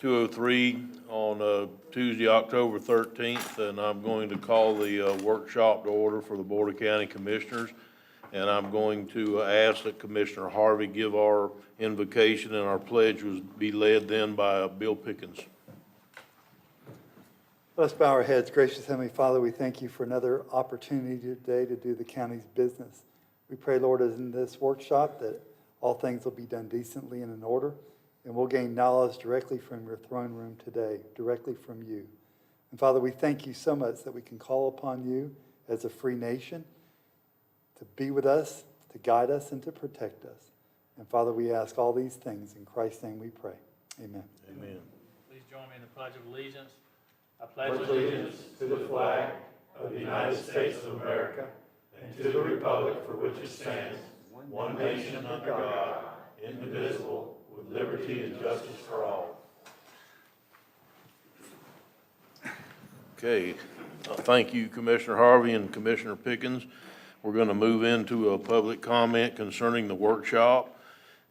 2:03 on Tuesday, October 13th, and I'm going to call the workshop to order for the Board of County Commissioners. And I'm going to ask that Commissioner Harvey give our invocation, and our pledge will be led then by Bill Pickens. Let's bow our heads. Gracious Heavenly Father, we thank you for another opportunity today to do the county's business. We pray, Lord, as in this workshop that all things will be done decently and in order, and we'll gain knowledge directly from your throne room today, directly from you. And Father, we thank you so much that we can call upon you as a free nation to be with us, to guide us, and to protect us. And Father, we ask all these things. In Christ's name we pray. Amen. Amen. Please join me in the Pledge of Allegiance. I pledge allegiance to the flag of the United States of America and to the republic for which it stands, one nation under God, indivisible, with liberty and justice for all. Okay. Thank you, Commissioner Harvey and Commissioner Pickens. We're going to move into a public comment concerning the workshop.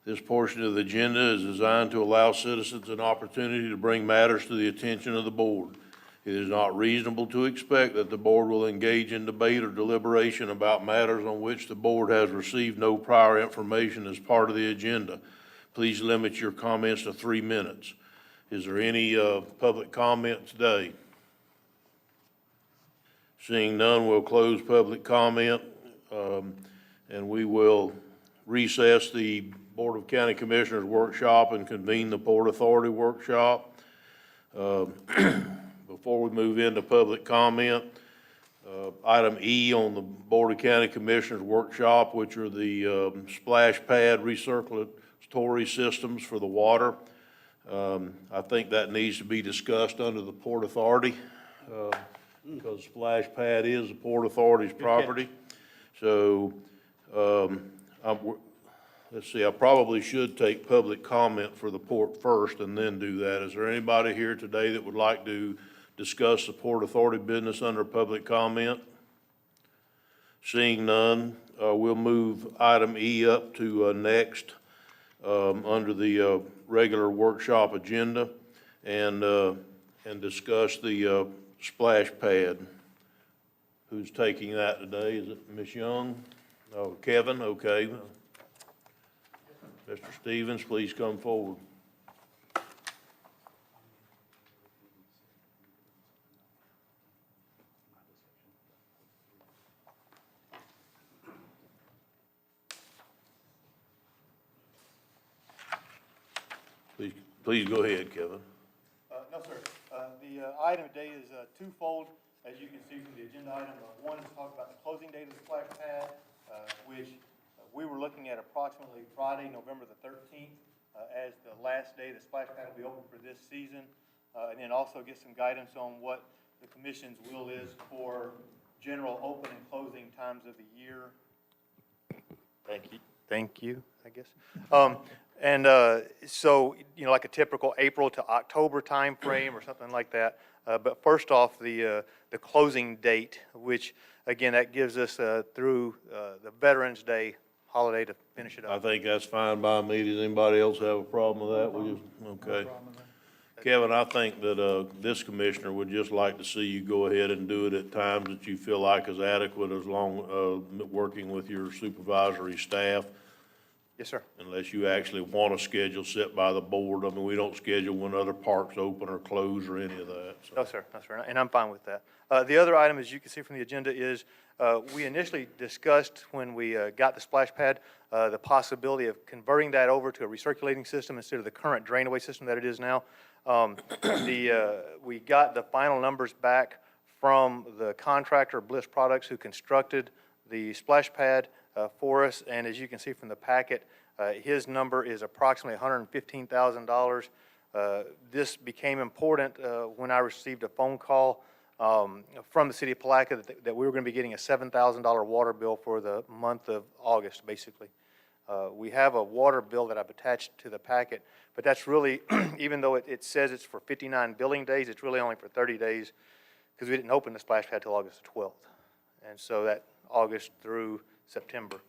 This portion of the agenda is designed to allow citizens an opportunity to bring matters to the attention of the board. It is not reasonable to expect that the board will engage in debate or deliberation about matters on which the board has received no prior information as part of the agenda. Please limit your comments to 3 minutes. Is there any public comment today? Seeing none, we'll close public comment, and we will recess the Board of County Commissioners workshop and convene the Port Authority workshop. Before we move into public comment, item E on the Board of County Commissioners workshop, which are the splash pad recirculatory systems for the water. I think that needs to be discussed under the Port Authority because splash pad is the Port Authority's property. So let's see, I probably should take public comment for the port first and then do that. Is there anybody here today that would like to discuss the Port Authority business under public comment? Seeing none, we'll move item E up to next under the regular workshop agenda and discuss the splash pad. Who's taking that today? Is it Ms. Young? Oh, Kevin, okay. Mr. Stevens, please come forward. Please go ahead, Kevin. No, sir. The item today is twofold, as you can see from the agenda item. One is to talk about the closing date of the splash pad, which we were looking at approximately Friday, November the 13th, as the last day the splash pad will be open for this season, and then also get some guidance on what the commission's will is for general open and closing times of the year. Thank you, I guess. So, you know, like a typical April to October time frame or something like that. But first off, the closing date, which, again, that gives us through the Veterans Day holiday to finish it up. I think that's fine by me. Does anybody else have a problem with that? Okay. Kevin, I think that this commissioner would just like to see you go ahead and do it at times that you feel like is adequate, as long working with your supervisory staff. Yes, sir. Unless you actually want a schedule set by the board. I mean, we don't schedule when other parks open or close or any of that. So. No, sir. No, sir. And I'm fine with that. The other item, as you can see from the agenda, is we initially discussed when we got the splash pad the possibility of converting that over to a recirculating system instead of the current drainaway system that it is now. We got the final numbers back from the contractor, Bliss Products, who constructed the splash pad for us, and as you can see from the packet, his number is approximately $115,000. This became important when I received a phone call from the city of Palatka that we were going to be getting a $7,000 water bill for the month of August, basically. We have a water bill that I've attached to the packet, but that's really, even though it says it's for 59 billing days, it's really only for 30 days because we didn't open the splash pad till August 12th. And so that August through September.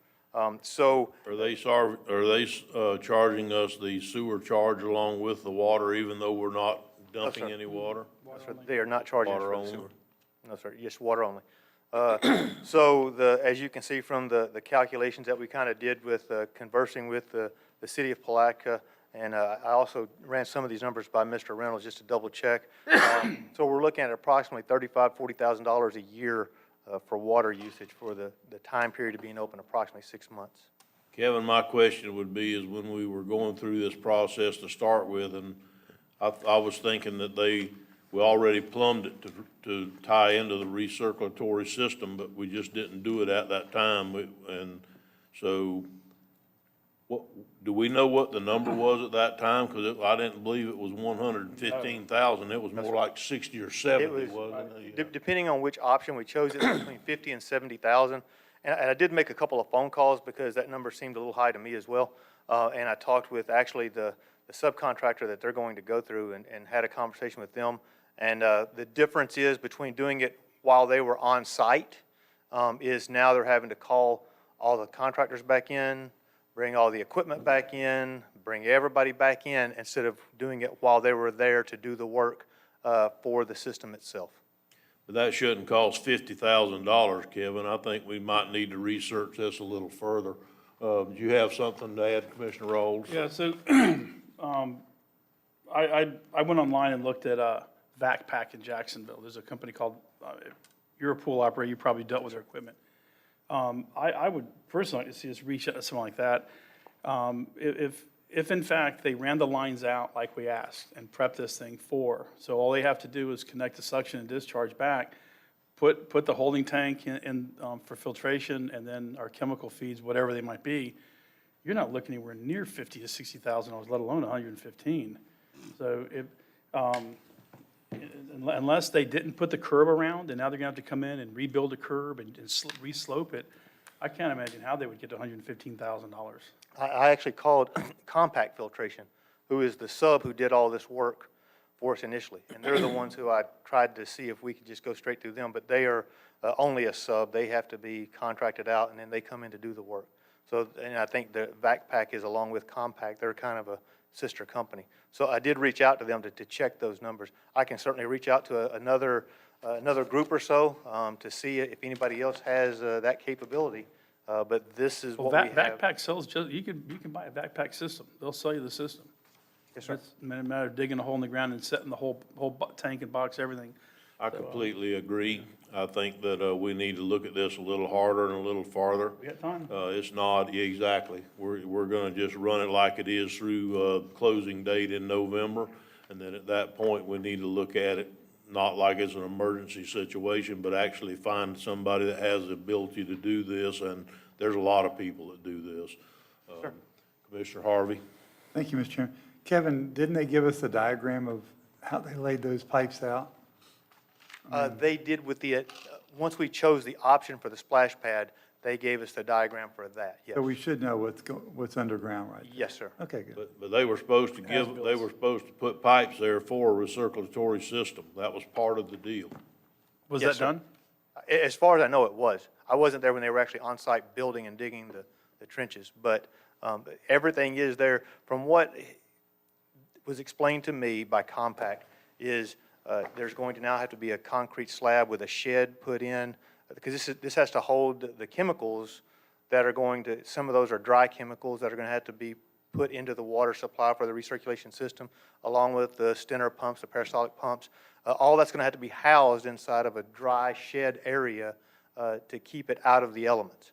So Are they charging us the sewer charge along with the water, even though we're not dumping any water? they are not charging us Water for the only? sewer. No, sir, yes, water only. So as you can see from the calculations that we kind of did with conversing with the city of Palatka, and I also ran some of these numbers by Mr. Reynolds just to double check. So we're looking at approximately $40,000 a year for water usage for the time period of being open, approximately 6 months. Kevin, my question would be is when we were going through this process to start with, and I was thinking that we already plumbed it to tie into the recirculatory system, but we just didn't do it at that time. And so do we know what the number was at that time? Because I didn't believe it was 115,000. It was more like 60 or 70, wasn't it? Depending on which option we chose, it's between 50 and 70,000. And I did make a couple of phone calls because that number seemed a little high to me as well. And I talked with actually the subcontractor that they're going to go through and had a conversation with them. And the difference is between doing it while they were on site is now they're having to call all the contractors back in, bring all the equipment back in, bring everybody back in instead of doing it while they were there to do the work for the system itself. But that shouldn't cost $50,000, Kevin. I think we might need to research this a little further. Do you have something to add, Commissioner Rolls? Yeah, so I went online and looked at VACPAC in Jacksonville. There's a company called, you're a pool operator, you probably dealt with their equipment. I would personally like to see us reach out to someone like that. If in fact they ran the lines out like we asked and prepped this thing so all they have to do is connect the suction and discharge back, put the holding tank in for filtration, and then our chemical feeds, whatever they might be, you're not looking anywhere near $50,000 to $60,000, let alone 115. So unless they didn't put the curb around, and now they're gonna have to come in and rebuild the curb and re-slope it, I can't imagine how they would get to $115,000. I actually called Compact Filtration, who is the sub who did all this work for us initially. And they're the ones who I tried to see if we could just go straight through them, but they are only a sub. They have to be contracted out, and then they come in to do the work. So, and I think the VACPAC is along with Compact. They're kind of a sister company. So I did reach out to them to check those numbers. I can certainly reach out to another group or so to see if anybody else has that capability. But this is Well, what we have. VACPAC sells, you can buy a VACPAC system. They'll sell you the system. Yes, sir. It's a matter of digging a hole in the ground and setting the whole tank and box, everything. I completely agree. I think that we need to look at this a little harder and a little farther. We got time. It's not, yeah, exactly. We're gonna just run it like it is through closing date in November. And then at that point, we need to look at it, not like it's an emergency situation, but actually find somebody that has the ability to do this. And there's a lot of people that do this. Sure. Commissioner Harvey? Thank you, Mr. Chairman. Kevin, didn't they give us a diagram of how they laid those pipes out? They did with once we chose the option for the splash pad, they gave us the diagram for that, yes. So we should know what's underground right there. Yes, sir. Okay, good. But they were supposed to they were supposed to put pipes there for a recirculatory system. That was part of the deal. Was Yes, that sir. done? As far as I know, it was. I wasn't there when they were actually on-site building and digging the trenches, but everything is there. From what was explained to me by Compact is there's going to now have to be a concrete slab with a shed put in, because this has to hold the chemicals that are going to, some of those are dry chemicals that are going to have to be put into the water supply for the recirculation system, along with the Stenner pumps, the parasolic pumps. All that's going to have to be housed inside of a dry shed area to keep it out of the elements.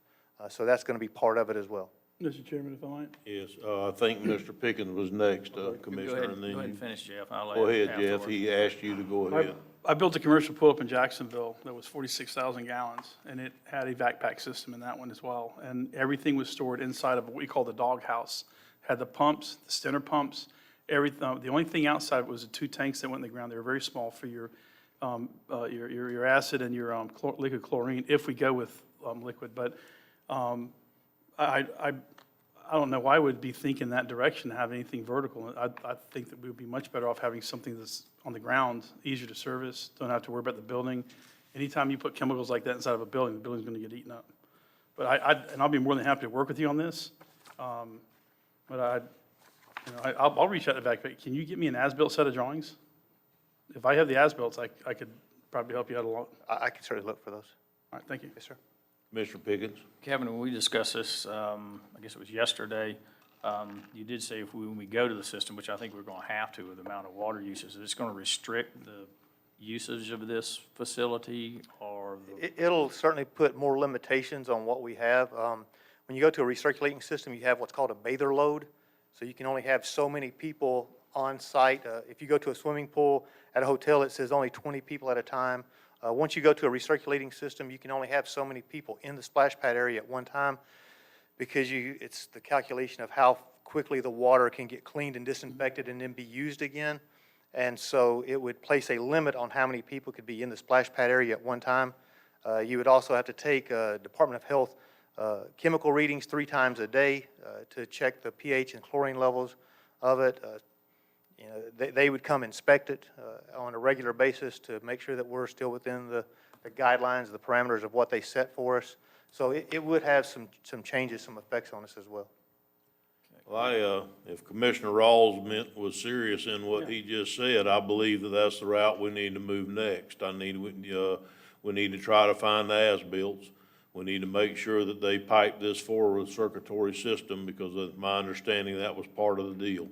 So that's going to be part of it as well. Mr. Chairman, if I might. Yes, I think Mr. Pickens was next, Commissioner, and then Go ahead and you. finish, Jeff. I'll Go add ahead, Jeff. afterward. He asked you to go ahead. I built a commercial pool up in Jacksonville that was 46,000 gallons, and it had a VACPAC system in that one as well. And everything was stored inside of what we call the dog house. Had the pumps, the Stenner pumps, everything. The only thing outside was the 2 tanks that went in the ground. They were very small for your acid and your liquid chlorine, if we go with liquid. But I don't know why we'd be thinking that direction to have anything vertical. I think that we would be much better off having something that's on the ground, easier to service, don't have to worry about the building. Anytime you put chemicals like that inside of a building, the building's going to get eaten up. But and I'll be more than happy to work with you on this. But I'll reach out to VAC. Can you get me an as-built set of drawings? If I have the as-bills, I could probably help you out a lot. I can certainly look for those. All right, thank you. Yes, sir. Commissioner Pickens? Kevin, when we discussed this, I guess it was yesterday, you did say when we go to the system, which I think we're going to have to with the amount of water usage, it's going to restrict the usage of this facility or It'll certainly put more limitations on what we have. When you go to a recirculating system, you have what's called a bather load. So you can only have so many people on site. If you go to a swimming pool at a hotel, it says only 20 people at a time. Once you go to a recirculating system, you can only have so many people in the splash pad area at one time because it's the calculation of how quickly the water can get cleaned and disinfected and then be used again. And so it would place a limit on how many people could be in the splash pad area at one time. You would also have to take Department of Health chemical readings 3 times a day to check the pH and chlorine levels of it. They would come inspect it on a regular basis to make sure that we're still within the guidelines, the parameters of what they set for us. So it would have some changes, some effects on us as well. Well, if Commissioner Rawls was serious in what he just said, I believe that that's the route we need to move next. We need to try to find the as-bills. We need to make sure that they pipe this forward with circulatory system because of my understanding that was part of the deal.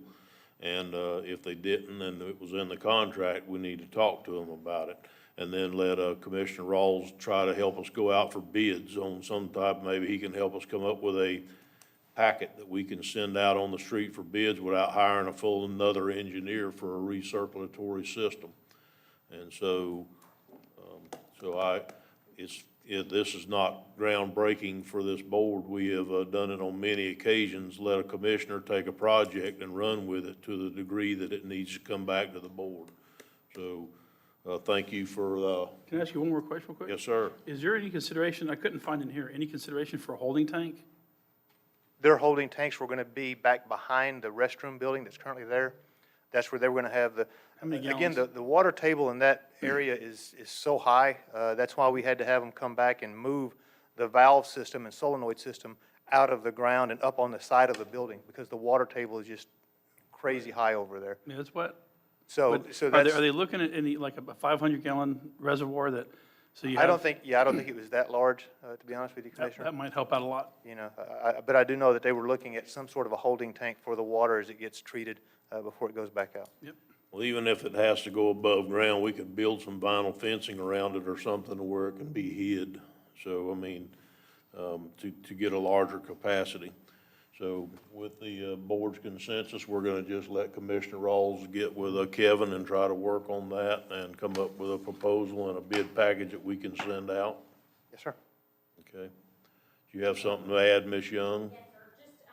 And if they didn't and it was in the contract, we need to talk to them about it. And then let Commissioner Rawls try to help us go out for bids on some type. Maybe he can help us come up with a packet that we can send out on the street for bids without hiring a full another engineer for a recirculatory system. And so, this is not groundbreaking for this board. We have done it on many occasions, let a commissioner take a project and run with it to the degree that it needs to come back to the board. So, thank you for, Can I ask you one more question real quick? yes, sir. Is there any consideration, I couldn't find in here, any consideration for a holding tank? Their holding tanks were going to be back behind the restroom building that's currently there. That's where they were going to have How many again, gallons? the water table in that area is so high. That's why we had to have them come back and move the valve system and solenoid system out of the ground and up on the side of the building because the water table is just crazy high over there. Yeah, it's wet. So Are that's, they looking at any, like a 500-gallon reservoir that, so you I have? don't think it was that large, to be honest with you, That Commissioner. might help out a lot. But I do know that they were looking at some sort of a holding tank for the water as it gets treated before it goes back out. Yep. Well, even if it has to go above ground, we could build some vinyl fencing around it or something to where it can be hid. So, I mean, to get a larger capacity. So with the board's consensus, we're gonna just let Commissioner Rawls get with Kevin and try to work on that and come up with a proposal and a bid package that we can send out. Yes, sir. Okay. Do you have something to add, Ms. Young? Yes, sir.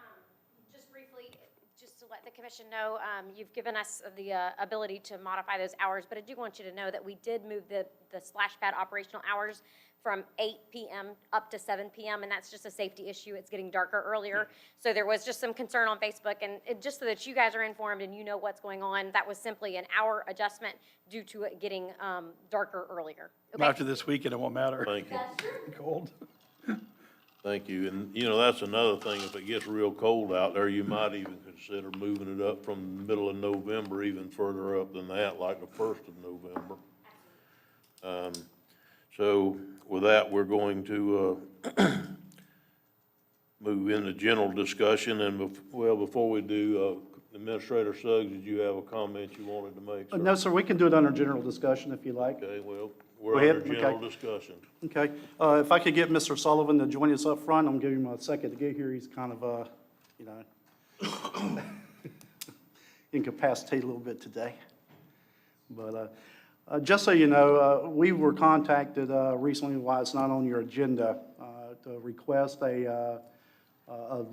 Just briefly, just to let the commission know, you've given us the ability to modify those hours, but I do want you to know that we did move the splash pad operational hours from 8 p.m. up to 7 p.m., and that's just a safety issue. It's getting darker earlier. So there was just some concern on Facebook, and just so that you guys are informed and you know what's going on, that was simply an hour adjustment due to it getting darker earlier. Okay? After this weekend, it won't matter. Thank you. That's true. Cold. Thank you. And, that's another thing. If it gets real cold out there, you might even consider moving it up from the middle of November, even further up than that, like the 1st of November. So with that, we're going to move into general discussion. And before we do, Administrator Suggs, did you have a comment you wanted to make, sir? No, sir, we can do it under general discussion if you like. Okay, well, Go we're ahead. under general Okay. discussion. Okay, if I could get Mr. Sullivan to join us up front, I'm giving him a second to get here. He's kind of, incapacitated a little bit today. But just so you know, we were contacted recently, while it's not on your agenda, to request a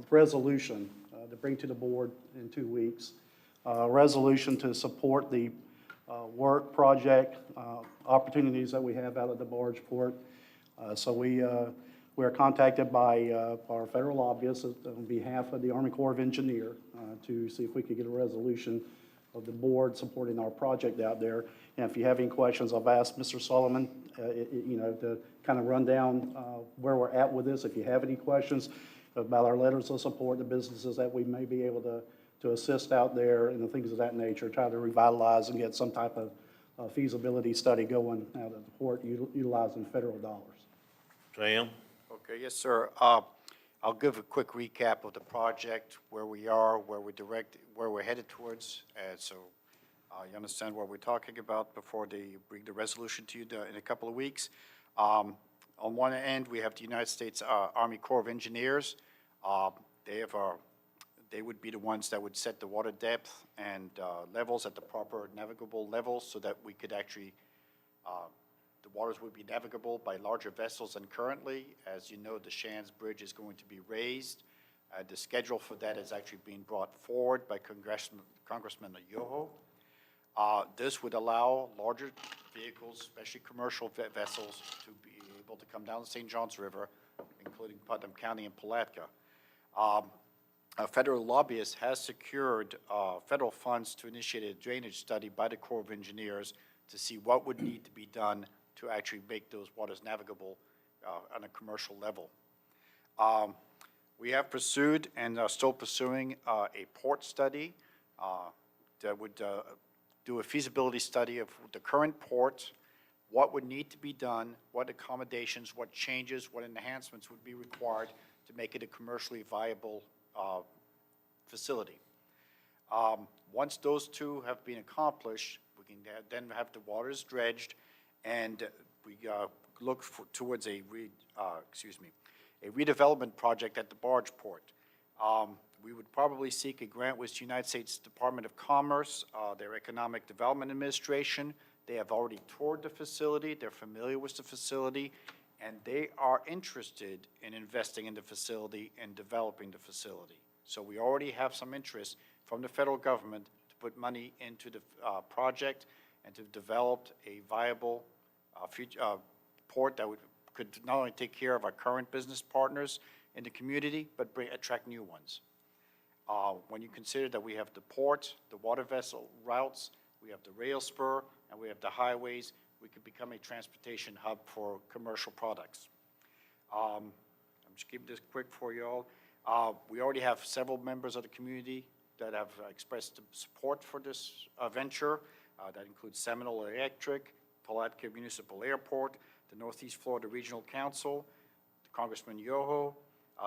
resolution to bring to the board in 2 weeks. A resolution to support the work project opportunities that we have out at the barge port. So we are contacted by our federal lobbyists on behalf of the Army Corps of Engineers to see if we could get a resolution of the board supporting our project out there. And if you have any questions, I've asked Mr. Solomon to kind of run down where we're at with this. If you have any questions about our letters of support, the businesses that we may be able to assist out there and the things of that nature, try to revitalize and get some type of feasibility study going out of the port utilizing federal dollars. Sam? Okay, yes, sir. I'll give a quick recap of the project, where we are, where we're headed towards, so you understand what we're talking about before they bring the resolution to you in a couple of weeks. On one end, we have the United States Army Corps of Engineers. They would be the ones that would set the water depth and levels at the proper navigable levels so that we could actually, the waters would be navigable by larger vessels than currently. As you know, the Shands Bridge is going to be raised. The schedule for that is actually being brought forward by Congressman Yoho. This would allow larger vehicles, especially commercial vessels, to be able to come down the St. Johns River, including Putnam County and Palatka. A federal lobbyist has secured federal funds to initiate a drainage study by the Corps of Engineers to see what would need to be done to actually make those waters navigable on a commercial level. We have pursued and are still pursuing a port study that would do a feasibility study of the current port, what would need to be done, what accommodations, what changes, what enhancements would be required to make it a commercially viable facility. Once those two have been accomplished, we can then have the waters dredged, and we look towards a redevelopment project at the barge port. We would probably seek a grant with the United States Department of Commerce, their Economic Development Administration. They have already toured the facility, they're familiar with the facility, and they are interested in investing in the facility and developing the facility. So we already have some interest from the federal government to put money into the project and to develop a viable port that could not only take care of our current business partners in the community, but attract new ones. When you consider that we have the port, the water vessel routes, we have the rail spur, and we have the highways, we could become a transportation hub for commercial products. I'm just keeping this quick for you all. We already have several members of the community that have expressed support for this venture. That includes Seminole Electric, Palatka Municipal Airport, the Northeast Florida Regional Council, Congressman Yoho,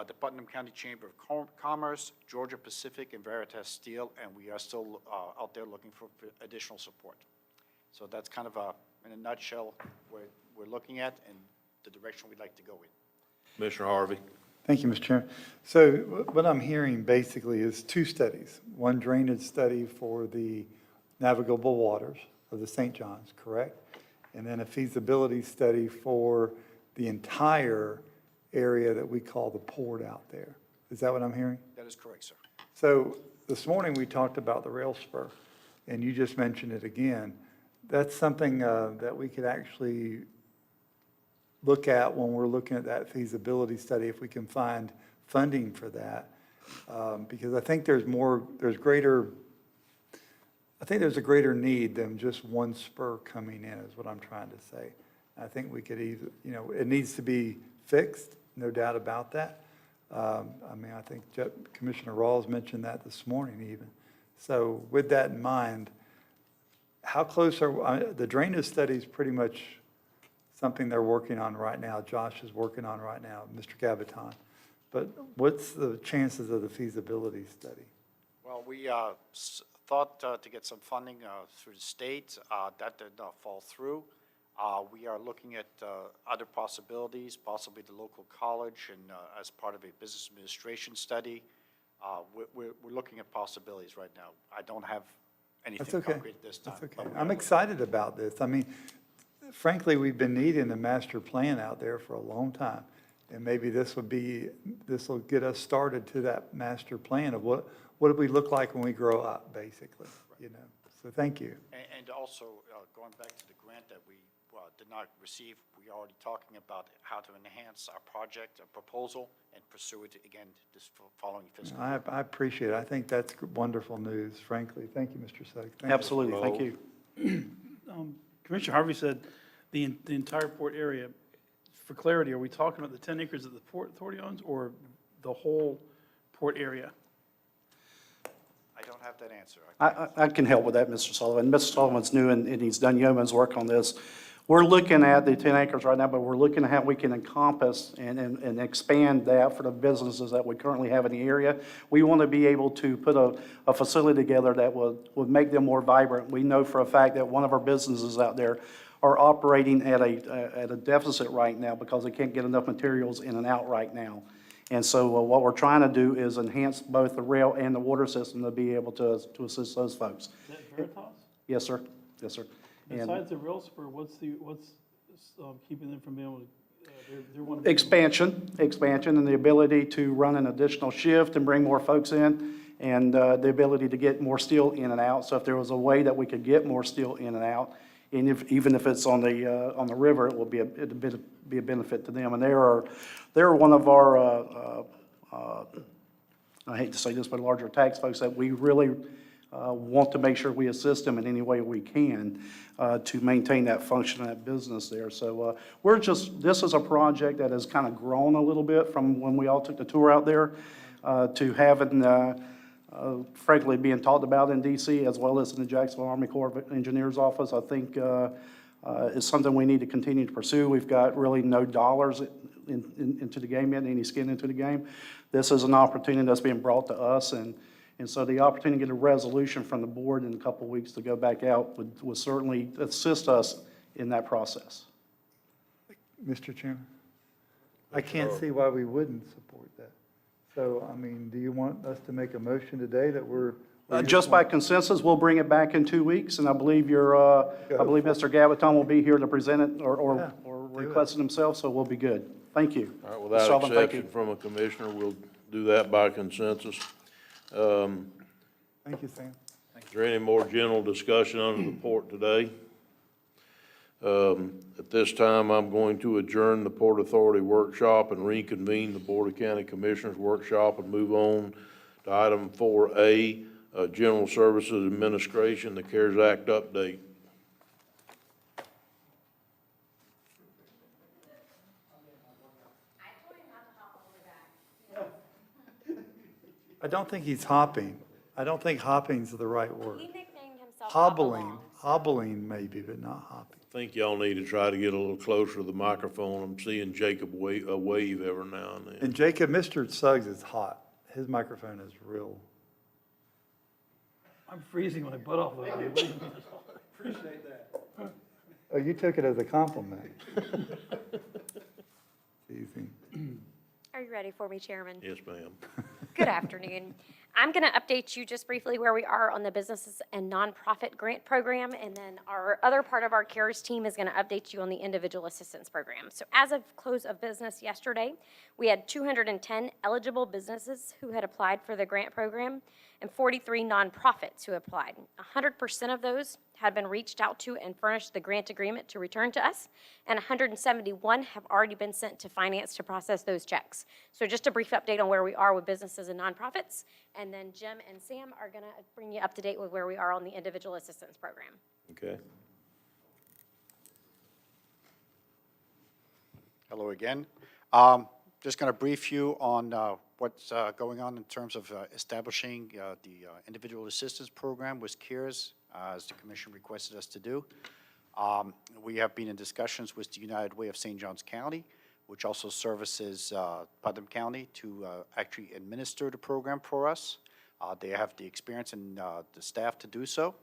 the Putnam County Chamber of Commerce, Georgia Pacific, and Veritas Steel, and we are still out there looking for additional support. So that's kind of in a nutshell what we're looking at and the direction we'd like to go in. Commissioner Harvey? Thank you, Mr. Chairman. So what I'm hearing basically is two studies. One drainage study for the navigable waters of the St. Johns, correct? And then a feasibility study for the entire area that we call the port out there. Is that what I'm hearing? That is correct, sir. So this morning we talked about the rail spur, and you just mentioned it again. That's something that we could actually look at when we're looking at that feasibility study, if we can find funding for that. Because I think there's a greater need than just one spur coming in, is what I'm trying to say. I think we could either, it needs to be fixed, no doubt about that. I think Commissioner Rawls mentioned that this morning even. So with that in mind, how close the drainage study is pretty much something they're working on right now. Josh is working on right now, Mr. Gaviton. But what's the chances of the feasibility study? Well, we thought to get some funding through the state. That did not fall through. We are looking at other possibilities, possibly the local college and as part of a business administration study. We're looking at possibilities right now. I don't have anything concrete at this time. That's okay. I'm excited about this. Frankly, we've been needing a master plan out there for a long time. And maybe this will get us started to that master plan of what do we look like when we grow up, basically, So thank you. And also, going back to the grant that we did not receive, we are already talking about how to enhance our project, our proposal, and pursue it again this following fiscal year. I appreciate it. I think that's wonderful news, frankly. Thank you, Mr. Suggs. Absolutely, thank you. Commissioner Harvey said the entire port area. For clarity, are we talking about the 10 acres that the Port Authority owns or the whole port area? I don't have that answer. I can help with that, Mr. Sullivan. Mr. Sullivan's new and he's done yeoman's work on this. We're looking at the 10 acres right now, but we're looking at how we can encompass and expand that for the businesses that we currently have in the area. We want to be able to put a facility together that would make them more vibrant. We know for a fact that one of our businesses out there are operating at a deficit right now because they can't get enough materials in and out right now. And so what we're trying to do is enhance both the rail and the water system to be able to assist those folks. Is that Veritas? Yes, sir. Yes, sir. And Besides the rail spur, what's keeping them from being able to, they're one of expansion and the ability to run an additional shift and bring more folks in, and the ability to get more steel in and out. So if there was a way that we could get more steel in and out, and even if it's on the river, it will be a benefit to them. And they're one of our I hate to say this, but larger tax folks that we really want to make sure we assist them in any way we can to maintain that function of that business there. So this is a project that has kind of grown a little bit from when we all took the tour out there to having, frankly, being talked about in DC as well as in the Jacksonville Army Corps of Engineers office. I think is something we need to continue to pursue. We've got really no dollars into the game yet, any skin into the game. This is an opportunity that's being brought to us, and so the opportunity to get a resolution from the board in a couple of weeks to go back out would certainly assist us in that process. Mr. Chairman, I can't see why we wouldn't support that. So, I mean, do you want us to make a motion today that we're? Just by consensus, we'll bring it back in 2 weeks, and I believe Mr. Gaviton will be here to present it or request it himself, so we'll be good. Thank you. All right, Mr. without Sullivan, thank you. exception from a commissioner, we'll do that by consensus. Thank you, Sam. Is there any more general discussion on the report today? At this time, I'm going to adjourn the Port Authority workshop and reconvene the Board of County Commissioners workshop and move on to item 4A, General Services Administration, the CARES Act update. I don't think he's hopping. I don't think hopping's the right word. He nicknamed himself Hobbling, hobbling maybe, but not hopping. I think y'all need to try to get a little closer to the microphone. I'm seeing Jacob wave every now and then. And Jacob, Mr. Suggs is hot. His microphone is real. I'm freezing my butt off over here. Appreciate that. Oh, you took it as a compliment. Easy. Are you ready for me, Chairman? Yes, ma'am. Good afternoon. I'm going to update you just briefly where we are on the businesses and nonprofit grant program, and then our other part of our CARES team is going to update you on the individual assistance program. So as of close of business yesterday, we had 210 eligible businesses who had applied for the grant program and 43 nonprofits who applied. 100% of those had been reached out to and furnished the grant agreement to return to us, and 171 have already been sent to finance to process those checks. So just a brief update on where we are with businesses and nonprofits, and then Jim and Sam are going to bring you up to date with where we are on the individual assistance program. Okay. Hello again. Just going to brief you on what's going on in terms of establishing the individual assistance program with CARES, as the commission requested us to do. We have been in discussions with the United Way of St. Johns County, which also services Putnam County to actually administer the program for us. They have the experience and the staff to do so.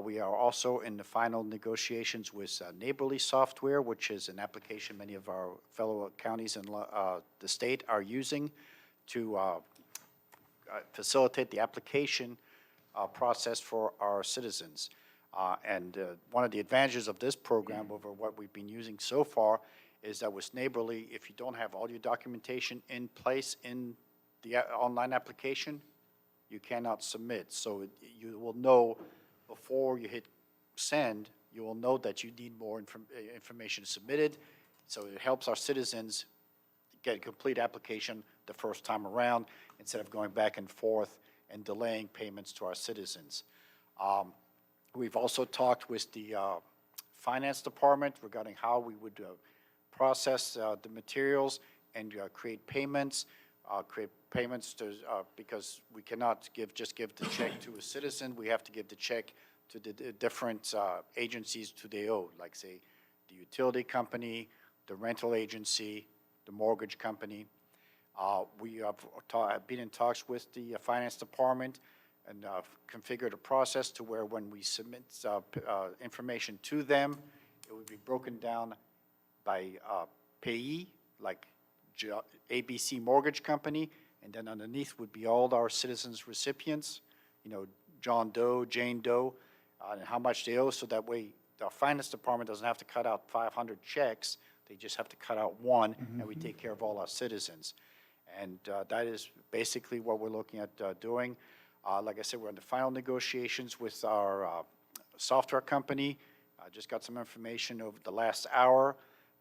We are also in the final negotiations with Neighborly Software, which is an application many of our fellow counties in the state are using to facilitate the application process for our citizens. And one of the advantages of this program over what we've been using so far is that with Neighborly, if you don't have all your documentation in place in the online application, you cannot submit. So you will know before you hit send, you will know that you need more information submitted. So it helps our citizens get a complete application the first time around instead of going back and forth and delaying payments to our citizens. We've also talked with the Finance Department regarding how we would process the materials and create payments to, because we cannot just give the check to a citizen. We have to give the check to the different agencies to they owe, like say the utility company, the rental agency, the mortgage company. We have been in talks with the Finance Department and configured a process to where when we submit information to them, it would be broken down by payee, like ABC Mortgage Company, and then underneath would be all our citizens' recipients, John Doe, Jane Doe, and how much they owe, so that way the Finance Department doesn't have to cut out 500 checks. They just have to cut out one, and we take care of all our citizens. And that is basically what we're looking at doing. Like I said, we're in the final negotiations with our software company. I just got some information over the last hour.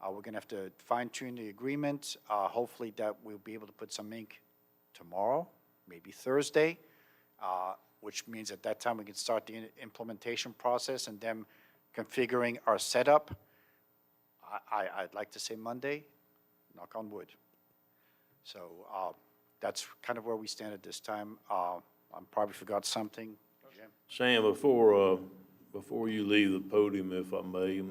We're going to have to fine-tune the agreement. Hopefully that we'll be able to put some ink tomorrow, maybe Thursday, which means at that time we can start the implementation process and then configuring our setup. I'd like to say Monday, knock on wood. So that's kind of where we stand at this time. I probably forgot something. Jim? Sam, before you leave the podium, if I may,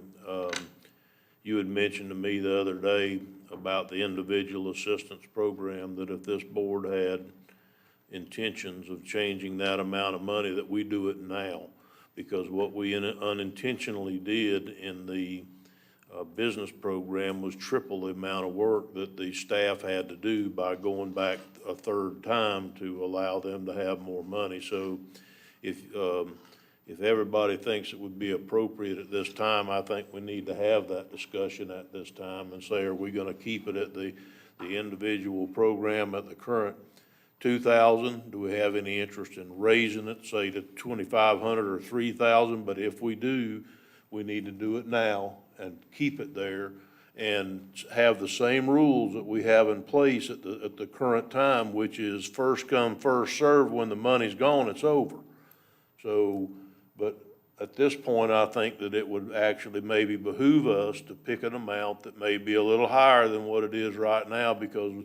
you had mentioned to me the other day about the individual assistance program, that if this board had intentions of changing that amount of money, that we do it now. Because what we unintentionally did in the business program was triple the amount of work that the staff had to do by going back a third time to allow them to have more money. So if everybody thinks it would be appropriate at this time, I think we need to have that discussion at this time and say, are we going to keep it at the individual program at the current 2,000? Do we have any interest in raising it, say to 2,500 or 3,000? But if we do, we need to do it now and keep it there and have the same rules that we have in place at the current time, which is first come, first served. When the money's gone, it's over. So, but at this point, I think that it would actually maybe behoove us to pick an amount that may be a little higher than what it is right now, because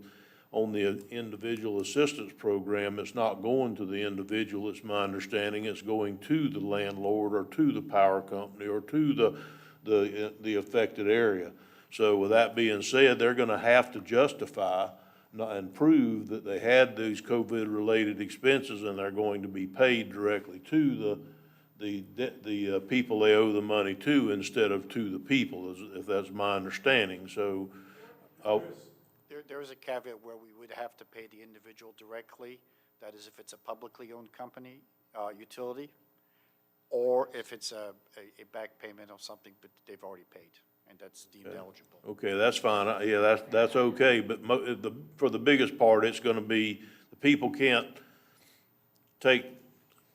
on the individual assistance program, it's not going to the individual, it's my understanding, it's going to the landlord or to the power company or to the affected area. So with that being said, they're gonna have to justify and prove that they had these COVID-related expenses, and they're going to be paid directly to the people they owe the money to, instead of to the people, if that's my understanding. So There is a caveat where we would have to pay the individual directly. That is, if it's a publicly owned company, utility, or if it's a back payment or something, but they've already paid, and that's deemed eligible. okay, that's fine. Yeah, that's okay. But for the biggest part, it's going to be, the people can't take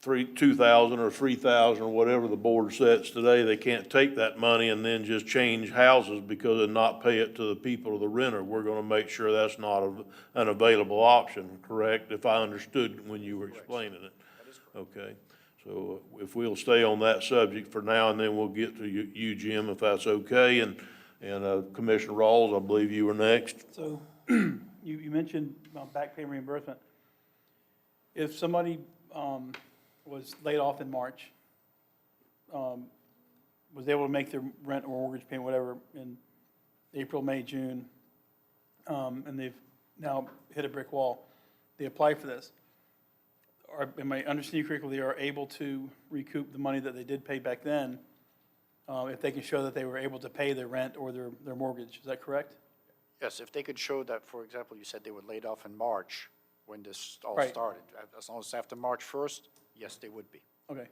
2,000 or 3,000 or whatever the board sets today. They can't take that money and then just change houses because and not pay it to the people or the renter. We're going to make sure that's not an available option, correct? If I understood when you were explaining it. Okay. So if we'll stay on that subject for now, and then we'll get to you, Jim, if that's okay. And Commissioner Rawls, I believe you were next. So you mentioned back pay reimbursement. If somebody was laid off in March, was able to make their rent or mortgage payment, whatever, in April, May, June, and they've now hit a brick wall, they apply for this. Am I understanding correctly, they are able to recoup the money that they did pay back then, if they can show that they were able to pay their rent or their mortgage? Is that correct? Yes, if they could show that, for example, you said they were laid off in March when this all Right. started. As long as after March 1st, yes, they would be. Okay.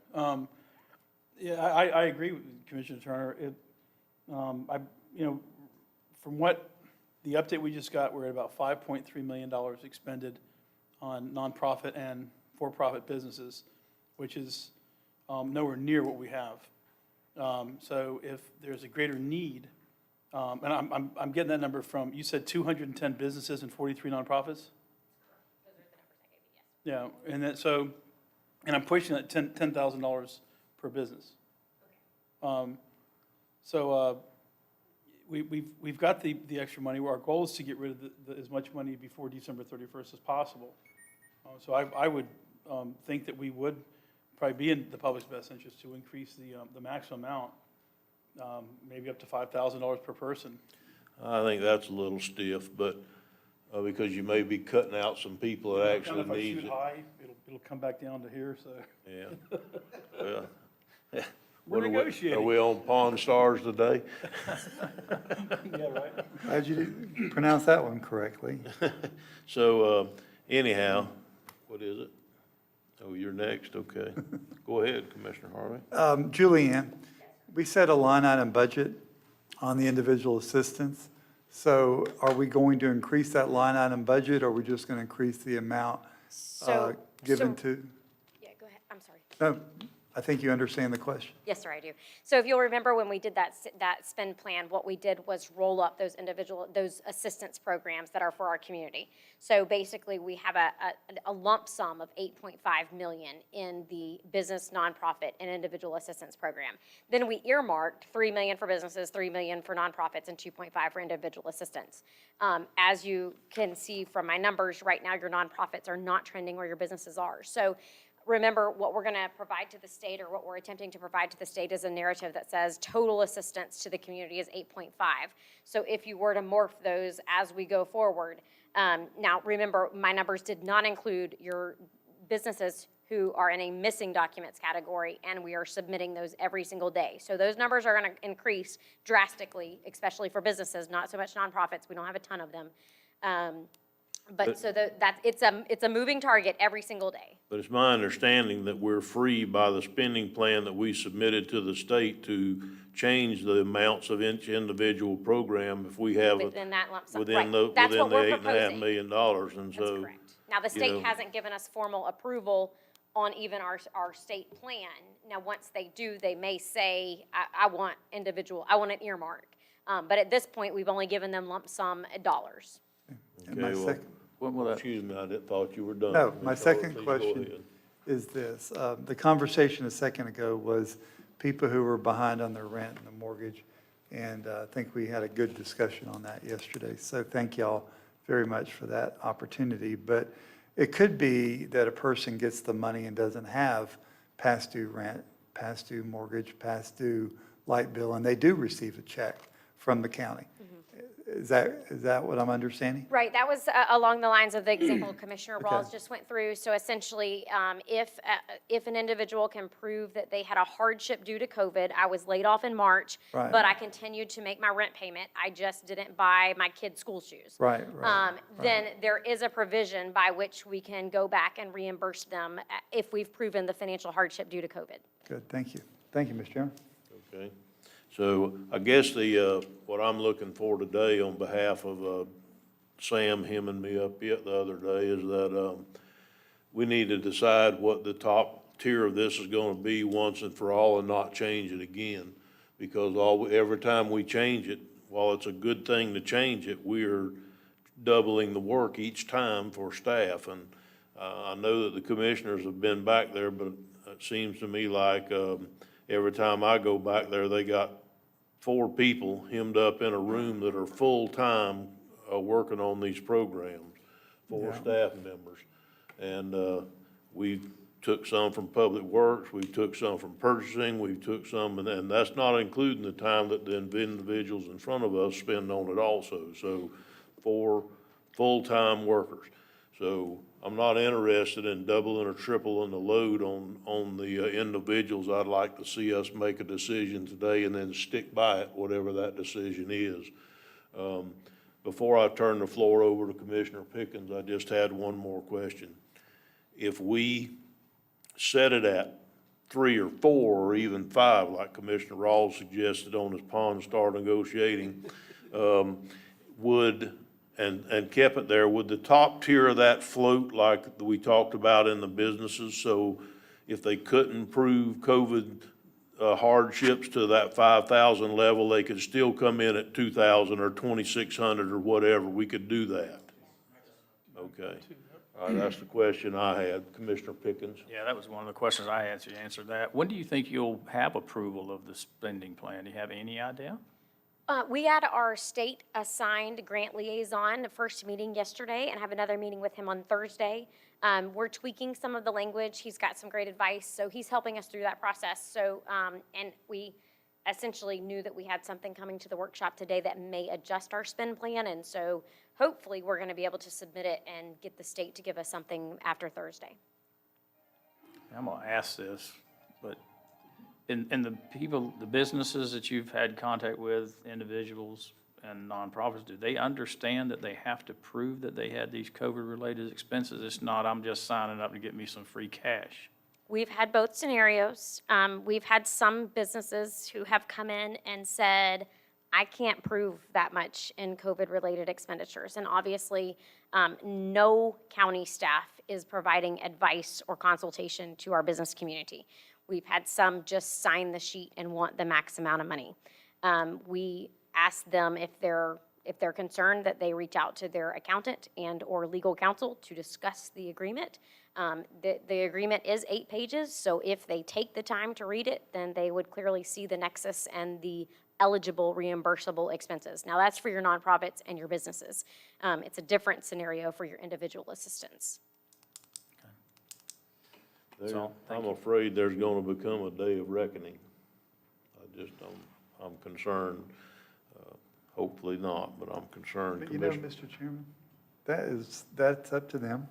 Yeah, I agree with Commissioner Turner. From what the update we just got, we're at about $5.3 million expended on nonprofit and for-profit businesses, which is nowhere near what we have. So if there's a greater need, and I'm getting that number from, you said 210 businesses and 43 nonprofits? Those are the numbers I gave you, yes. Yeah, and that, so, and I'm pushing at $10,000 per business. So we've got the extra money. Our goal is to get rid of as much money before December 31st as possible. So I would think that we would probably be in the public's best interest to increase the maximum amount, maybe up to $5,000 per person. I think that's a little stiff, but, because you may be cutting out some people that actually If I needs shoot it. high, it'll come back down to here, so. Yeah. Well, We're what are negotiating. Are we on Pawn Stars today? Yeah, right. Glad you did pronounce that one correctly. So, anyhow, what is it? Oh, you're next, okay. Go ahead, Commissioner Harvey. Julianne, we set a line item budget on the individual assistance. So are we going to increase that line item budget, or are we just going to increase the amount given to? Yeah, go ahead, I'm sorry. No, I think you understand the question. Yes, sir, I do. So if you'll remember when we did that spend plan, what we did was roll up those assistance programs that are for our community. So basically, we have a lump sum of $8.5 million in the business, nonprofit, and individual assistance program. Then we earmarked $3 million for businesses, $3 million for nonprofits, and $2.5 million for individual assistance. As you can see from my numbers, right now your nonprofits are not trending where your businesses are. So remember, what we're going to provide to the state, or what we're attempting to provide to the state, is a narrative that says total assistance to the community is 8.5. So if you were to morph those as we go forward, now remember, my numbers did not include your businesses who are in a missing documents category, and we are submitting those every single day. So those numbers are going to increase drastically, especially for businesses, not so much nonprofits. We don't have a ton of them. But so it's a moving target every single day. But it's my understanding that we're free by the spending plan that we submitted to the state to change the amounts of each individual program if we have. Within that lump sum, Within right. the, That's within what the we're $8.5 proposing. million, and That's so. correct. Now, the you state know, hasn't given us formal approval on even our state plan. Now, once they do, they may say, I want an earmark. But at this point, we've only given them lump sum dollars. And my Okay, well, second, excuse me, I thought you were done. No, my Ms. Howard, second please go question ahead. is this. The conversation a second ago was people who were behind on their rent and the mortgage, and I think we had a good discussion on that yesterday. So thank y'all very much for that opportunity. But it could be that a person gets the money and doesn't have past due rent, past due mortgage, past due light bill, and they do receive a check from the county. Is that what I'm understanding? Right, that was along the lines of the example Commissioner Rawls just went through. So essentially, if an individual can prove that they had a hardship due to COVID, I was laid off in March, Right. but I continued to make my rent payment, I just didn't buy my kids' school shoes. Right. Then there is a provision by which we can go back and reimburse them if we've proven the financial hardship due to COVID. Good, thank you. Thank you, Mr. Chairman. Okay, so I guess what I'm looking for today on behalf of Sam hemming me up yet the other day is that we need to decide what the top tier of this is gonna be once and for all, and not change it again. Because every time we change it, while it's a good thing to change it, we're doubling the work each time for staff. And I know that the commissioners have been back there, but it seems to me like every time I go back there, they got 4 people hemmed up in a room that are full-time working on these programs, 4 staff members. And we took some from Public Works, we took some from purchasing, we took some, and that's not including the time that the individuals in front of us spend on it also. So 4 full-time workers. So I'm not interested in doubling or tripling the load on the individuals. I'd like to see us make a decision today and then stick by it, whatever that decision is. Before I turn the floor over to Commissioner Pickens, I just had one more question. If we set it at 3 or 4 or even 5, like Commissioner Rawls suggested on his Pawn Star negotiating, and kept it there, would the top tier of that float like we talked about in the businesses? So if they couldn't prove COVID hardships to that 5,000 level, they could still come in at 2,000 or 2,600 or whatever. We could do that. Okay. All right, that's the question I had. Commissioner Pickens? Yeah, that was one of the questions I had, so you answered that. When do you think you'll have approval of the spending plan? Do you have any idea? We had our state-assigned grant liaison, the first meeting yesterday, and have another meeting with him on Thursday. We're tweaking some of the language. He's got some great advice, so he's helping us through that process. So, and we essentially knew that we had something coming to the workshop today that may adjust our spend plan, and so hopefully we're going to be able to submit it and get the state to give us something after Thursday. I'm gonna ask this, but in the people, the businesses that you've had contact with, individuals and nonprofits, do they understand that they have to prove that they had these COVID-related expenses? It's not, I'm just signing up to get me some free cash. We've had both scenarios. We've had some businesses who have come in and said, I can't prove that much in COVID-related expenditures. And obviously, no county staff is providing advice or consultation to our business community. We've had some just sign the sheet and want the max amount of money. We ask them if they're concerned that they reach out to their accountant and or legal counsel to discuss the agreement. The agreement is 8 pages, so if they take the time to read it, then they would clearly see the nexus and the eligible reimbursable expenses. Now, that's for your nonprofits and your businesses. It's a different scenario for your individual assistants. That's all. Thank I'm you. afraid there's gonna become a day of reckoning. I'm concerned. Hopefully not, but I'm concerned. But you know, Mr. Chairman, that's up to them.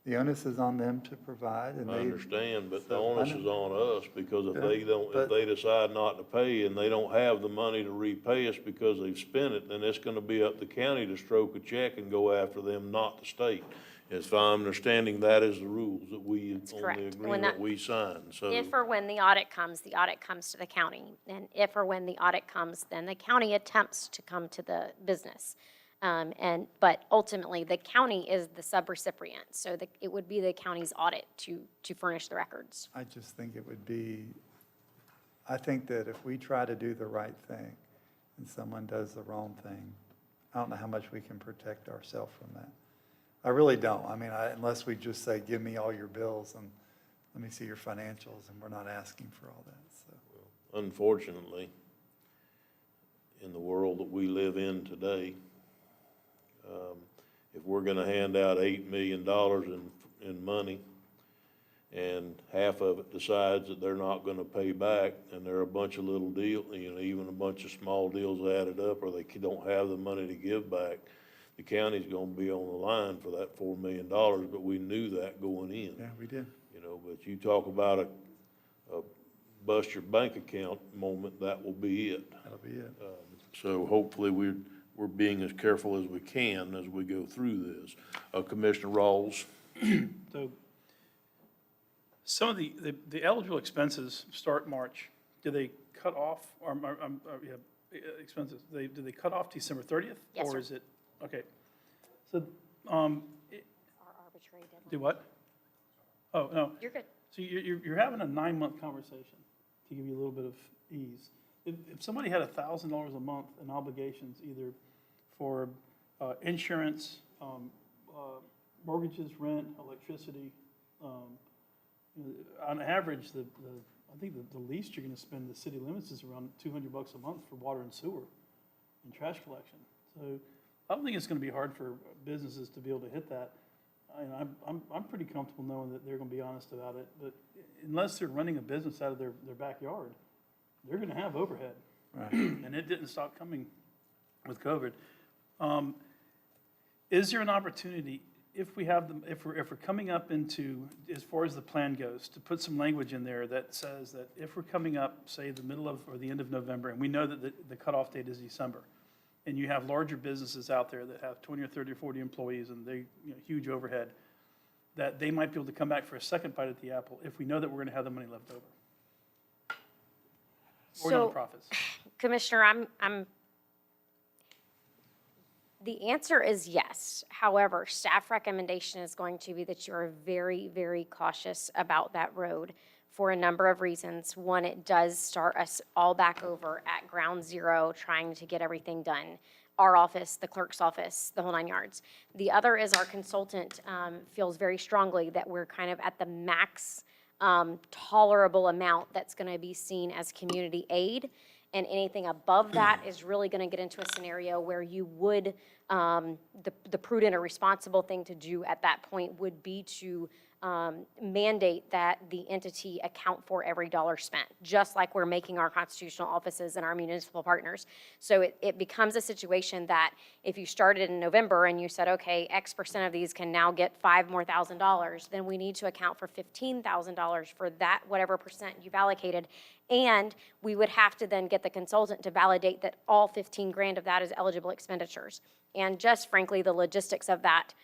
The onus is on them to provide, and I they. understand, but the So, I onus know. is on us, because if Yeah, they don't, if but- they decide not to pay and they don't have the money to repay us because they've spent it, then it's gonna be up to the county to stroke a check and go after them, not the state. If I'm understanding, that is the rules that we, on correct. the And when agreement that- we signed, so. If or when the audit comes to the county. And if or when the audit comes, then the county attempts to come to the business. But ultimately, the county is the subrecipient, so it would be the county's audit to furnish the records. I just think it would be, I think that if we try to do the right thing and someone does the wrong thing, I don't know how much we can protect ourselves from that. I really don't. I mean, unless we just say, give me all your bills and let me see your financials, and we're not asking for all that, so. Unfortunately, in the world that we live in today, if we're gonna hand out $8 million in money, and half of it decides that they're not gonna pay back, and there are a bunch of little deals, even a bunch of small deals added up, or they don't have the money to give back, the county's gonna be on the line for that $4 million, but we knew that going in. Yeah, we did. But you talk about a bust your bank account moment, that will be it. That'll be it. So hopefully we're being as careful as we can as we go through this. Commissioner Rawls? So some of the eligible expenses start March. Do they cut off, expenses, do they cut off December 30th? Yes, Or sir. is it, okay. So, Our arbitrary deadline. do what? Oh, no. You're good. So you're having a 9-month conversation, to give you a little bit of ease. If somebody had $1,000 a month in obligations, either for insurance, mortgages, rent, electricity, on average, I think the least you're gonna spend in the city limits is around $200 a month for water and sewer and trash collection. So I don't think it's gonna be hard for businesses to be able to hit that. I'm pretty comfortable knowing that they're gonna be honest about it, but unless they're running a business out of their backyard, they're gonna have overhead. Right. And it didn't stop coming with COVID. Is there an opportunity, if we're coming up into, as far as the plan goes, to put some language in there that says that if we're coming up, say, the middle of, or the end of November, and we know that the cutoff date is December, and you have larger businesses out there that have 20 or 30 or 40 employees and they, huge overhead, that they might be able to come back for a second bite at the apple if we know that we're gonna have the money left over? Or So, nonprofits? Commissioner, the answer is yes. However, staff recommendation is going to be that you are very, very cautious about that road for a number of reasons. One, it does start us all back over at ground zero trying to get everything done. our office, the clerk's office, the whole 9 yards. The other is our consultant feels very strongly that we're kind of at the max tolerable amount that's going to be seen as community aid. And anything above that is really going to get into a scenario where you would, the prudent or responsible thing to do at that point would be to mandate that the entity account for every dollar spent, just like we're making our constitutional offices and our municipal partners. So it becomes a situation that if you started in November and you said, okay, X% of these can now get $5,000 more, then we need to account for $15,000 for that, whatever percent you've allocated. And we would have to then get the consultant to validate that all 15 grand of that is eligible expenditures. And just frankly, the logistics of that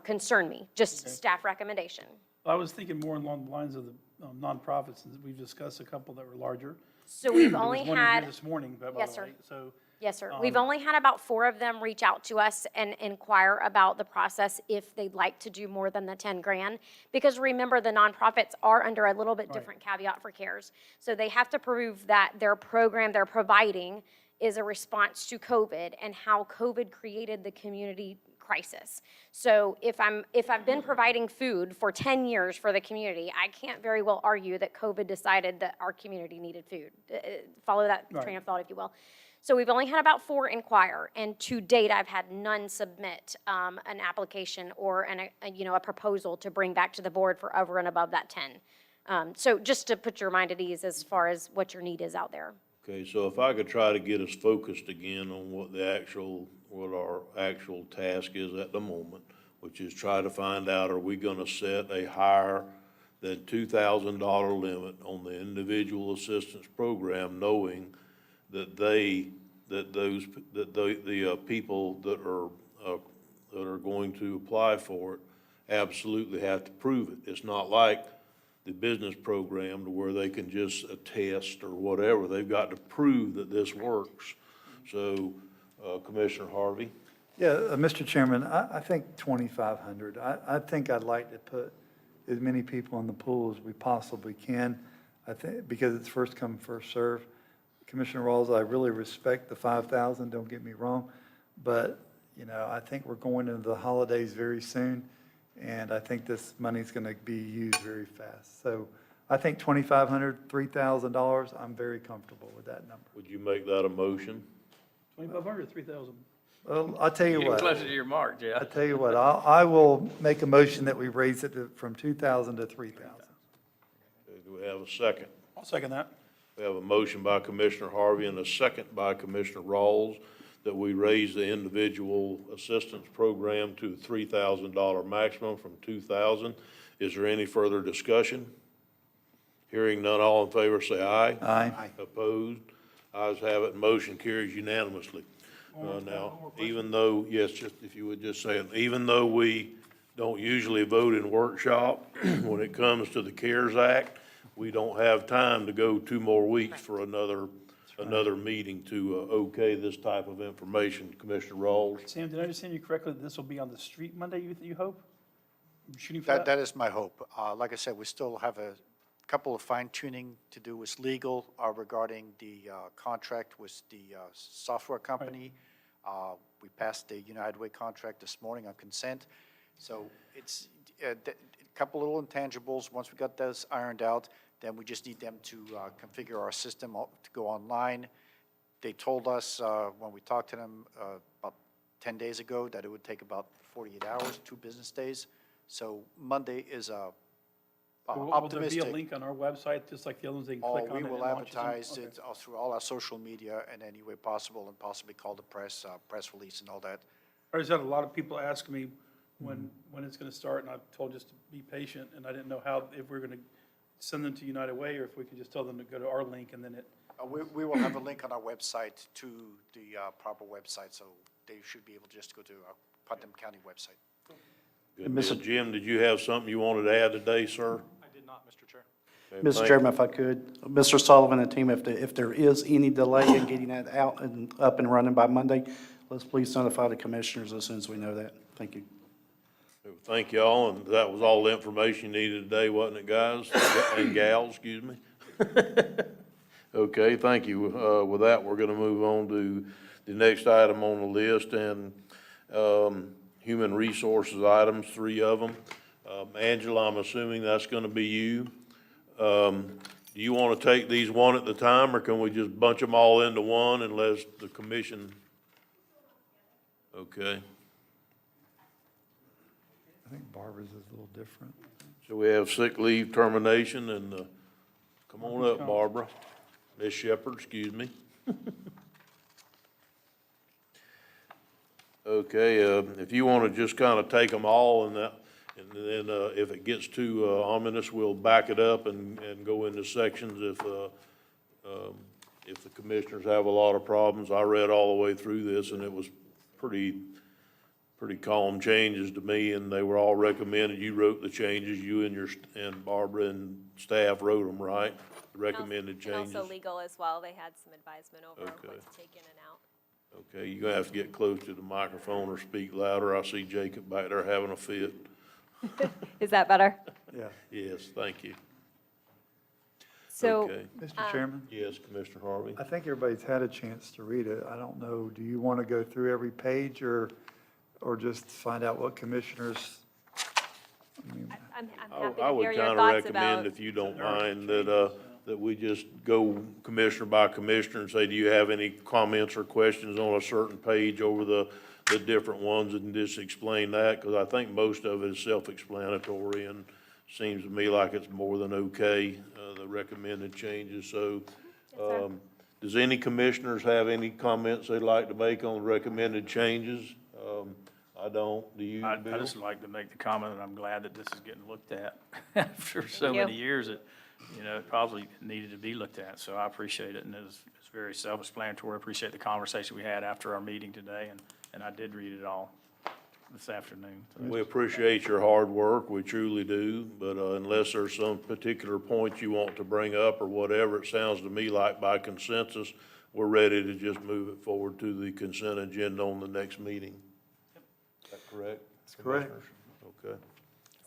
concern me, just staff recommendation. I was thinking more along the lines of the nonprofits, and we've discussed a couple that were larger. So we've There was only one in here had, this morning, by Yes, the sir. way, so. yes, sir. We've only had about 4 of them reach out to us and inquire about the process if they'd like to do more than the 10 grand. Because remember, the nonprofits are under a little bit different caveat for CARES. So they have to prove that their program they're providing is a response to COVID and how COVID created the community crisis. So if I've been providing food for 10 years for the community, I can't very well argue that COVID decided that our community needed food. Follow that train of thought, if you will. So we've only had about 4 inquire, and to date, I've had none submit an application or a proposal to bring back to the board for over and above that 10. So just to put your mind at ease as far as what your need is out there. Okay, so if I could try to get us focused again on what our actual task is at the moment, which is try to find out, are we gonna set a higher than $2,000 limit on the individual assistance program, knowing that the people that are going to apply for it absolutely have to prove it. It's not like the business program to where they can just attest or whatever. They've got to prove that this works. So, Commissioner Harvey? Yeah, Mr. Chairman, I think 2,500. I think I'd like to put as many people in the pool as we possibly can. I think, because it's first come, first serve. Commissioner Rawls, I really respect the 5,000, don't get me wrong. But, I think we're going into the holidays very soon. And I think this money's going to be used very fast. So I think $2,500, $3,000, I'm very comfortable with that number. Would you make that a motion? 2,500 or 3,000? Well, I'll tell you You're what. closer to your mark, Jeff. I'll tell you what, I will make a motion that we raise it from 2,000 to 3,000. Do we have a second? I'll second that. We have a motion by Commissioner Harvey and a second by Commissioner Rawls that we raise the individual assistance program to $3,000 maximum from $2,000. Is there any further discussion? Hearing none, all in favor say aye. Aye. Opposed? Ayes have it, motion carries unanimously. Now, even though, yes, just if you would just say it, even though we don't usually vote in workshop, when it comes to the CARES Act, we don't have time to go 2 more weeks for another meeting to okay this type of information. Commissioner Rawls? Sam, did I understand you correctly that this will be on the street Monday, you hope? You're shooting for that? That is my hope. Like I said, we still have a couple of fine tuning to do with legal regarding the contract with the software company. We passed the United Way contract this morning on consent. So it's a couple little intangibles. Once we got those ironed out, then we just need them to configure our system to go online. They told us when we talked to them about 10 days ago that it would take about 48 hours, 2 business days. So Monday is optimistic. Will there be a link on our website, just like the other ones, they can click on it? We will and launch advertise Okay. it through all our social media in any way possible, and possibly call the press release and all that. I just had a lot of people ask me when it's going to start, and I've told just to be patient, and I didn't know if we're going to send them to United Way, or if we could just tell them to go to our link, and then it. We will have a link on our website to the proper website, so they should be able to just go to our Putnam County website. Good deal. Jim, did you have something you wanted to add today, sir? I did not, Mr. Chair. Okay, Mr. thank Chairman, if I could, Mr. Sullivan and team, if there is any delay in getting that out and up and running by Monday, let's please notify the commissioners as soon as we know that. Thank you. you. Thank y'all, and that was all the information you needed today, wasn't it, guys? And gals, excuse me. Okay, thank you. With that, we're gonna move on to the next item on the list, and human resources items, 3 of them. Angela, I'm assuming that's gonna be you. Do you wanna take these one at a time, or can we just bunch them all into one unless the commission? Okay, I think Barbara's is a little different. so we have sick leave termination, and, come on up, Barbara. Ms. Shepherd, excuse me. Okay, if you wanna just kinda take them all and that, and then, if it gets too, ominous, we'll back it up and go into sections if the commissioners have a lot of problems. I read all the way through this, and it was pretty calm changes to me, and they were all recommended. You wrote the changes, you and Barbara and staff wrote them, right? The recommended changes. And also legal as well. They had some advisement over Okay. what to take in and out. Okay, you're gonna have to get close to the microphone or speak louder. I see Jacob back there having a fit. Is that better? Yeah. Yes, thank you. So, Okay. Mr. Chairman, Yes, Commissioner Harvey? I think everybody's had a chance to read it. I don't know, do you want to go through every page or just find out what commissioners? I mean, I'm I happy I to would hear your kinda thoughts recommend, about. if you don't mind, that we just go commissioner by commissioner and say, do you have any comments or questions on a certain page over the different ones, and just explain that, because I think most of it is self-explanatory, and seems to me like it's more than okay, the recommended changes. So, sir. does any commissioners have any comments they'd like to make on the recommended changes? I don't. Do you, I Bill? just like to make the comment that I'm glad that this is getting looked at after so Thank you. many years. It probably needed to be looked at, so I appreciate it, and it's very self-explanatory. I appreciate the conversation we had after our meeting today, and I did read it all this afternoon. So We appreciate your hard work, we truly do, but unless there's some particular point you want to bring up or whatever, it sounds to me like by consensus, we're ready to just move it forward to the consent agenda on the next meeting. Is that correct? That's correct. Commissioners? Okay,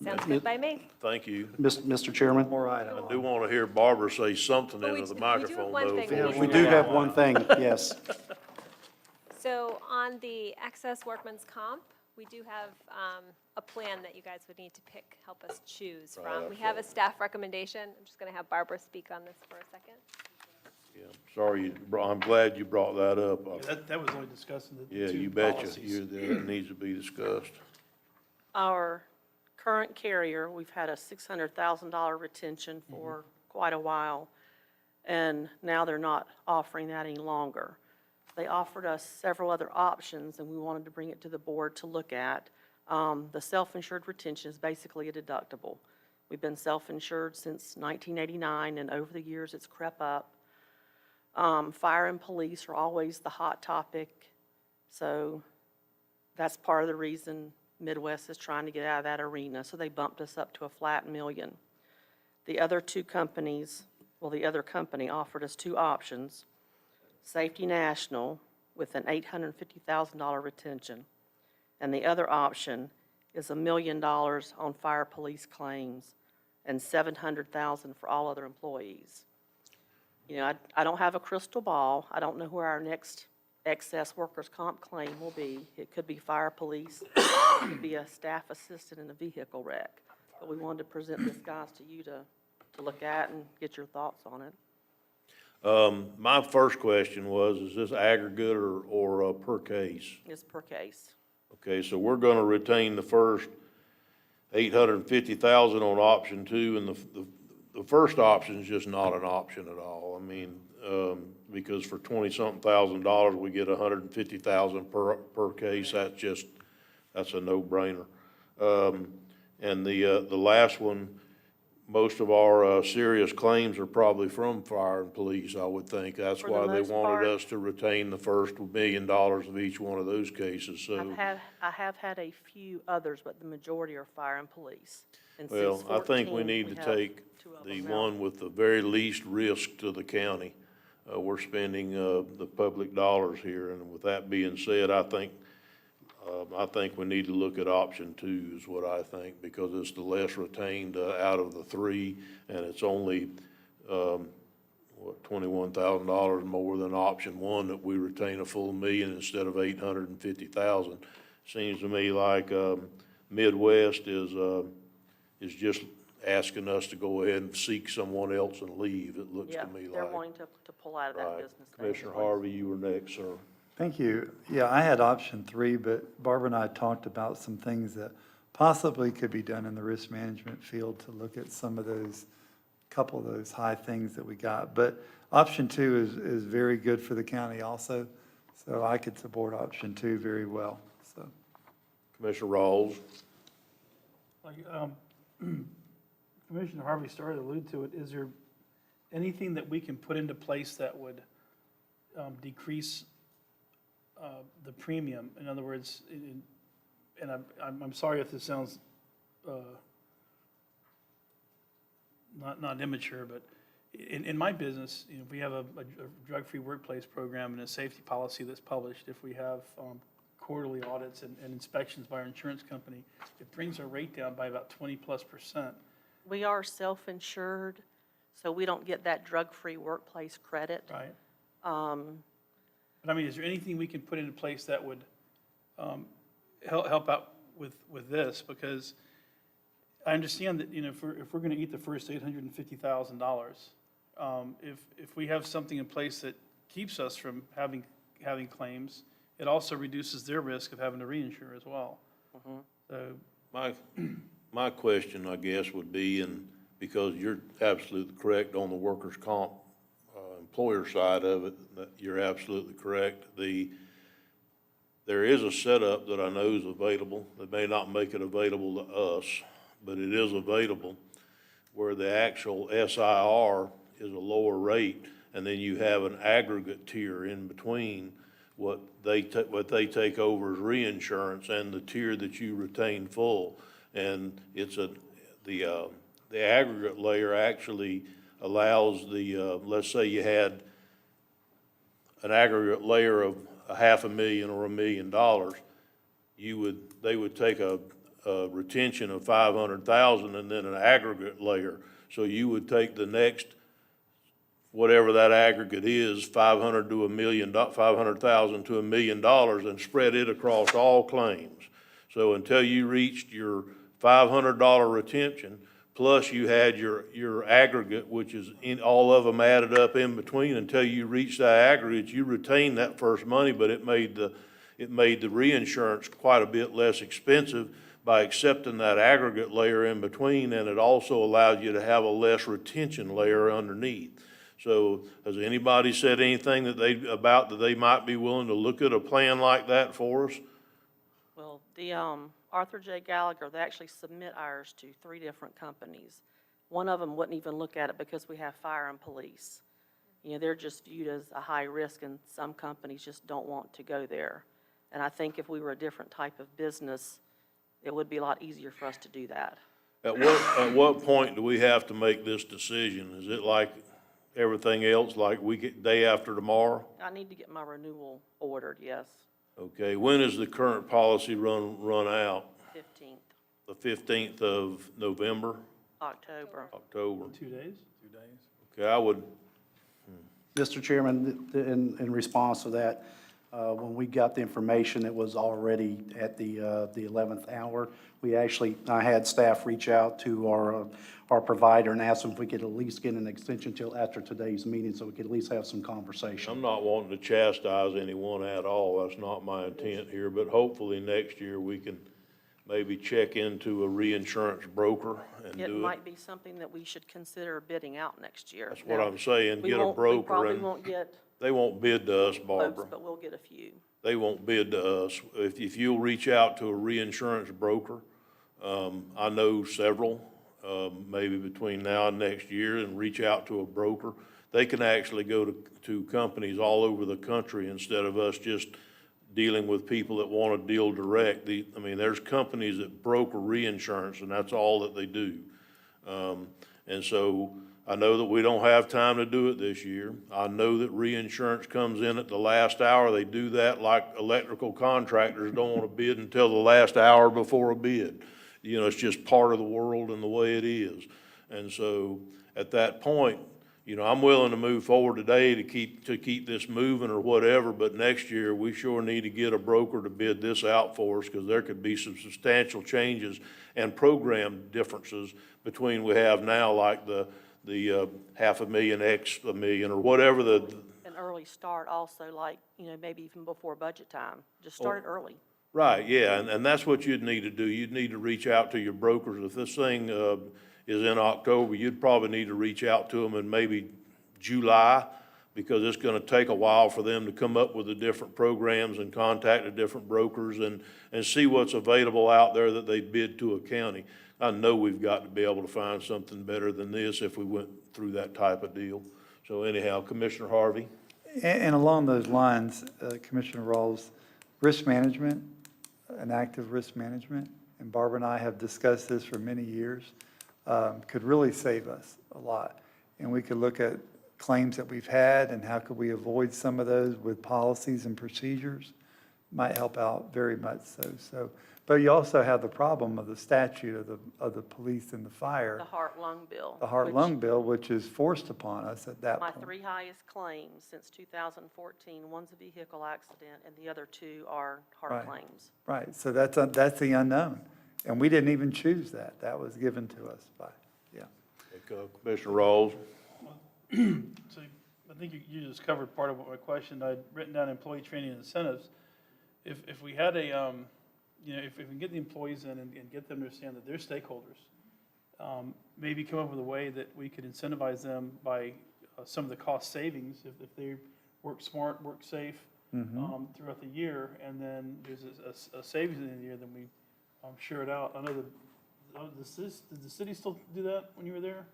Sounds good by me. thank you. Mr. Chairman, More item. I do want to hear Barbara say something But into the we do have microphone, one though. thing before we we should do know. have one thing, yes. So on the excess workman's comp, we do have a plan that you guys would need to help us choose from. We have a staff recommendation. I'm just going to have Barbara speak on this for a second. Yeah, sorry, I'm glad you brought that up. That was only discussing the Yeah, two you betcha, policies. that needs to be discussed. Our current carrier, we've had a $600,000 retention for quite a while, and now they're not offering that any longer. They offered us several other options, and we wanted to bring it to the board to look at. The self-insured retention is basically a deductible. We've been self-insured since 1989, and over the years, it's crept up. Fire and police are always the hot topic, so that's part of the reason Midwest is trying to get out of that arena, so they bumped us up to a flat $1 million. The other two companies, the other company offered us 2 options. Safety National with an $850,000 retention, and the other option is $1 million on fire police claims and $700,000 for all other employees. You know, I don't have a crystal ball. I don't know where our next excess workers' comp claim will be. It could be fire police, it could be a staff assistant in a vehicle wreck. But we wanted to present this, guys, to you to look at and get your thoughts on it. My first question was, is this aggregate or per case? It's per case. Okay, so we're gonna retain the first $850,000 on option 2, and the first option is just not an option at all. I mean, because for $20-something thousand, we get $150,000 per case. That's a no-brainer. And the last one, most of our serious claims are probably from fire and police, I would think. That's For the why they most wanted part. us to retain the first $1 million of each one of those cases, so. I have had a few others, but the majority are fire and police. And Well, since I think we 14, need to have take 2 of the them now. one with the very least risk to the county. We're spending the public dollars here, and with that being said, I think we need to look at option 2 is what I think, because it's the less retained out of the 3, and it's only, $21,000 more than option one, that we retain a full million instead of 850,000. Seems to me like, Midwest is just asking us to go ahead and seek someone else and leave, it looks Yeah, to me like. they're wanting to pull out of that Right. business. Commissioner basically. Harvey, you were next, sir. Thank you. Yeah, I had option three, but Barbara and I talked about some things that possibly could be done in the risk management field to look at some of those, couple of those high things that we got. But option two is very good for the county also, so I could support option two very well, so. Commissioner Rawls? Like, Commissioner Harvey started to allude to it, is there anything that we can put into place that would decrease the premium? In other words, and I'm sorry if this sounds not immature, but in my business, you know, if we have a drug-free workplace program and a safety policy that's published, if we have quarterly audits and inspections by our insurance company, it brings our rate down by about 20+%. We are self-insured, so we don't get that drug-free workplace credit. Right. Um, But I mean, is there anything we can put into place that would help out with this? Because I understand that, you know, if we're gonna eat the first $850,000, if we have something in place that keeps us from having claims, it also reduces their risk of having to reinsure as well. So, My question, I guess, would be, and because you're absolutely correct on the workers' comp employer side of it, that you're absolutely correct. There is a setup that I know is available. They may not make it available to us, but it is available, where the actual SIR is a lower rate, and then you have an aggregate tier in between what they take over as reinsurance and the tier that you retain full. And it's the aggregate layer actually allows let's say you had an aggregate layer of $500,000 or $1 million, they would take a retention of 500,000 and then an aggregate layer. So you would take the next, whatever that aggregate is, 500,000 to $1 million, and spread it across all claims. So until you reached your $500 retention, plus you had your aggregate, which is all of them added up in between, until you reach that aggregate, you retain that first money, but it made the reinsurance quite a bit less expensive by accepting that aggregate layer in between, and it also allows you to have a less retention layer underneath. So has anybody said anything that they might be willing to look at a plan like that for us? Well, the Arthur J. Gallagher, they actually submit ours to 3 different companies. One of them wouldn't even look at it because we have fire and police. You know, they're just viewed as a high risk, and some companies just don't want to go there. And I think if we were a different type of business, it would be a lot easier for us to do that. At what point do we have to make this decision? Is it like everything else, like day after tomorrow? I need to get my renewal ordered, yes, Okay, when is the current policy run out? 15th, The 15th of November, October. October? 2 days? Okay, I would, Mr. Chairman, in response to that, when we got the information, it was already at the 11th hour. I had staff reach out to our provider and ask them if we could at least get an extension till after today's meeting, so we could at least have some conversation. I'm not wanting to chastise anyone at all, that's not my intent here, but hopefully next year we can maybe check into a reinsurance broker and do it. It might be something that we should consider bidding out next year. That's what Now, I'm saying, we get a won't- broker. We probably and won't get They won't bid to us, quotes, Barbara. but we'll get a few. They won't bid to us. If you'll reach out to a reinsurance broker, I know several, maybe between now and next year, and reach out to a broker. They can actually go to companies all over the country instead of us just dealing with people that want to deal direct. There's companies that broker reinsurance, and that's all that they do. And so I know that we don't have time to do it this year. I know that reinsurance comes in at the last hour. They do that like electrical contractors don't want to bid until the last hour before a bid. You know, it's just part of the world and the way it is. And so at that point, you know, I'm willing to move forward today to keep this moving or whatever, but next year, we sure need to get a broker to bid this out for us, because there could be some substantial changes and program differences between we have now, like the $500,000 X a million, or whatever An early start also, like, maybe even before budget time. Just start it early. Right, yeah, and that's what you'd need to do. You'd need to reach out to your brokers. If this thing is in October, you'd probably need to reach out to them in maybe July, because it's gonna take a while for them to come up with the different programs and contact the different brokers and see what's available out there that they bid to a county. I know we've got to be able to find something better than this if we went through that type of deal. So anyhow, Commissioner Harvey? And along those lines, Commissioner Rawls, risk management, an active risk management, and Barbara and I have discussed this for many years, could really save us a lot. And we could look at claims that we've had and how could we avoid some of those with policies and procedures. Might help out very much so. But you also have the problem of the statute of the police and the fire. The heart-lung bill. The heart-lung bill, which is forced upon us at that My point. 3 highest claims since 2014, one's a vehicle accident, and the other 2 are heart Right. claims. Right, so that's the unknown. And we didn't even choose that. That was given to us by, yeah. Commissioner Rawls? So I think you just covered part of what my question. I'd written down employee training and incentives. If we had a, if we can get the employees in and get them to understand that they're stakeholders, maybe come up with a way that we could incentivize them by some of the cost savings if they work smart, work safe throughout the year, and then there's a savings in the year, then we share it out. I know did the city still do that when you were there?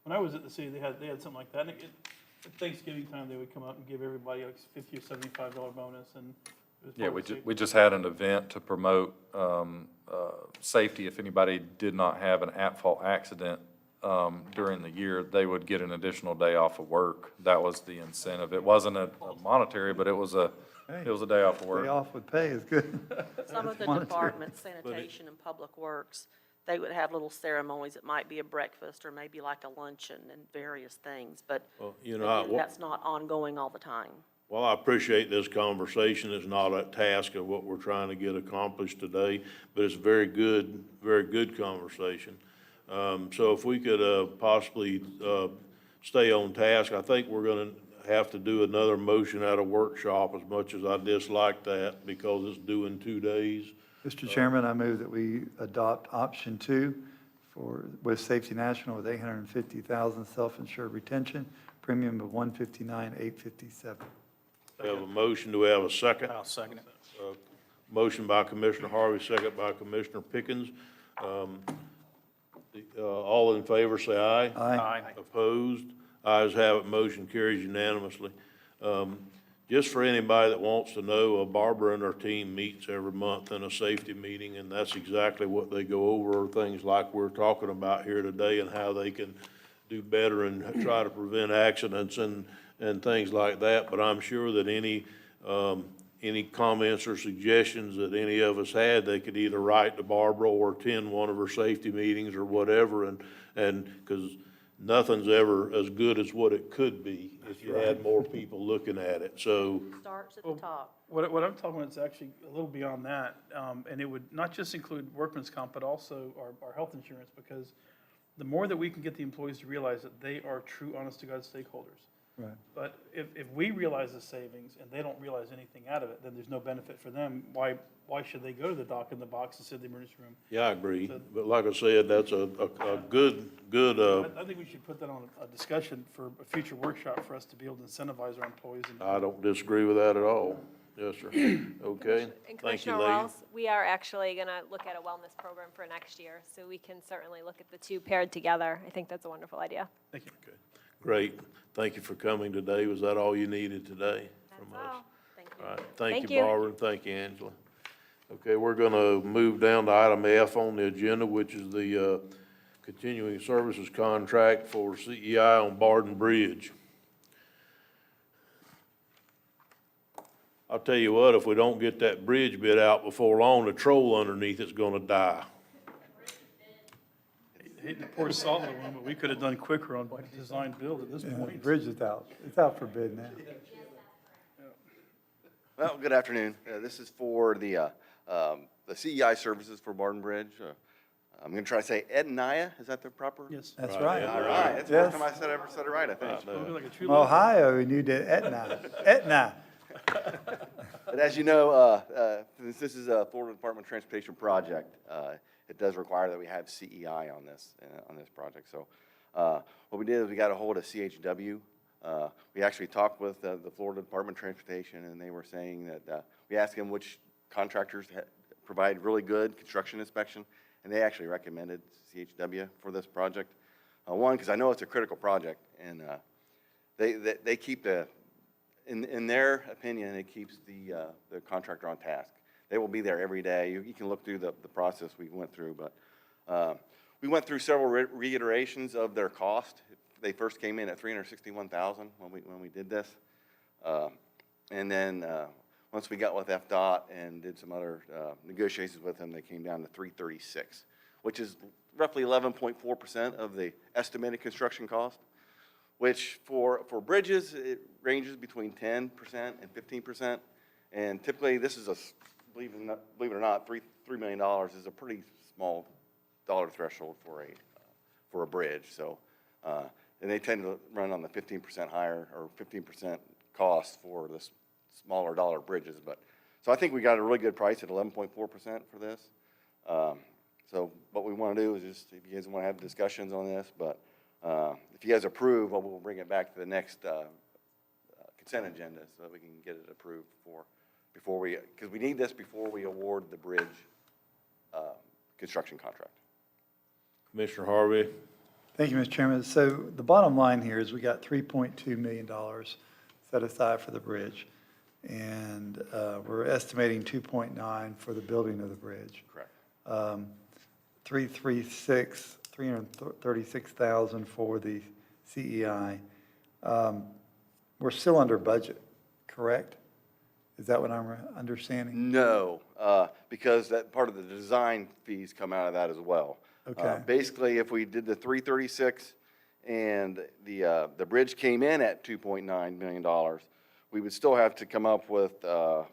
When I was at the city, they had something like that. And at Thanksgiving time, they would come out and give everybody like $50 or $75 bonus, and it was Yeah, part of the we just had an event to promote safety. If anybody did not have an at-fault accident during the year, they would get an additional day off of work. That was the incentive. It wasn't a monetary, but it was a day off of work. Day off with pay is good. Some of the Monetary. departments, sanitation and public works, they would have little ceremonies. It might be a breakfast or maybe like a luncheon and various things, but Well, again, that's not ongoing all the time. Well, I appreciate this conversation. It's not a task of what we're trying to get accomplished today, but it's very good conversation. So if we could possibly stay on task, I think we're gonna have to do another motion at a workshop, as much as I dislike that, because it's due in 2 days. Mr. Chairman, I move that we adopt option 2 with Safety National with $850,000 self-insured retention, premium of $159,857. We have a motion. Do we have a second? I'll second it. Motion by Commissioner Harvey, second by Commissioner Pickens. All in favor, say aye. Aye. Opposed? Ayes have it, motion carries unanimously. Just for anybody that wants to know, Barbara and her team meets every month in a safety meeting, and that's exactly what they go over, things like we're talking about here today, and how they can do better and try to prevent accidents and things like that. But I'm sure that any comments or suggestions that any of us had, they could either write to Barbara or attend one of her safety meetings or whatever, and because nothing's ever as good as what it could be if you had more people looking at it. So, Starts at the top. What I'm talking about is actually a little beyond that, and it would not just include workman's comp, but also our health insurance, because the more that we can get the employees to realize that they are true, honest-to-God stakeholders. Right. But if we realize the savings and they don't realize anything out of it, then there's no benefit for them. Why should they go to the doc in the box instead of the emergency room? yeah, I agree. But like I said, that's a good, I think we should put that on a discussion for a future workshop for us to be able to incentivize our employees. I don't disagree with that at all. Yes, sir. Okay. And Thank you, Commissioner ladies. Rawls, we are actually going to look at a wellness program for next year, so we can certainly look at the two paired together. I think that's a wonderful idea. Thank you. Okay. Great. Thank you for coming today. Was that all you needed today from That's us? all. Thank All you. right. Thank Thank you, you. Barbara, and thank you, Angela. Okay, we're going to move down to item F on the agenda, which is the continuing services contract for CEI on Barden Bridge. I'll tell you what, if we don't get that bridge bid out before long, the troll underneath it's going to die. hate to pour salt in the wound, but we could have done quicker on design build at this Yeah, the point. bridge is out. It's out for bid now. Well, good afternoon. This is for the CEI services for Barton Bridge. I'm going to try to say Ed and Naya, is that the proper? Yes. That's right. All right, that's the Yes. first time I ever said it right, I think. Spoken like a true From Ohio, and you did Etna. Etna. But as you know, since this is a Florida Department of Transportation project, it does require that we have CEI on this project. So what we did is we got a hold of CHW. We actually talked with the Florida Department of Transportation, and they were saying that we asked them which contractors provide really good construction inspection, and they actually recommended CHW for this project. One, because I know it's a critical project, and they keep in their opinion, it keeps the contractor on task. They will be there every day. You can look through the process we went through, but we went through several reiterations of their cost. They first came in at $361,000 when we did this, and then once we got with FDOT and did some other negotiations with them, they came down to $336,000, which is roughly 11.4% of the estimated construction cost. Which for bridges, it ranges between 10% and 15%. And typically, this is believe it or not, $3 million is a pretty small dollar threshold for a bridge. So, and they tend to run on the 15% higher or 15% cost for the smaller dollar bridges. But so I think we got a really good price at 11.4% for this. So what we want to do is just, if you guys want to have discussions on this, but if you guys approve, we'll bring it back to the next consent agenda so that we can get it approved before we, because we need this before we award the bridge construction contract. Commissioner Harvey? Thank you, Mr. Chairman. So the bottom line here is we got $3.2 million set aside for the bridge, and we're estimating 2.9 for the building of the bridge. Correct. 336,000 for the CEI. We're still under budget, correct? Is that what I'm understanding? No, because that part of the design fees come out of that as well. Okay. Basically, if we did the 336 and the bridge came in at $2.9 million, we would still have to come up with a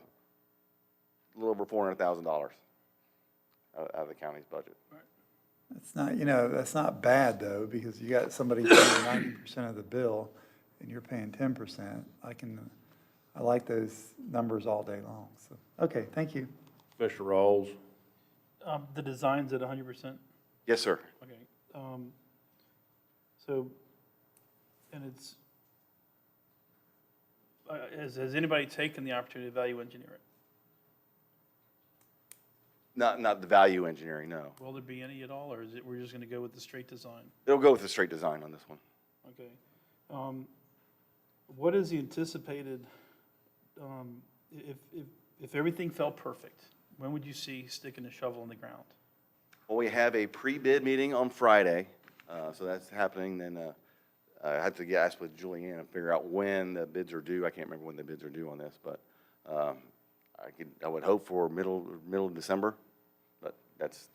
little over $400,000 out of the county's budget. That's not, that's not bad though, because you got somebody paying 90% of the bill and you're paying 10%. I like those numbers all day long. So, okay, thank you. Commissioner Rawls? The design's at 100%? Yes, sir. Okay. So, and it's, has anybody taken the opportunity to value engineer it? Not the value engineering, no. Will there be any at all, or is it, we're just gonna go with the straight design? It'll go with the straight design on this one. Okay. What is the anticipated, if everything felt perfect, when would you see sticking a shovel in the ground? Well, we have a pre-bid meeting on Friday, so that's happening. Then I have to ask with Julianne and figure out when the bids are due. I can't remember when the bids are due on this, but I would hope for middle of December, but that's.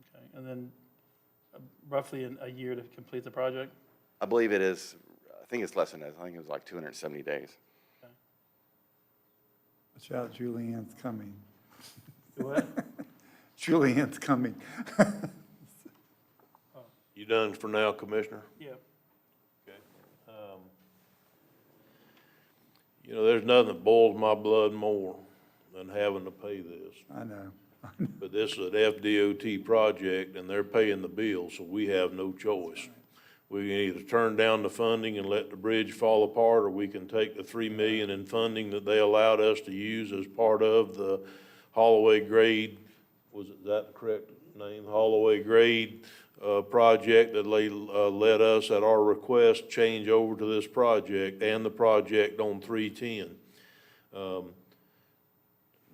Okay, and then roughly a year to complete the project? I believe it is. I think it's less than that. I think it was like 270 days. Okay. Watch out, Julianne's coming. What? Julianne's coming. You done for now, Commissioner? Yeah. Okay. There's nothing that boils my blood more than having to pay this. I know. But this is an FDOT project, and they're paying the bill, so we have no choice. We can either turn down the funding and let the bridge fall apart, or we can take the $3 million in funding that they allowed us to use as part of the Holloway grade, was that the correct name? Holloway grade project that they let us, at our request, change over to this project and the project on 310.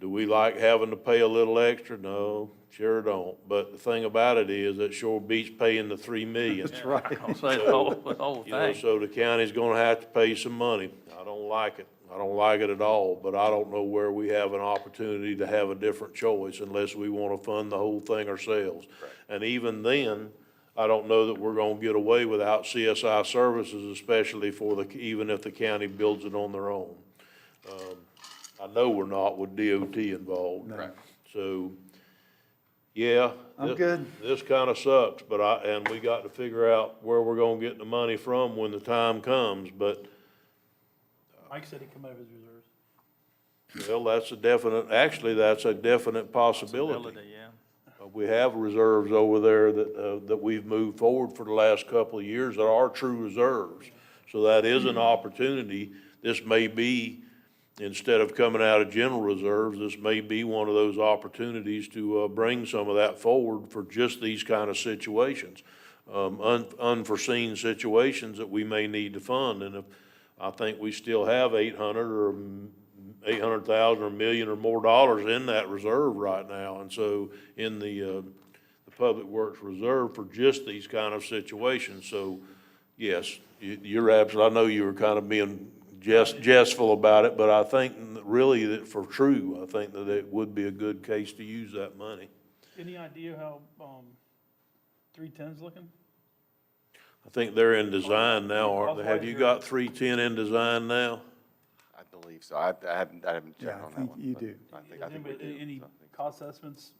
Do we like having to pay a little extra? No, sure don't. But the thing about it is that Shore Beach paying the $3 million. That's right. I'll say the whole thing. So the county's gonna have to pay some money. I don't like it. I don't like it at all, but I don't know where we have an opportunity to have a different choice unless we wanna fund the whole thing ourselves. And even then, I don't know that we're gonna get away without CSI services, especially even if the county builds it on their own. I know we're not with DOT involved. No. So, yeah. I'm good. This kinda sucks, but and we got to figure out where we're gonna get the money from when the time comes, but, Mike said he'd come out of his reserves. well, that's a definite possibility. Possibility, yeah. We have reserves over there that we've moved forward for the last couple of years that are true reserves. So that is an opportunity. This may be, instead of coming out of general reserves, this may be one of those opportunities to bring some of that forward for just these kind of situations. Unforeseen situations that we may need to fund. And if, I think we still have 800,000 or $1 million or more dollars in that reserve right now. And so in the Public Works Reserve for just these kind of situations. So yes, you're absolutely, I know you were kind of being jestful about it, but I think really that for true, I think that it would be a good case to use that money. Any idea how, 310's looking? I think they're in design now, aren't they? Have you got 310 in design now? I believe so. I haven't checked Yeah, on I that think one. you but do. I think we do. Any cost estimates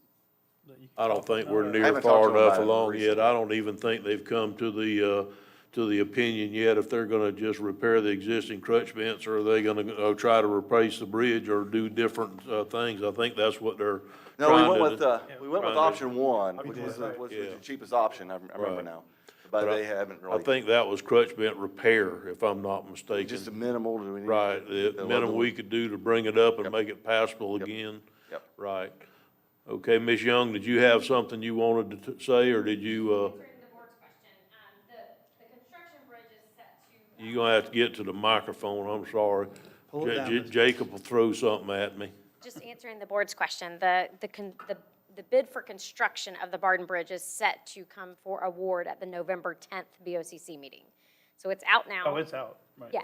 that you? I don't think we're I near haven't far talked to them enough about it along yet. recently. I don't even think they've come to the opinion yet if they're gonna just repair the existing crutch vents, or are they gonna try to replace the bridge or do different things. I think that's what they're No, trying we went to. with trying to- option one, which was Right. the cheapest option, I remember Right. now. But But they haven't I really, think that was crutch vent repair, if I'm not mistaken. just a minimal, do we need? Right, the minimum we could do to bring it up and make it passable again. Yep. Right. Okay, Ms. Young, did you have something you wanted to say, or did you, Answering the board's question, the construction bridge is set to. you gonna have to get to the microphone, I'm sorry. Pull it down, Mr. Jacob will throw something at me. Just answering the board's question, the bid for construction of the Barden Bridge is set to come for award at the November 10th BOCC meeting. So it's out now. Oh, it's out, right. Yeah,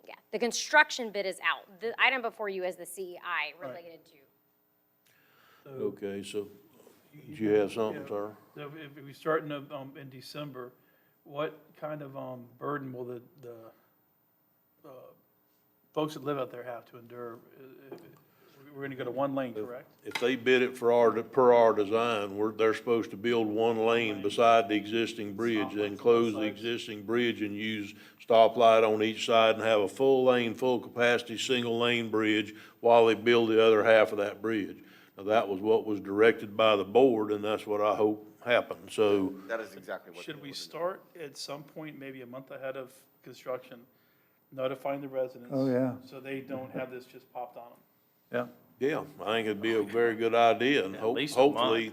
yeah. The construction bid is out. The item before you is the CEI related to. Okay, so, did you have something, sir? So if we start in December, what kind of, burden will the folks that live out there have to endure? We're gonna go to one lane, correct? If they bid it per our design, they're supposed to build one lane beside the existing bridge, then close the existing bridge and use stoplight on each side and have a full lane, full capacity, single lane bridge while they build the other half of that bridge. Now, that was what was directed by the board, and that's what I hope happened, so. That is exactly what. Should we start at some point, maybe a month ahead of construction, notifying the residents? Oh, yeah. So they don't have this just popped on them? Yeah. Yeah, I think it'd be a very good idea, and At least a month.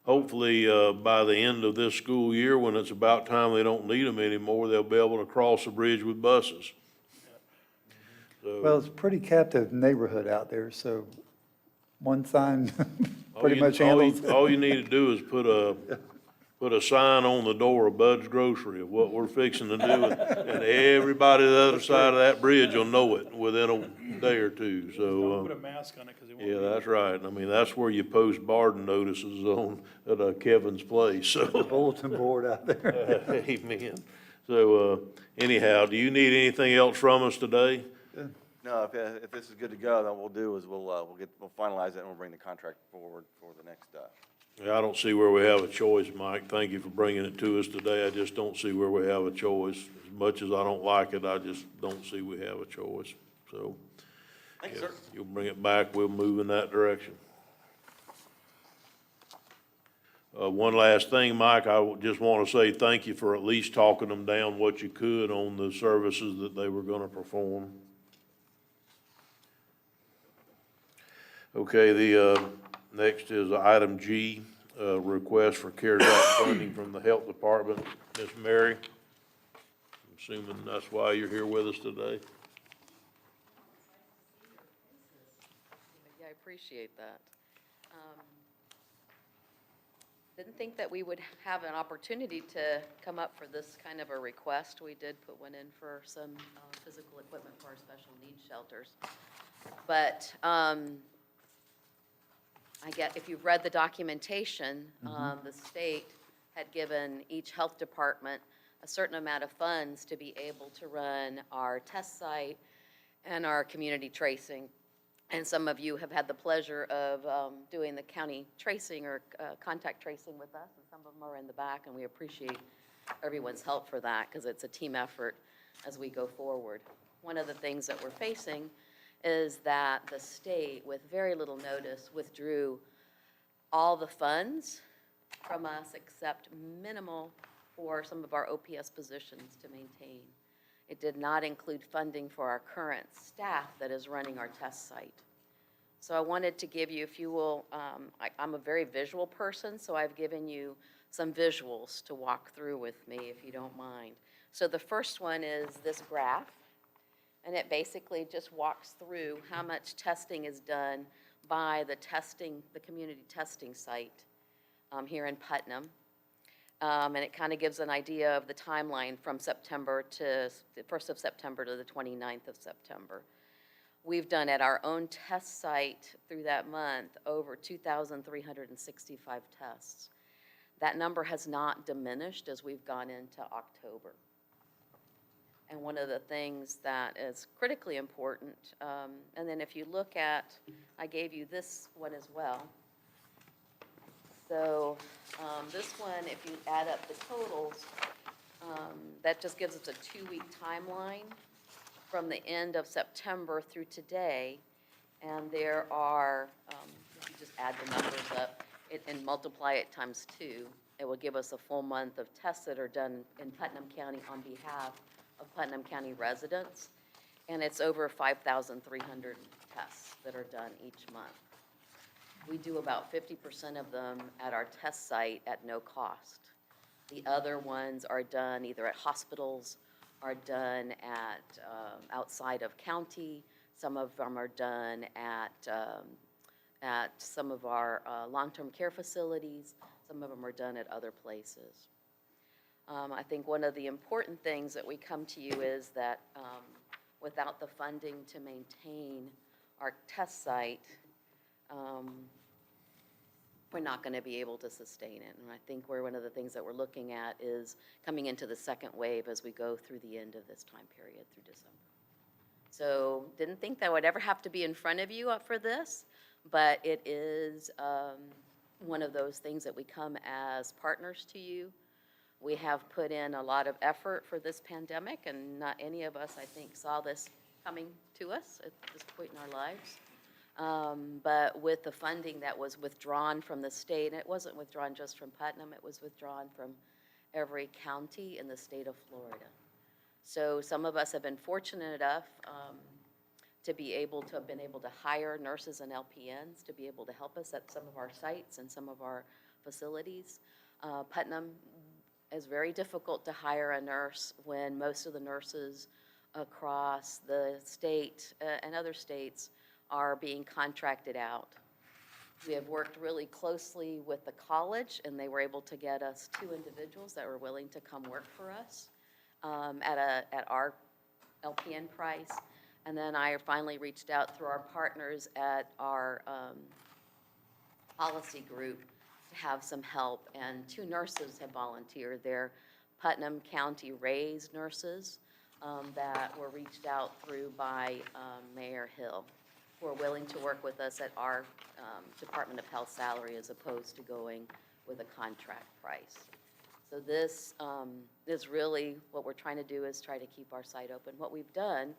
hopefully, by the end of this school year, when it's about time they don't need them anymore, they'll be able to cross the bridge with buses. So, Well, it's a pretty captive neighborhood out there, so one sign all pretty you- much all you- handles. All you need to do is put a sign on the door of Bud's Grocery of what we're fixing to do, and everybody on the other side of that bridge will know it within a day or two, so. Don't put a mask on it, because it won't. Yeah, be- that's right. I mean, that's where you post Barden notices at Kevin's place, so. Bulletin board out there. Amen. So, anyhow, do you need anything else from us today? No, if this is good to go, then what we'll do is we'll finalize it and we'll bring the contract forward for the next, Yeah, I don't see where we have a choice, Mike. Thank you for bringing it to us today. I just don't see where we have a choice. As much as I don't like it, I just don't see we have a choice, so. Thank you, if sir. You'll bring it back, we'll move in that direction. One last thing, Mike, just want to say thank you for at least talking them down what you could on the services that they were going to perform. Okay, the next is item G, request for CARES Act funding from the Health Department. Ms. Mary, I'm assuming that's why you're here with us today. Yeah, I appreciate that. Didn't think that we would have an opportunity to come up for this kind of a request. We did put one in for some physical equipment for our special needs shelters. But I get, if you've read the documentation, the state had given each health department a certain amount of funds to be able to run our test site and our community tracing. And some of you have had the pleasure of doing the county tracing or contact tracing with us, and some of them are in the back, and we appreciate everyone's help for that because it's a team effort as we go forward. One of the things that we're facing is that the state, with very little notice, withdrew all the funds from us except minimal for some of our OPS positions to maintain. It did not include funding for our current staff that is running our test site. So I wanted to give you, if you will, I'm a very visual person, so I've given you some visuals to walk through with me, if you don't mind. So the first one is this graph, and it basically just walks through how much testing is done by the community testing site here in Putnam. And it kind of gives an idea of the timeline from September to the 1st of September to the 29th of September. We've done at our own test site through that month over 2,365 tests. That number has not diminished as we've gone into October. And one of the things that is critically important, and then if you look at, I gave you this one as well. So this one, if you add up the totals, that just gives us a 2-week timeline from the end of September through today. And there are, if you just add the numbers up and multiply it times 2, it will give us a full month of tests that are done in Putnam County on behalf of Putnam County residents. And it's over 5,300 tests that are done each month. We do about 50% of them at our test site at no cost. The other ones are done either at hospitals, are done at outside of county. Some of them are done at some of our long-term care facilities. Some of them are done at other places. I think one of the important things that we come to you is that without the funding to maintain our test site, we're not going to be able to sustain it. And I think one of the things that we're looking at is coming into the second wave as we go through the end of this time period through December. So didn't think that I would ever have to be in front of you for this, but it is one of those things that we come as partners to you. We have put in a lot of effort for this pandemic, and not any of us, I think, saw this coming to us at this point in our lives. But with the funding that was withdrawn from the state, and it wasn't withdrawn just from Putnam, it was withdrawn from every county in the state of Florida. So some of us have been fortunate enough to be able to have been able to hire nurses and LPNs to be able to help us at some of our sites and some of our facilities. Putnam is very difficult to hire a nurse when most of the nurses across the state and other states are being contracted out. We have worked really closely with the college, and they were able to get us 2 individuals that were willing to come work for us at our LPN price. And then I finally reached out through our partners at our policy group to have some help, and 2 nurses have volunteered. They're Putnam County raised nurses that were reached out through by Mayor Hill, who are willing to work with us at our Department of Health salary as opposed to going with a contract price. So this is really what we're trying to do, is try to keep our site open. What we've done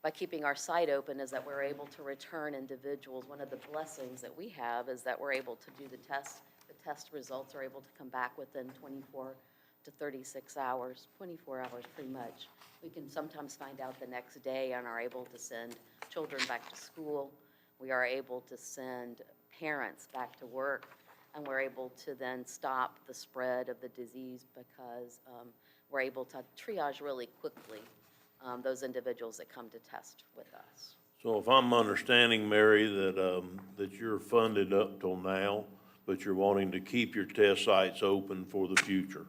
by keeping our site open is that we're able to return individuals. One of the blessings that we have is that we're able to do the test. The test results are able to come back within 24 to 36 hours, 24 hours pretty much. We can sometimes find out the next day and are able to send children back to school. We are able to send parents back to work, and we're able to then stop the spread of the disease because we're able to triage really quickly those individuals that come to test with us. So if I'm understanding, Mary, that you're funded up till now, but you're wanting to keep your test sites open for the future.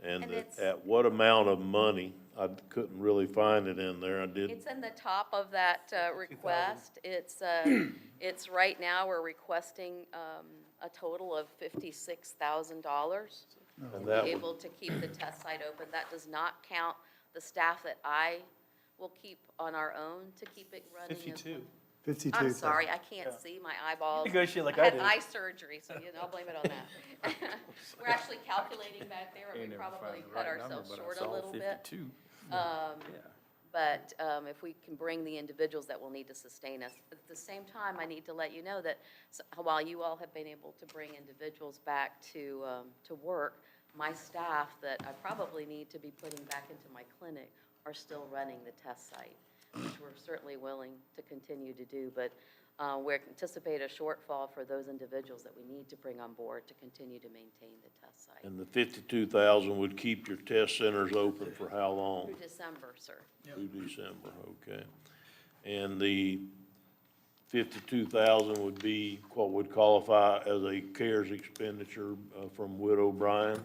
And that at what amount of money? I couldn't really find it in there. I did. It's in the top of that request. It's right now, we're requesting a total of $56,000. And be that would, able to keep the test site open. That does not count the staff that I will keep on our own to keep it running. as 52. 52. I'm sorry, I can't see my eyeballs. negotiate like I I had do. eye surgery, so I'll blame it on that. We're actually calculating back there, and we probably cut ourselves short a little bit. 52. But if we can bring the individuals that will need to sustain us. At the same time, I need to let you know that while you all have been able to bring individuals back to work, my staff that I probably need to be putting back into my clinic are still running the test site, which we're certainly willing to continue to do. But we anticipate a shortfall for those individuals that we need to bring on board to continue to maintain the test site. and the 52,000 would keep your test centers open for how long? Through December, sir. Through December, okay. And the 52,000 would be, what would qualify as a CARES expenditure from Whit O'Brien?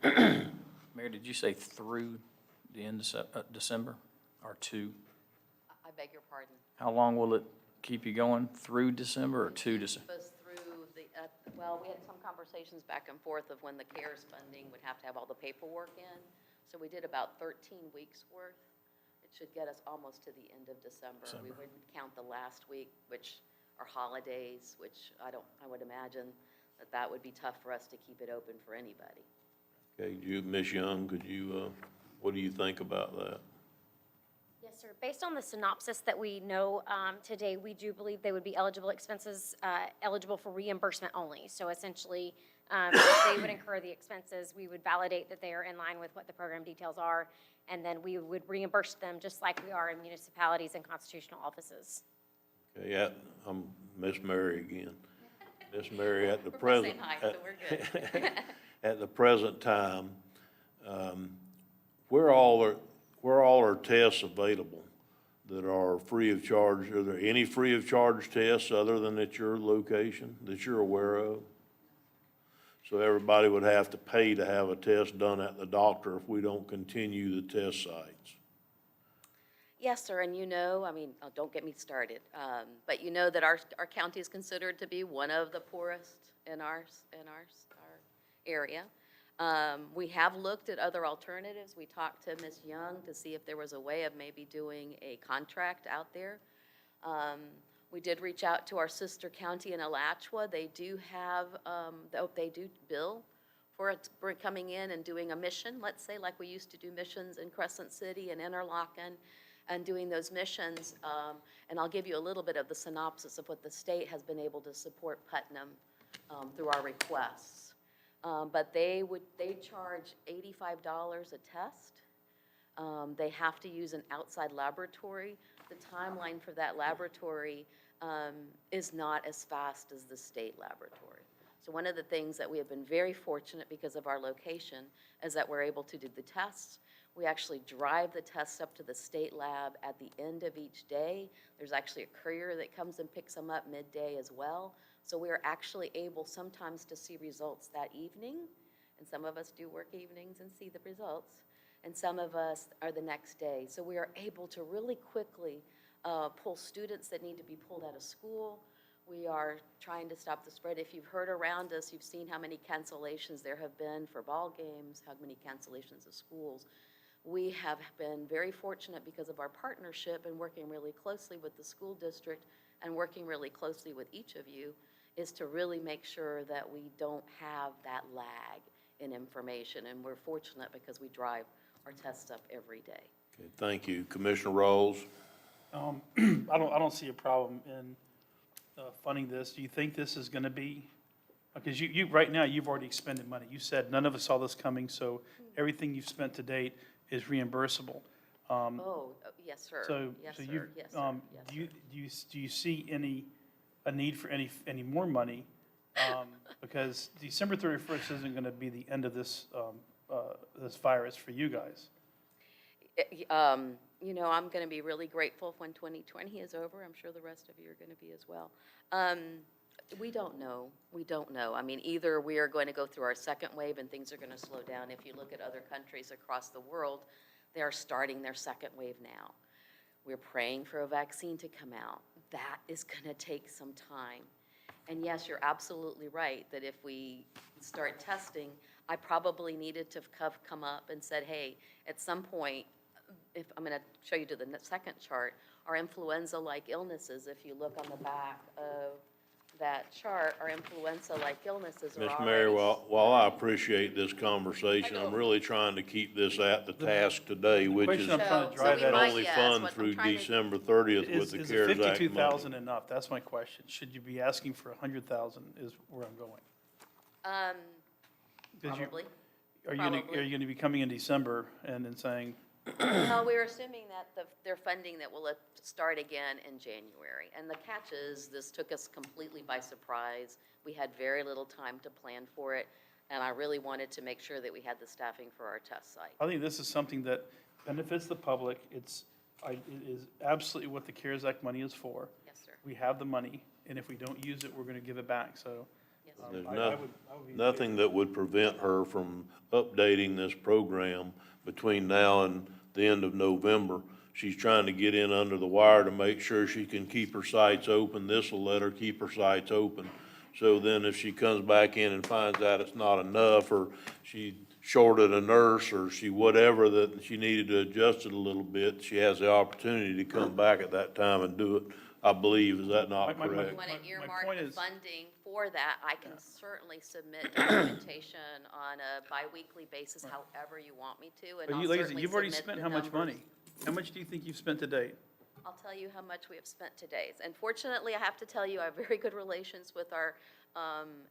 Mayor, did you say through the end of December or two? I beg your pardon. How long will it keep you going? Through December or to December? Keep us through the, well, we had some conversations back and forth of when the CARES funding would have to have all the paperwork in. So we did about 13 weeks worth. It should get us almost to the end of December. We wouldn't count the last week, which are holidays, which I would imagine that would be tough for us to keep it open for anybody. Okay, Ms. Young, could you, what do you think about that? Yes, sir. Based on the synopsis that we know today, we do believe they would be eligible expenses, eligible for reimbursement only. So essentially, they would incur the expenses. We would validate that they are in line with what the program details are, and then we would reimburse them just like we are in municipalities and constitutional offices. Okay, I'm Miss Mary again. Miss Mary, at the We're both present. saying hi, so we're good. At the present time, where all are tests available that are free of charge? Are there any free of charge tests other than at your location that you're aware of? So everybody would have to pay to have a test done at the doctor if we don't continue the test sites. Yes, sir, and I mean, don't get me started, but you know that our county is considered to be one of the poorest in our area. We have looked at other alternatives. We talked to Ms. Young to see if there was a way of maybe doing a contract out there. We did reach out to our sister county in Alachua. They do have, they do bill for coming in and doing a mission, let's say, like we used to do missions in Crescent City and Interlochen, and doing those missions. And I'll give you a little bit of the synopsis of what the state has been able to support Putnam through our requests. But they charge $85 a test. They have to use an outside laboratory. The timeline for that laboratory is not as fast as the state laboratory. So one of the things that we have been very fortunate because of our location is that we're able to do the tests. We actually drive the tests up to the state lab at the end of each day. There's actually a courier that comes and picks them up midday as well. So we are actually able sometimes to see results that evening, and some of us do work evenings and see the results, and some of us are the next day. So we are able to really quickly pull students that need to be pulled out of school. We are trying to stop the spread. If you've heard around us, you've seen how many cancellations there have been for ball games, how many cancellations of schools. We have been very fortunate because of our partnership and working really closely with the school district and working really closely with each of you is to really make sure that we don't have that lag in information. And we're fortunate because we drive our tests up every day. Okay, thank you. Commissioner Rolls? I don't see a problem in funding this. Do you think this is going to be, because you, right now, you've already expended money. You said none of us saw this coming, so everything you've spent to date is reimbursable. Yes, sir. Yes, So sir. you, Yes, sir. do you see a need for any more money? Because December 31st isn't going to be the end of this virus for you guys. I'm going to be really grateful when 2020 is over. I'm sure the rest of you are going to be as well. We don't know. We don't know. I mean, either we are going to go through our second wave and things are going to slow down. If you look at other countries across the world, they are starting their second wave now. We're praying for a vaccine to come out. That is going to take some time. And yes, you're absolutely right, that if we start testing, I probably needed to have come up and said, hey, at some point, if, I'm going to show you to the second chart, our influenza-like illnesses, if you look on the back of that chart, our influenza-like illnesses are Ms. already. Mary, while I appreciate this conversation, I'm really trying to keep this at the task today, which is question I'm trying to So drive we at might- only yes, fund what I'm through trying to- December 30th with Is the the CARES Act money. 52,000 enough? That's my question. Should you be asking for 100,000 is where I'm going. 'Cause you- Probably. Are you gonna be coming in December and then saying, No, we're assuming that their funding that will start again in January. And the catch is, this took us completely by surprise. We had very little time to plan for it, and I really wanted to make sure that we had the staffing for our test site. I think this is something that benefits the public. It is absolutely what the CARES Act money is for. Yes, sir. We have the money, and if we don't use it, we're gonna give it back, so. Yes, There's I would be- nothing that would prevent her from updating this program between now and the end of November. She's trying to get in under the wire to make sure she can keep her sites open. This will let her keep her sites open. So then if she comes back in and finds out it's not enough, or she shorted a nurse, or she whatever, that she needed to adjust it a little bit, she has the opportunity to come back at that time and do it, I believe. Is that not My- correct? You want to My earmark point the is- funding for that, I can certainly submit documentation on a biweekly basis, however you want me to, and But I'll you, like I said, certainly you've already submit spent the how much numbers. money? How much do you think you've spent to date? I'll tell you how much we have spent to date. And fortunately, I have to tell you, I have very good relations with our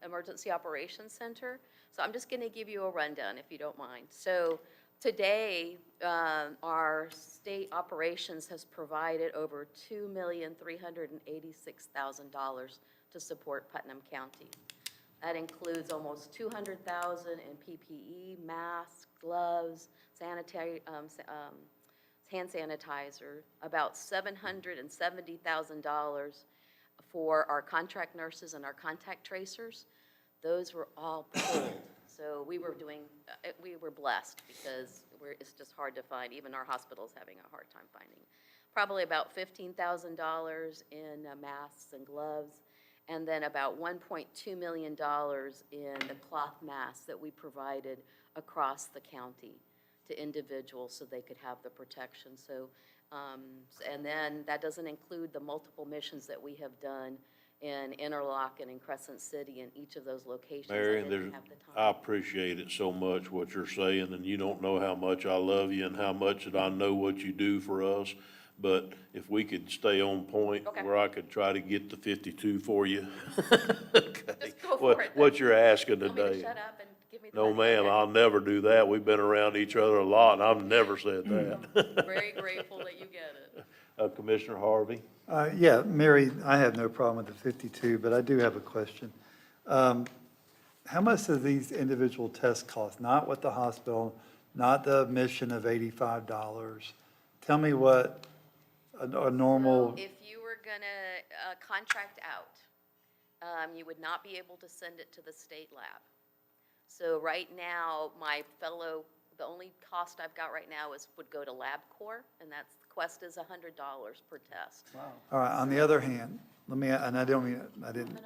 Emergency Operations Center. So I'm just going to give you a rundown, if you don't mind. So today, our state operations has provided over $2,386,000 to support Putnam County. That includes almost $200,000 in PPE, masks, gloves, sanitary, hand sanitizer, about $770,000 for our contract nurses and our contact tracers. Those were all pulled. So we were blessed because it's just hard to find. Even our hospital's having a hard time finding. Probably about $15,000 in masks and gloves, and then about $1.2 million in the cloth masks that we provided across the county to individuals so they could have the protection. So, and then that doesn't include the multiple missions that we have done in Interlochen and Crescent City in each of those locations. Mary, I didn't have the time. I appreciate it so much, what you're saying, and you don't know how much I love you and how much that I know what you do for us. But if we could stay on point, Okay. where I could try to get the 52 for you. Just go for it. What you're asking Want me to today. shut up and give me the No, money? ma'am, Okay. I'll never do that. We've been around each other a lot, and I've never said that. Very grateful that you get it. Commissioner Harvey? Yeah, Mary, I have no problem with the 52, but I do have a question. How much do these individual tests cost? Not what the hospital, not the admission of $85. Tell me what a normal, If you were gonna contract out, you would not be able to send it to the state lab. So right now, the only cost I've got right now would go to LabCorp, and that's, the cost is $100 per test. all right, on the other hand, and I didn't, No.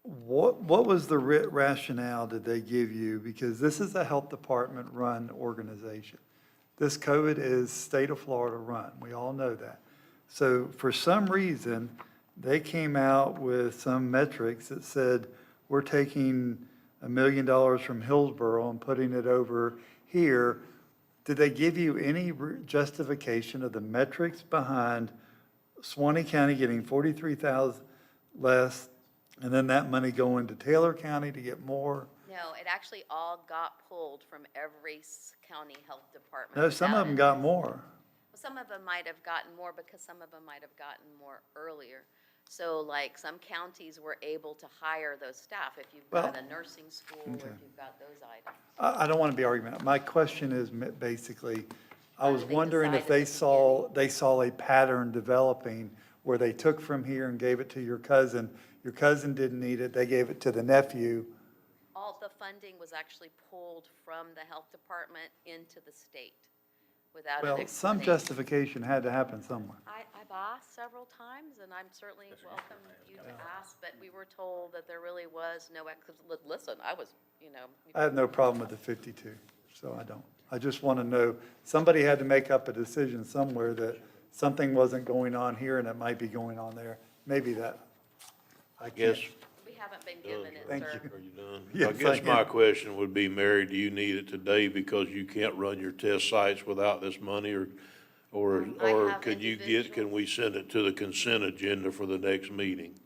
what was the rationale did they give you? Because this is a health department-run organization. This COVID is state of Florida run. We all know that. So for some reason, they came out with some metrics that said, we're taking $1 million from Hillsborough and putting it over here. Did they give you any justification of the metrics behind Suwannee County getting 43,000 less, and then that money going to Taylor County to get more? No, it actually all got pulled from every county health department. No, some of them got more. Some of them might have gotten more because some of them might have gotten more earlier. So like some counties were able to hire those staff if you've got Well, a nursing school or if okay. you've got those items. I don't want to be argumentative. My question is basically, I was They wondering if decided they saw a pattern developing where they took from here and gave it to your cousin. Your cousin didn't need it, they gave it to the nephew. All the funding was actually pulled from the health department into the state. without an Well, explanation. some justification had to happen somewhere. I've asked several times, and I'm certainly welcome you to ask, but we were told that there really was no, listen, I was, I have no problem with the 52, so I don't. I just want to know, somebody had to make up a decision somewhere that something wasn't going on here and it might be going on there. Maybe that, I Guess, can't. we haven't been given it, Thank sir. you. are you done? Yes, I guess I my am. question would be, Mary, do you need it today because you can't run your test sites without this money, or I have could you can we send it to the consent agenda for the next meeting?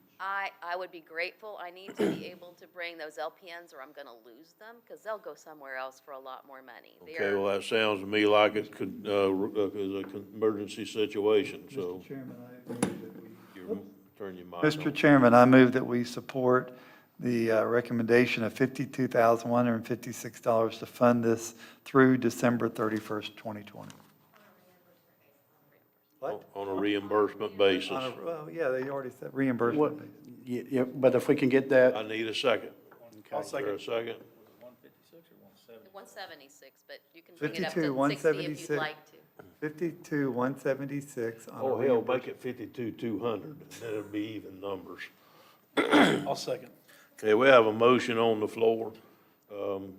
I would be grateful. I need to be able to bring those LPNs or I'm gonna lose them, because they'll go somewhere else for a lot more money. Okay, well, that sounds to me like it could, is an emergency situation, so. Mr. Chairman, I move that we. Turn your mic Mr. on. Chairman, I move that we support the recommendation of $52,156 to fund this through December 31st, 2020. What? On a reimbursement basis. Well, yeah, they already said reimbursement. What, basis. yeah, but if we can get that. I need a second. I'll Is there second. a second? 176, but you can bring it up to 52, 60 if 176. you'd like to. 52,176 on a Oh, hell, reimbursement. make it 52,200, and then it'll be even numbers. I'll second. Okay, we have a motion on the floor, to,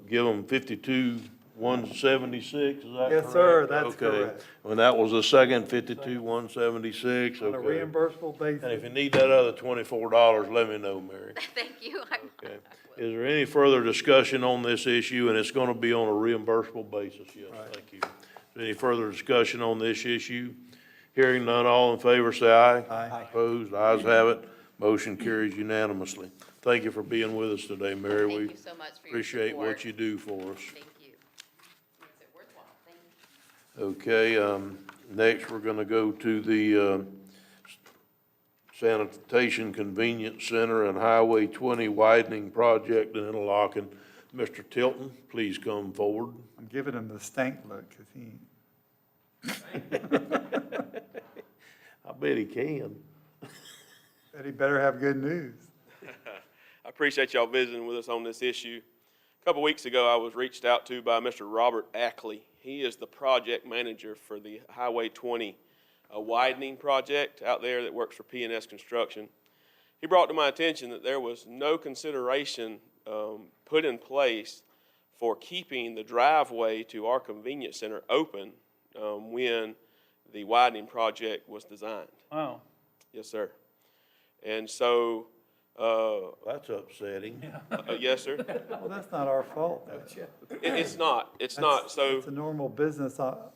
give them 52,176, is that correct? Yes, sir, that's Okay, correct. and that was the second, 52,176, On a okay. reimbursable And if basis. you need that other $24, let me know, Mary. Thank you. Okay. Is there any further discussion on this issue? And it's gonna be on a reimbursable basis, yes, thank you. Is there any further discussion on this issue? Hearing none, all in favor, say aye. Aye. Opposed, ayes have it. Motion carries unanimously. Thank you for being with us today, Mary. Thank We you so much for your appreciate support. what you do for us. Thank you. Makes it worthwhile. Thank you. Okay, next, we're gonna go to the, Sanitation Convenience Center and Highway 20 widening project in Interlochen. Mr. Tilton, please come forward. I'm giving him the stank look because he, I bet he can. said he better have good news. I appreciate y'all visiting with us on this issue. A couple weeks ago, I was reached out to by Mr. Robert Ackley. He is the project manager for the Highway 20 widening project out there that works for P&S Construction. He brought to my attention that there was no consideration put in place for keeping the driveway to our convenience center open when the widening project was designed. Wow. Yes, sir. And so, That's upsetting. yes, sir. Well, that's not our fault. It's not. It's not. So It's a normal business. How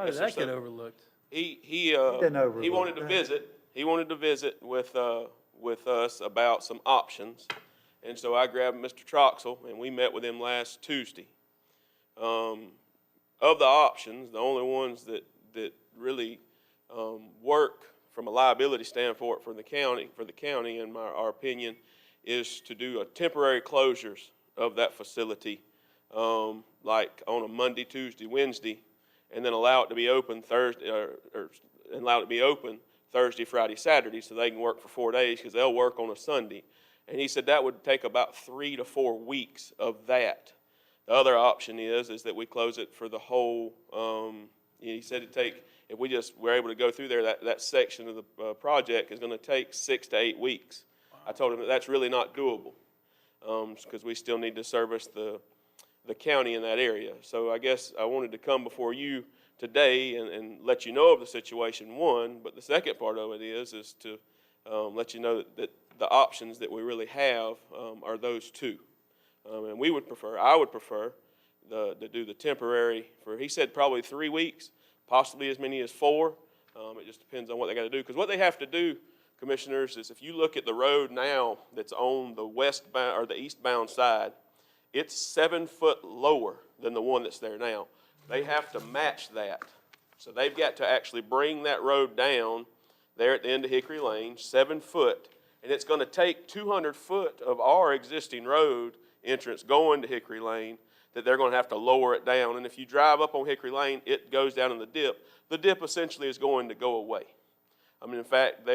did Yes, sir, that so- get overlooked? he didn't overlook he wanted to that. visit. He wanted to visit with us about some options, and so I grabbed Mr. Troxel and we met with him last Tuesday. Of the options, the only ones that really work from a liability standpoint for the county, in our opinion, is to do a temporary closures of that facility, like on a Monday, Tuesday, Wednesday, and then allow it to be open Thursday, or allow it to be open Thursday, Friday, Saturday, so they can work for 4 days, because they'll work on a Sunday. And he said that would take about 3 to 4 weeks of that. The other option is that we close it for the whole, he said it'd take, if we just were able to go through there, that section of the project is gonna take 6 to 8 weeks. I told him that that's really not doable, because we still need to service the county in that area. So I guess I wanted to come before you today and let you know of the situation, one, but the second part of it is to let you know that the options that we really have are those two. And I would prefer to do the temporary for, he said probably 3 weeks, possibly as many as 4. It just depends on what they got to do. Because what they have to do, commissioners, is if you look at the road now that's on the westbound or the eastbound side, it's 7 foot lower than the one that's there now. They have to match that. So they've got to actually bring that road down there at the end of Hickory Lane, 7 foot, and it's going to take 200 foot of our existing road entrance going to Hickory Lane that they're going to have to lower it down. And if you drive up on Hickory Lane, it goes down in the dip. The dip essentially is going to go away. I mean, in fact,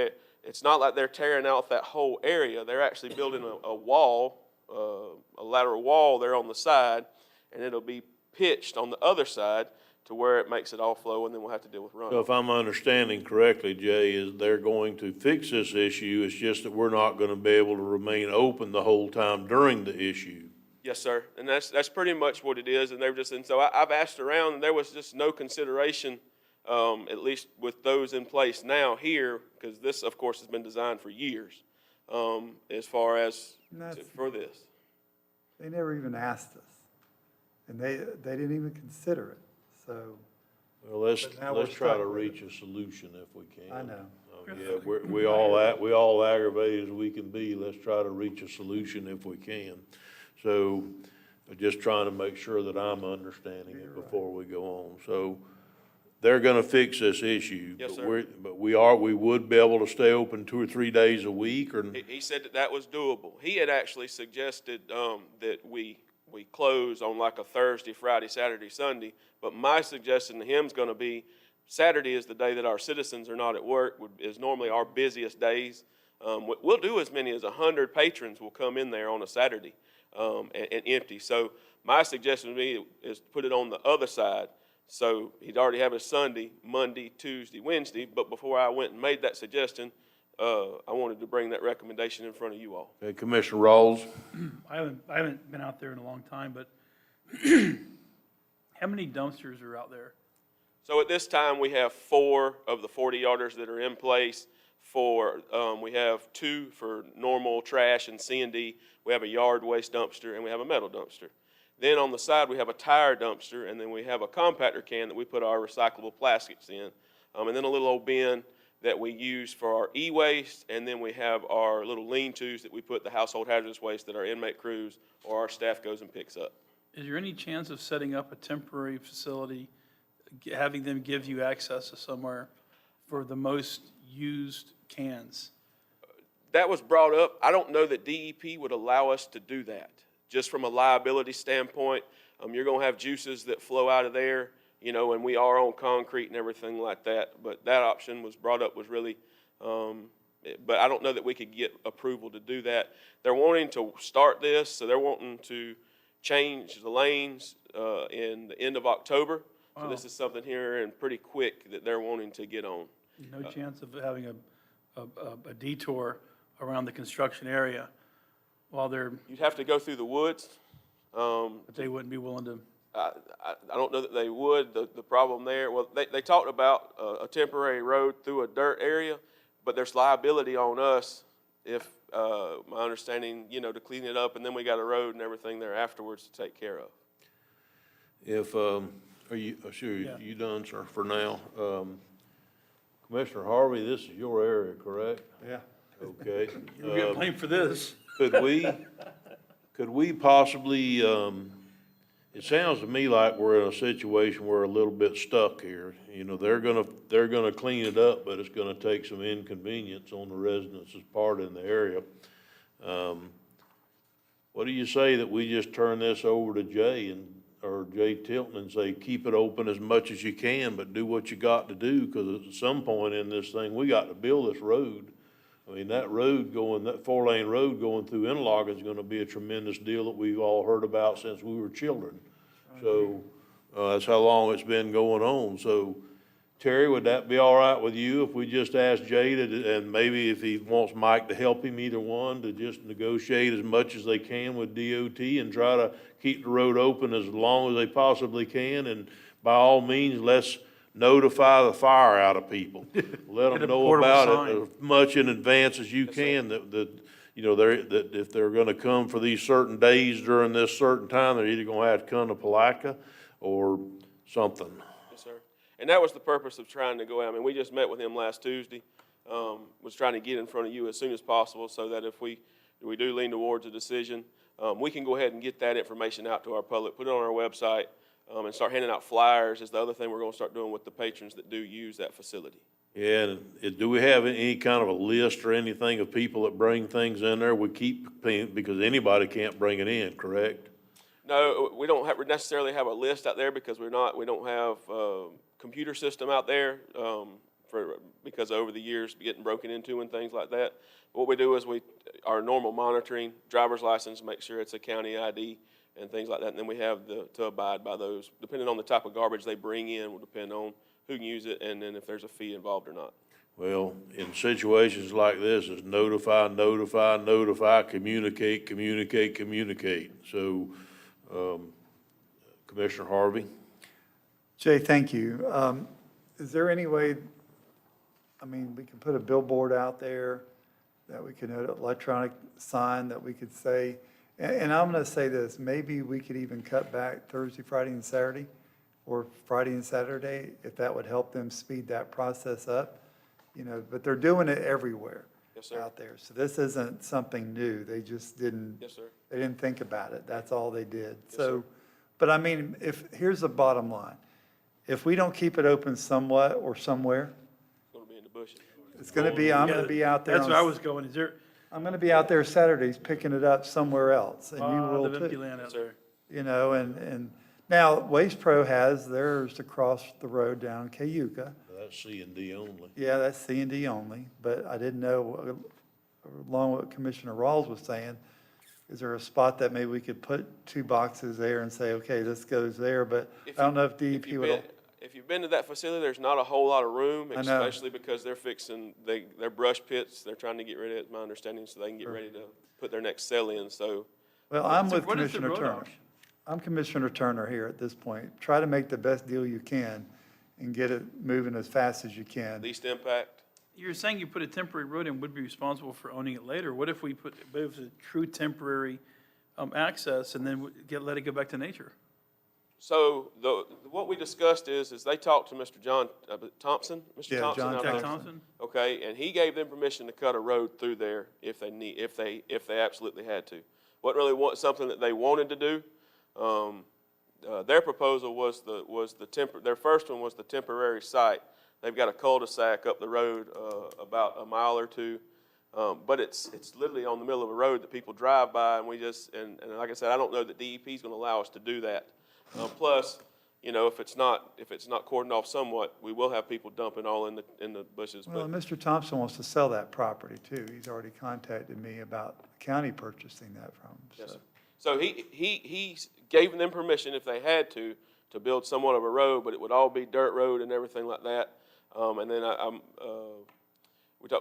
it's not like they're tearing out that whole area. They're actually building a wall, a lateral wall there on the side, and it'll be pitched on the other side to where it makes it all flow, and then we'll have to deal with runoff. So if I'm understanding correctly, Jay, is they're going to fix this issue, it's just that we're not gonna be able to remain open the whole time during the issue? Yes, sir, and that's pretty much what it is, and so I've asked around, and there was just no consideration, at least with those in place now here, because this, of course, has been designed for years, as far as for this. They never even asked us, and they didn't even consider it, so. Well, let's But now we're try to stuck with reach a solution if we can. I know. Yeah, we all aggravated as we can be, let's try to reach a solution if we can. So, just trying to make sure that I'm understanding it before we go on. So, they're gonna fix this issue. Yes, but sir. we would be able to stay open 2 or 3 days a week, or? He said that was doable. He had actually suggested, that we close on like a Thursday, Friday, Saturday, Sunday, but my suggestion to him is gonna be, Saturday is the day that our citizens are not at work, is normally our busiest days. We'll do as many as 100 patrons will come in there on a Saturday, and empty. So my suggestion to me is to put it on the other side. So he'd already have a Sunday, Monday, Tuesday, Wednesday, but before I went and made that suggestion, I wanted to bring that recommendation in front of you all. Okay, Commissioner Rawls? I haven't been out there in a long time, but how many dumpsters are out there? So at this time, we have 4 of the 40-yarders that are in place. We have 2 for normal trash and C&D. We have a yard waste dumpster, and we have a metal dumpster. Then on the side, we have a tire dumpster, and then we have a compactor can that we put our recyclable plastics in. And then a little old bin that we use for our e-waste, and then we have our little lean-tos that we put the household hazardous waste that our inmate crews or our staff goes and picks up. Is there any chance of setting up a temporary facility, having them give you access to somewhere for the most used cans? That was brought up. I don't know that DEP would allow us to do that. Just from a liability standpoint, you're gonna have juices that flow out of there, and we are on concrete and everything like that. But that option was brought up, was really, but I don't know that we could get approval to do that. They're wanting to start this, so they're wanting to change the lanes in the end of October. So this is something here and pretty quick that they're wanting to get on. No chance of having a detour around the construction area while they're, You'd have to go through the woods. but they wouldn't be willing to? I don't know that they would. The problem there, well, they talked about a temporary road through a dirt area, but there's liability on us if, my understanding, to clean it up, and then we got a road and everything there afterwards to take care of. If, are you, sure, you done, sir, for now? Commissioner Harvey, this is your area, correct? Yeah. Okay. You're getting blamed for this. Could we possibly, it sounds to me like we're in a situation where we're a little bit stuck here. They're gonna clean it up, but it's gonna take some inconvenience on the residents' part in the area. What do you say that we just turn this over to Jay or Jay Tilton and say, keep it open as much as you can, but do what you got to do, because at some point in this thing, we got to build this road. I mean, that 4-lane road going through Interlochen is gonna be a tremendous deal that we've all heard about since we were children. So, that's how long it's been going on. So, Terry, would that be all right with you if we just ask Jay to, and maybe if he wants Mike to help him, either one, to just negotiate as much as they can with DOT and try to keep the road open as long as they possibly can, and by all means, let's notify the fire out of people. Let them know about it as much in advance as you can, that if they're gonna come for these certain days during this certain time, they're either gonna have to come to Palatka or something. Yes, sir. And that was the purpose of trying to go out. I mean, we just met with him last Tuesday, was trying to get in front of you as soon as possible so that if we do lean towards a decision, we can go ahead and get that information out to our public, put it on our website, and start handing out flyers is the other thing we're gonna start doing with the patrons that do use that facility. Yeah, and do we have any kind of a list or anything of people that bring things in there? We keep, because anybody can't bring it in, correct? No, we don't necessarily have a list out there because we don't have a computer system out there because over the years getting broken into and things like that. What we do is our normal monitoring, driver's license, make sure it's a county ID, and things like that. And then we have to abide by those, depending on the type of garbage they bring in, will depend on who can use it, and then if there's a fee involved or not. Well, in situations like this, it's notify, notify, notify, communicate, communicate, communicate. So, Commissioner Harvey? Jay, thank you. Is there any way, I mean, we can put a billboard out there, that we can, an electronic sign that we could say, and I'm going to say this, maybe we could even cut back Thursday, Friday, and Saturday, or Friday and Saturday, if that would help them speed that process up, you know, but they're doing it everywhere. Yes, sir. Out there. So this isn't something new. They just didn't. Yes, sir. They didn't think about it. That's all they did. Yes, So, sir. but I mean, here's the bottom line. If we don't keep it open somewhat or somewhere, It's gonna be in the bushes. it's going to be, I'm going to be out there. That's on- where I was going. Is there, I'm going to be out there Saturdays picking it up somewhere else, and you will the empty too. land out there? You know, and now Waste Pro has theirs across the road down in Cayuga. That's C&D only. Yeah, that's C&D only, but I didn't know, along with what Commissioner Rawls was saying, is there a spot that maybe we could put 2 boxes there and say, okay, this goes there, but I don't know if DEP would. If you've been to that facility, there's not a whole lot of room, I know. especially because they're fixing, their brush pits, they're trying to get rid of it, my understanding, so they can get ready to put their next cell in, so. Well, I'm with What is the Commissioner road Turner. option? I'm Commissioner Turner here at this point. Try to make the best deal you can and get it moving as fast as you can. Least impact. You're saying you put a temporary road in, would be responsible for owning it later. What if we put, but if it's a true temporary access and then let it go back to nature? So what we discussed is they talked to Mr. John Thompson, Mr. Yeah, Thompson. John out Jack there. Thompson? Okay, and he gave them permission to cut a road through there if they absolutely had to. Wasn't really something that they wanted to do. Their proposal was their first one was the temporary site. They've got a cul-de-sac up the road, about a mile or two. But it's literally on the middle of a road that people drive by, and and like I said, I don't know that DEP is going to allow us to do that. Plus, you know, if it's not cordoned off somewhat, we will have people dumping all in the bushes. Well, But and Mr. Thompson wants to sell that property too. He's already contacted me about the county purchasing that from him. yes, So. sir. So he gave them permission if they had to build somewhat of a road, but it would all be dirt road and everything like that. And then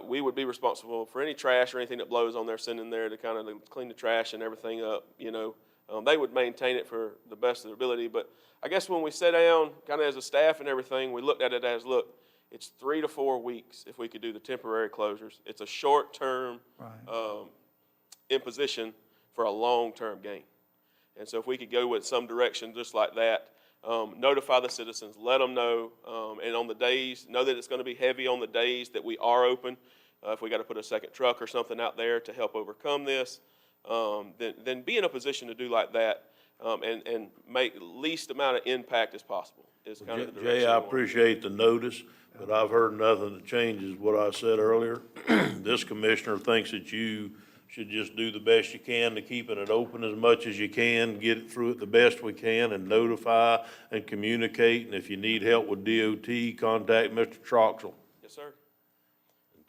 we would be responsible for any trash or anything that blows on there, sending there to kind of clean the trash and everything up, you know. They would maintain it for the best of their ability, but I guess when we sat down, kind of as a staff and everything, we looked at it as, look, it's 3 to 4 weeks if we could do the temporary closures. It's a short-term imposition for a long-term gain. And so if we could go with some direction just like that, notify the citizens, let them know, and on the days, know that it's going to be heavy on the days that we are open. If we got to put a second truck or something out there to help overcome this, then be in a position to do like that, and make least amount of impact as possible is kind of the direction. Jay, I we want. appreciate the notice, but I've heard nothing that changes what I said earlier. This commissioner thinks that you should just do the best you can to keeping it open as much as you can, get it through it the best we can, and notify and communicate. And if you need help with DOT, contact Mr. Troxel. Yes, sir.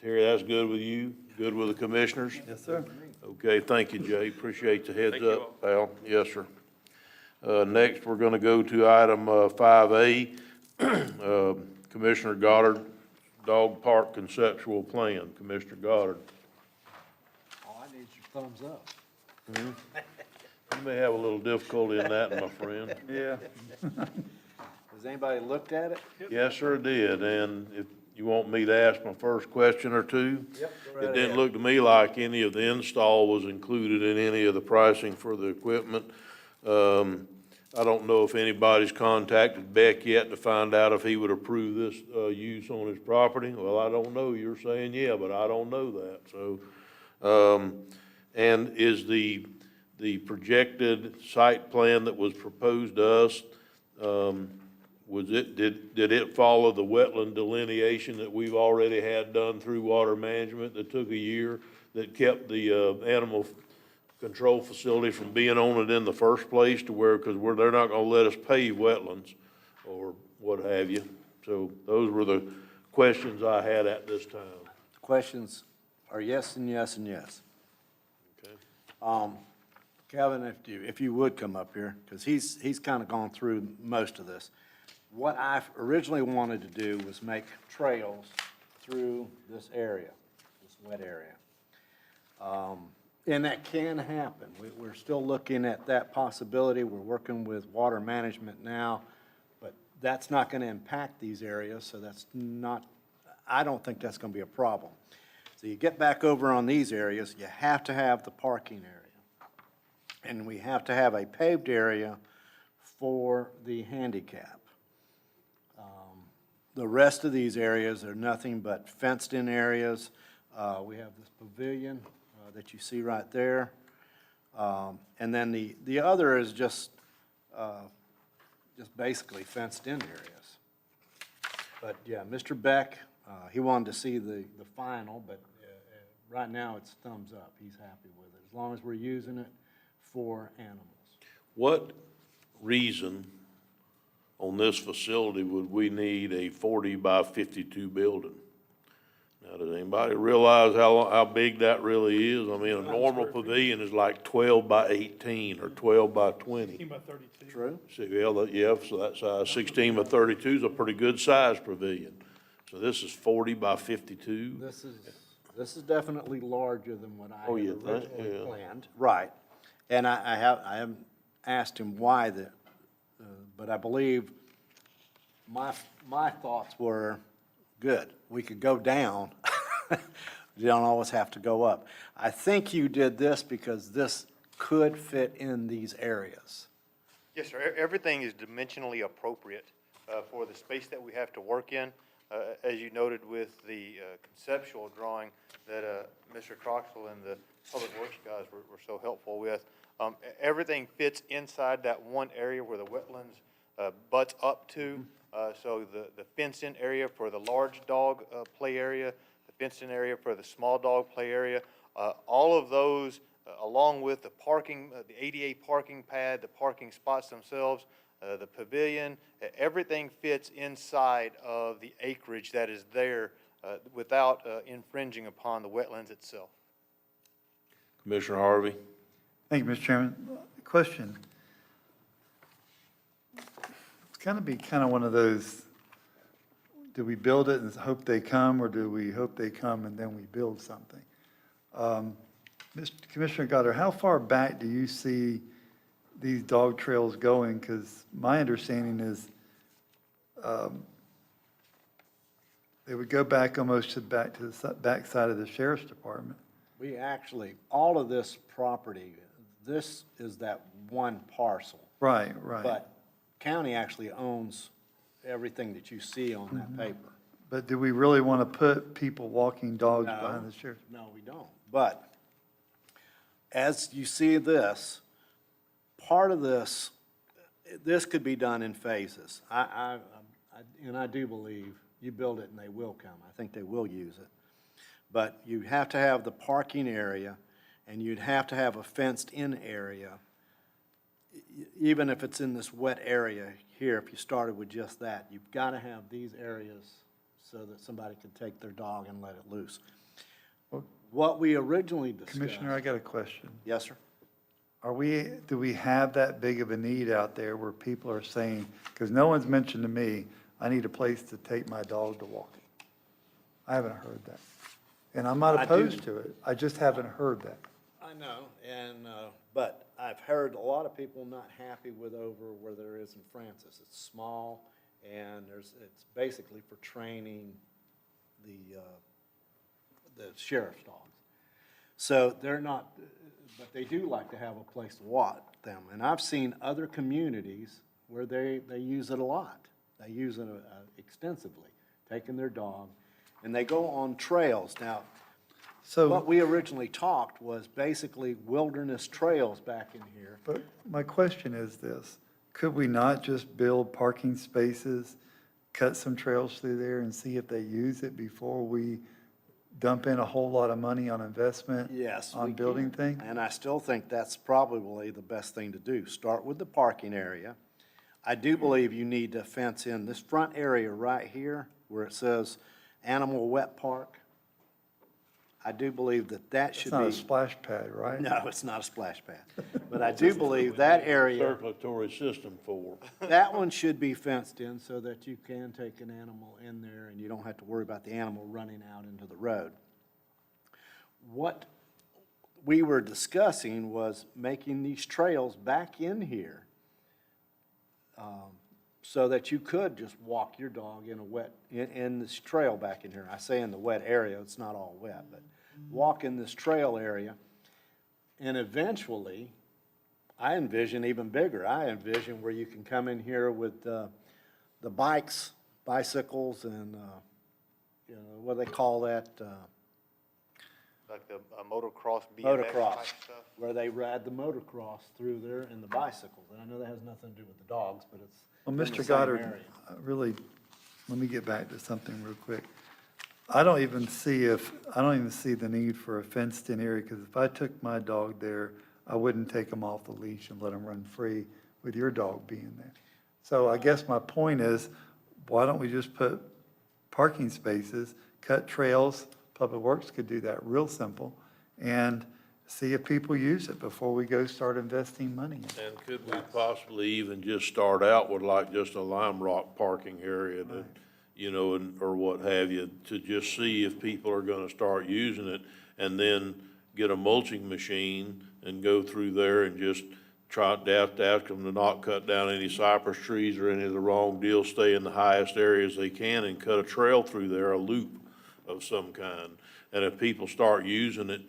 Terry, that's good with you? Good with the commissioners? Yes, sir. Okay, thank you, Jay. Appreciate the heads Thank you up, pal. Yes, sir. Next, we're gonna go to item 5A, Commissioner Goddard, Dog Park Conceptual Plan. Commissioner Goddard. Oh, I need your thumbs up. You may have a little difficulty in that, my friend. Yeah. Has anybody looked at it? Yes, sir, it did. And if you want me to ask my first question or two? Yep. It didn't look to me like any of the install was included in any of the pricing for the equipment. I don't know if anybody's contacted Beck yet to find out if he would approve this, use on his property. Well, I don't know. You're saying yeah, but I don't know that. So, and is the projected site plan that was proposed to us, did it follow the wetland delineation that we've already had done through water management that took a year, that kept the animal control facility from being on it in the first place, to where, because they're not gonna let us pave wetlands or what have you. So those were the questions I had at this time. Questions are yes and yes and yes. Okay. Kevin, if you would come up here, because he's kind of gone through most of this. What I originally wanted to do was make trails through this area, this wet area. And that can happen. We're still looking at that possibility. We're working with water management now, but that's not going to impact these areas, so that's not, I don't think that's going to be a problem. So you get back over on these areas, you have to have the parking area. And we have to have a paved area for the handicap. The rest of these areas are nothing but fenced-in areas. We have this pavilion that you see right there. And then the other is just basically fenced-in areas. But yeah, Mr. Beck, he wanted to see the final, but right now it's thumbs up. He's happy with it, as long as we're using it for animals. What reason on this facility would we need a 40 by 52 building? Now, does anybody realize how big that really is? I mean, a normal pavilion is like 12 by 18 or 12 by 20. 16 by 32. True. So, so that size, 16 by 32 is a pretty good size pavilion. So this is 40 by 52? This is definitely larger than what I had you think? originally Yeah. planned. Right. And I haven't asked him why but I believe my thoughts were, good, we could go down. You don't always have to go up. I think you did this because this could fit in these areas. Yes, sir. Everything is dimensionally appropriate for the space that we have to work in. As you noted with the conceptual drawing that Mr. Troxel and the Public Works guys were so helpful with, everything fits inside that one area where the wetlands butts up to. So the fenced-in area for the large dog play area, the fenced-in area for the small dog play area, all of those, along with the parking, the ADA parking pad, the parking spots themselves, the pavilion, everything fits inside of the acreage that is there without infringing upon the wetlands itself. Commissioner Harvey? Thank you, Mr. Chairman. Question. It's going to be kind of one of those, do we build it and hope they come, or do we hope they come and then we build something? Commissioner Goddard, how far back do you see these dog trails going? Because my understanding is they would go back almost to the back side of the sheriff's department. We actually, all of this property, this is that one parcel. Right. But county actually owns everything that you see on that paper. But do we really want to put people walking dogs behind the sheriff? No, we don't. But as you see this, part of this could be done in phases. And I do believe you build it and they will come. I think they will use it. But you have to have the parking area, and you'd have to have a fenced-in area, even if it's in this wet area here. If you started with just that, you've got to have these areas so that somebody can take their dog and let it loose. What we originally discussed. Commissioner, I got a question. Yes, sir. Do we have that big of a need out there where people are saying, because no one's mentioned to me, I need a place to take my dog to walk? I haven't heard that. And I'm not opposed to it. I just haven't heard that. I know, but I've heard a lot of people not happy with over where there is in Francis. It's small, and it's basically for training the sheriff's dogs. So they're not, but they do like to have a place to walk them. And I've seen other communities where they use it a lot. They use it extensively, taking their dog, and they go on trails. Now, So, what we originally talked was basically wilderness trails back in here. but my question is this, could we not just build parking spaces, cut some trails through there and see if they use it before we dump in a whole lot of money on investment? Yes, on we building can. things? And I still think that's probably the best thing to do. Start with the parking area. I do believe you need to fence in this front area right here where it says Animal Wet Park. I do believe that It's should not a be, splash pad, right? no, it's not a splash pad. But I do believe that area, Circulatory system for. that one should be fenced in so that you can take an animal in there and you don't have to worry about the animal running out into the road. What we were discussing was making these trails back in here so that you could just walk your dog in a wet, in this trail back in here. I say in the wet area, it's not all wet, but walk in this trail area. And eventually, I envision even bigger. I envision where you can come in here with the bicycles and, you know, what do they call that? Like the motocross, BMX Motocross, type stuff. where they ride the motocross through there and the bicycles. And I know that has nothing to do with the dogs, but it's Well, in the Mr. same Goddard, area. really, let me get back to something real quick. I don't even see the need for a fenced-in area, because if I took my dog there, I wouldn't take him off the leash and let him run free with your dog being there. So I guess my point is, why don't we just put parking spaces, cut trails? Public Works could do that real simple, and see if people use it before we go start investing money in it. And could we possibly even just start out with like just a lime rock parking area that, you know, and, or what have you, to just see if people are gonna start using it, and then get a mulching machine and go through there and just try to ask them to not cut down any cypress trees or any of the wrong deals, stay in the highest areas they can and cut a trail through there, a loop of some kind. And if people start using it,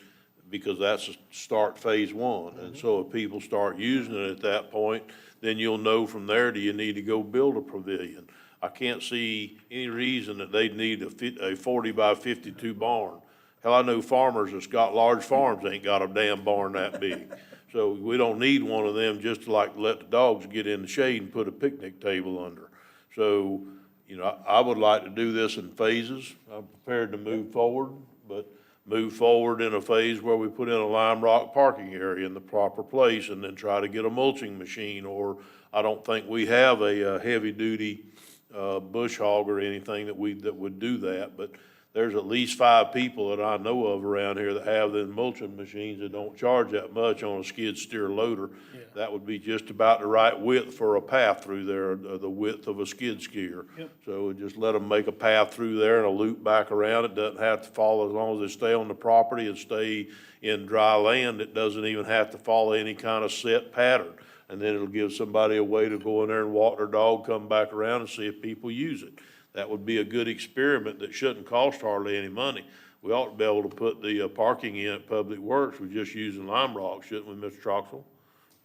because that's a start phase one. And so if people start using it at that point, then you'll know from there, do you need to go build a pavilion? I can't see any reason that they'd need a 40 by 52 barn. Hell, I know farmers that's got large farms ain't got a damn barn that big. So we don't need one of them just to like let the dogs get in the shade and put a picnic table under. So, you know, I would like to do this in phases. I'm prepared to move forward, but move forward in a phase where we put in a lime rock parking area in the proper place and then try to get a mulching machine. Or I don't think we have a heavy-duty bush hog or anything that would do that, but there's at least 5 people that I know of around here that have them mulching machines that don't charge that much on a skid steer loader. That would be just about the right width for a path through there, the width of a skid steer. So just let them make a path through there and a loop back around. It doesn't have to follow, as long as they stay on the property and stay in dry land, it doesn't even have to follow any kind of set pattern. And then it'll give somebody a way to go in there and walk their dog, come back around and see if people use it. That would be a good experiment that shouldn't cost hardly any money. We ought to be able to put the parking in at Public Works with just using lime rock, shouldn't we, Mr. Troxel?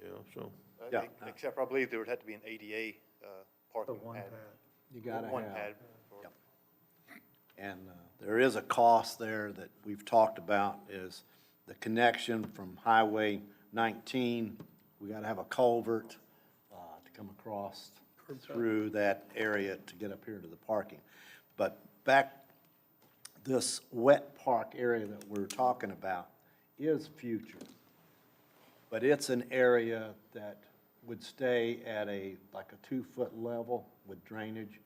Yeah, so. Yeah. Except I believe there would have to be an ADA parking pad. You gotta One have. pad. Yep. And there is a cost there that we've talked about, is the connection from Highway 19. We gotta have a culvert to come across through that area to get up here to the parking. But back, this wet park area that we're talking about is future. But it's an area that would stay at like a 2-foot level with drainage,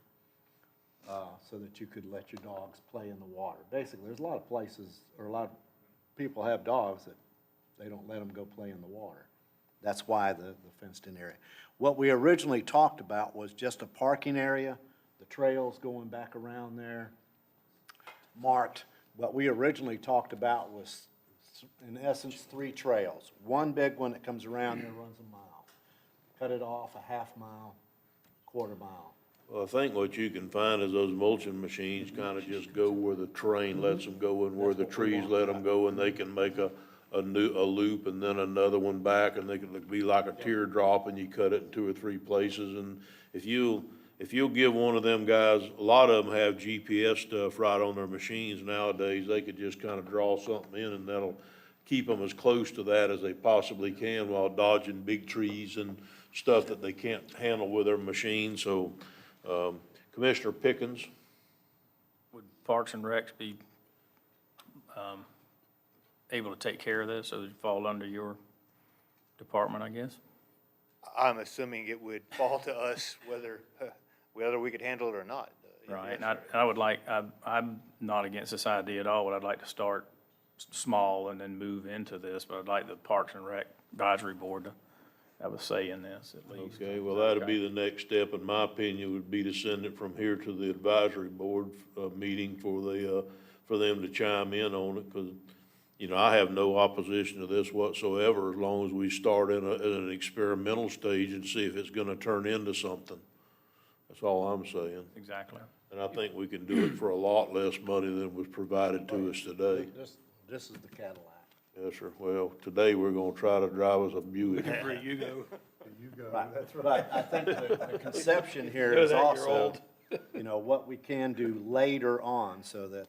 so that you could let your dogs play in the water. Basically, there's a lot of places, or a lot of people have dogs that they don't let them go play in the water. That's why the fenced-in area. What we originally talked about was just a parking area, the trails going back around there, marked. What we originally talked about was, in essence, 3 trails. One big one that comes around there, runs a mile. Cut it off a half mile, quarter mile. Well, I think what you can find is those mulching machines kind of just go where the terrain lets them go and where the trees let them go, and they can make a loop and then another one back, and they can be like a teardrop, and you cut it in 2 or 3 places. And if you'll give one of them guys, a lot of them have GPS stuff right on their machines nowadays. They could just kind of draw something in, and that'll keep them as close to that as they possibly can while dodging big trees and stuff that they can't handle with their machine. So, Commissioner Pickens. Would Parks and Recs be able to take care of this, so it fall under your department, I guess? I'm assuming it would fall to us whether we could handle it or not. Right, and I would like, I'm not against this idea at all, but I'd like to start small and then move into this, but I'd like the Parks and Rec Advisory Board to have a say in this at least. Okay, well, that'd be the next step, in my opinion, would be to send it from here to the advisory board, meeting for for them to chime in on it, because, you know, I have no opposition to this whatsoever, as long as we start in an experimental stage and see if it's gonna turn into something. That's all I'm saying. Exactly. And I think we can do it for a lot less money than was provided to us today. This is the Cadillac. Yes, sir. Well, today we're gonna try to drive us a Buick. For you go. Right, but I think the conception here Know is that, you're also, old. you know, what we can do later on so that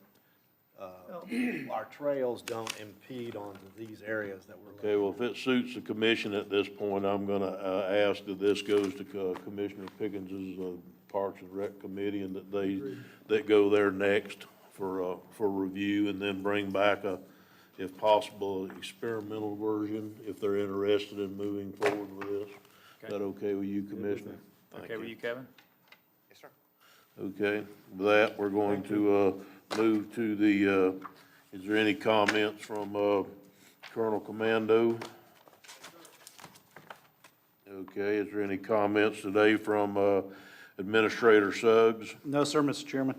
our trails don't impede onto these areas that we're looking Okay, well, if it suits the commission at this point, I'm gonna, ask that this goes to Commissioner Pickens's, Parks and Rec Committee, and that go there next for review, and then bring back if possible, experimental version, if they're interested in moving forward with this. Is that okay with you, Commissioner? Thank Okay with you, Kevin? Yes, sir. Okay, with that, we're going to, move to the, is there any comments from, Colonel Commando? Okay, is there any comments today from, Administrator Suggs? No, sir, Mr. Chairman.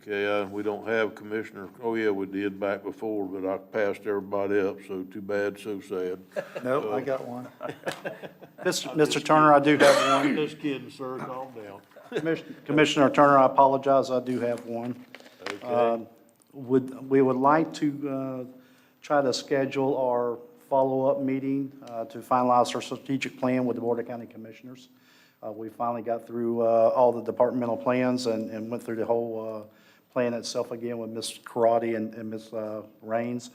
Okay, we don't have Commissioner, oh yeah, we did back before, but I passed everybody up, so too bad, so sad. Nope, I got one. Mr. Turner, I do have one. Just kidding, sir, calm down. Commissioner Turner, I apologize, I do have one. Okay. We would like to try to schedule our follow-up meeting to finalize our strategic plan with the Board of County Commissioners. We finally got through all the departmental plans and went through the whole plan itself again with Ms. Karate and Ms. Raines.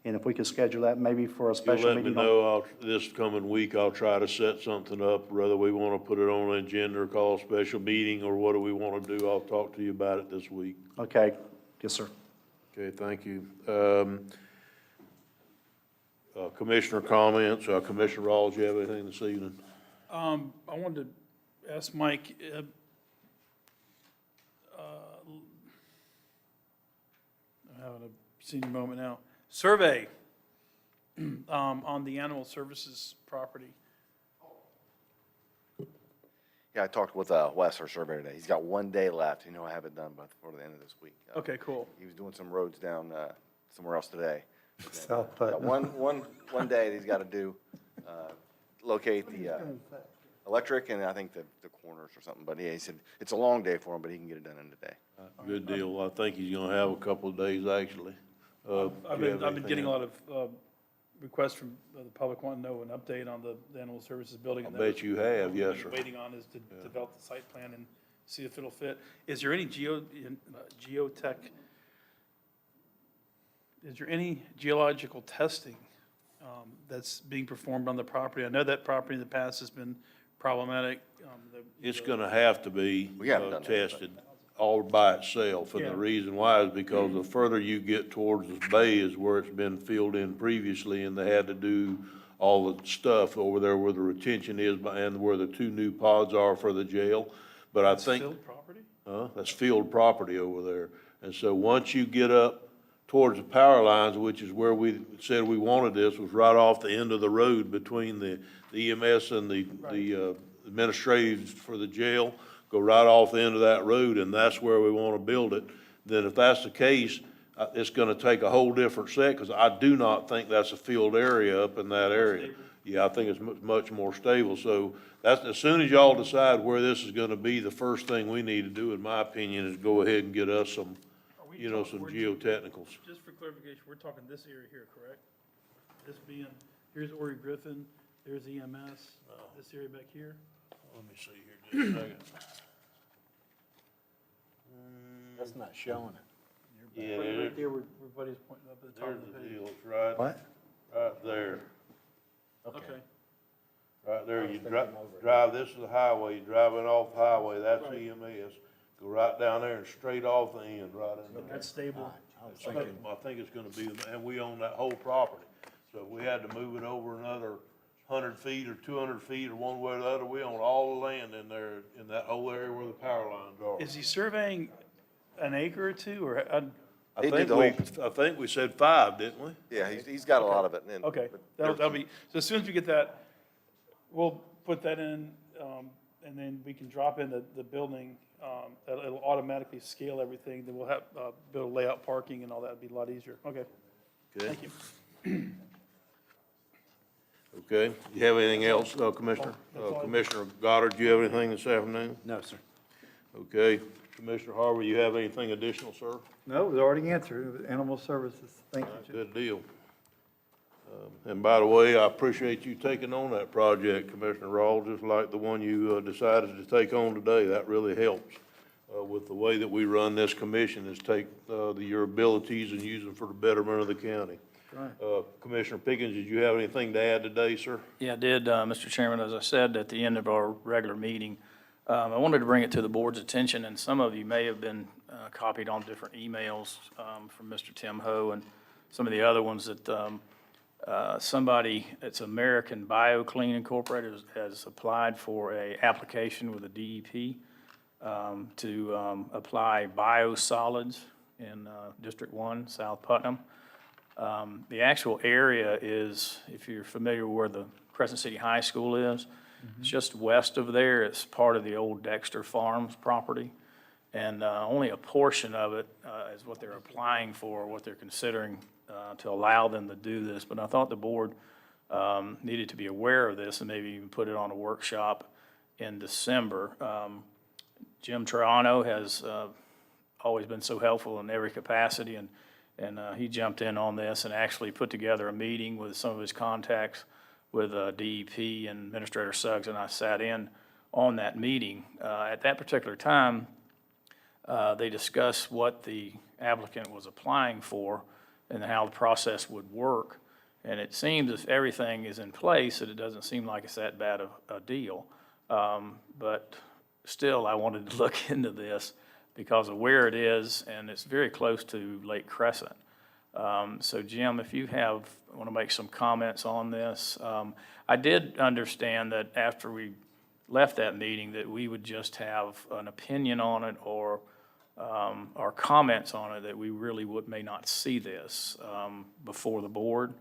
And if we could schedule that maybe for a You special let me meeting. know, this coming week, I'll try to set something up, whether we want to put it on an agenda or call a special meeting, or what do we want to do, I'll talk to you about it this week. Okay, yes, sir. Okay, thank you. Commissioner comments, Commissioner Rawls, you have anything this evening? I wanted to ask Mike, I'm having a senior moment now. Survey on the animal services property. Yeah, I talked with Wes, our surveyor today. He's got 1 day left, and he'll have it done before the end of this week. Okay, cool. He was doing some roads down somewhere else today. South Got Putnam. one day that he's got to do, locate the electric and I think the corners or something. But yeah, he said it's a long day for him, but he can get it done in a day. Good deal. I think he's gonna have a couple of days, actually. I've been getting a lot of requests from the public wanting to know an update on the animal services building. I and bet you have, yes, sir. Waiting on is to develop the site plan and see if it'll fit. Is there any geotech, is there any geological testing that's being performed on the property? I know that property in the past has been problematic. It's gonna have to be We haven't done that. tested all by itself, and Yeah. the reason why is because the further you get towards the bay is where it's been filled in previously, and they had to do all the stuff over there where the retention is and where the two new pods are for the jail. But I think. Field property? That's field property over there. And so once you get up towards the power lines, which is where we said we wanted this, was right off the end of the road between the EMS and the administrative for the jail, go right off the end of that road, and that's where we want to build it. Then if that's the case, it's going to take a whole different set, because I do not think that's a field area up in that area. Yeah, I think it's much more stable. So that's, as soon as y'all decide where this is going to be, the first thing we need to do, in my opinion, is go ahead and get us some, some geotechnicals. Just for clarification, we're talking this area here, correct? This being, here's Ori Griffin, there's EMS, this area back here. Let me see here just a second. That's not showing it. Yeah, Right there where everybody's pointing up at the top there's of the the page. deal, it's right, What? right there. Okay. Right there, you thinking drive, over this is the highway, you're driving off the highway, that's Right. EMS. Go right down there and straight off the end, right in there. That's stable. I think it's gonna be, and we own that whole property. So if we had to move it over another 100 feet or 200 feet or one way or the other, we own all the land in there, in that whole area where the power lines are. Is he surveying an acre or two, or? I He did think the I think we said 5, didn't we? Yeah, he's got a lot of it. And Okay, but that'll be, so as soon as we get that, we'll put that in, and then we can drop in the building, it'll automatically scale everything, then we'll have, be able to lay out parking and all that, it'd be a lot easier. Okay, Okay. thank you. Okay. You have anything else, Commissioner? Commissioner Goddard, do you have anything this afternoon? No, sir. Okay. Commissioner Harvey, you have anything additional, sir? No, it was already answered. It was Animal Services. Thank you, Jim. Good deal. And by the way, I appreciate you taking on that project, Commissioner Rawls, just like the one you decided to take on today. That really helps with the way that we run this commission, is take your abilities and use them for the betterment of the county. Right. Commissioner Pickens, did you have anything to add today, sir? Yeah, I did, Mr. Chairman. As I said at the end of our regular meeting, I wanted to bring it to the board's attention, and some of you may have been copied on different emails from Mr. Tim Ho and some of the other ones that somebody, it's American BioClean Incorporated, has applied for a application with the DEP to apply biosolids in District 1, South Putnam. The actual area is, if you're familiar where the Crescent City High School is, it's just west of there. It's part of the old Dexter Farms property. And only a portion of it is what they're applying for, what they're considering to allow them to do this. But I thought the board needed to be aware of this and maybe even put it on a workshop in December. Jim Triano has always been so helpful in every capacity, and he jumped in on this and actually put together a meeting with some of his contacts with DEP, and Administrator Suggs and I sat in on that meeting. At that particular time, they discussed what the applicant was applying for and how the process would work. And it seems if everything is in place, that it doesn't seem like it's that bad of a deal. But still, I wanted to look into this because of where it is, and it's very close to Lake Crescent. So Jim, if you want to make some comments on this. I did understand that after we left that meeting that we would just have an opinion on it or comments on it, that we really may not see this before the board.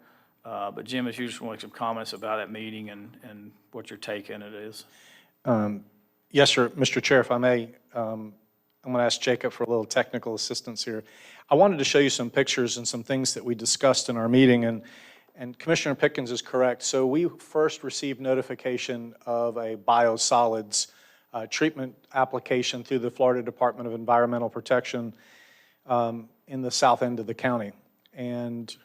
But Jim, if you just want to make some comments about that meeting and what your take in it is. Yes, sir. Mr. Chair, if I may, I'm going to ask Jacob for a little technical assistance here. I wanted to show you some pictures and some things that we discussed in our meeting, and Commissioner Pickens is correct. So we first received notification of a biosolids treatment application through the Florida Department of Environmental Protection in the south end of the county. And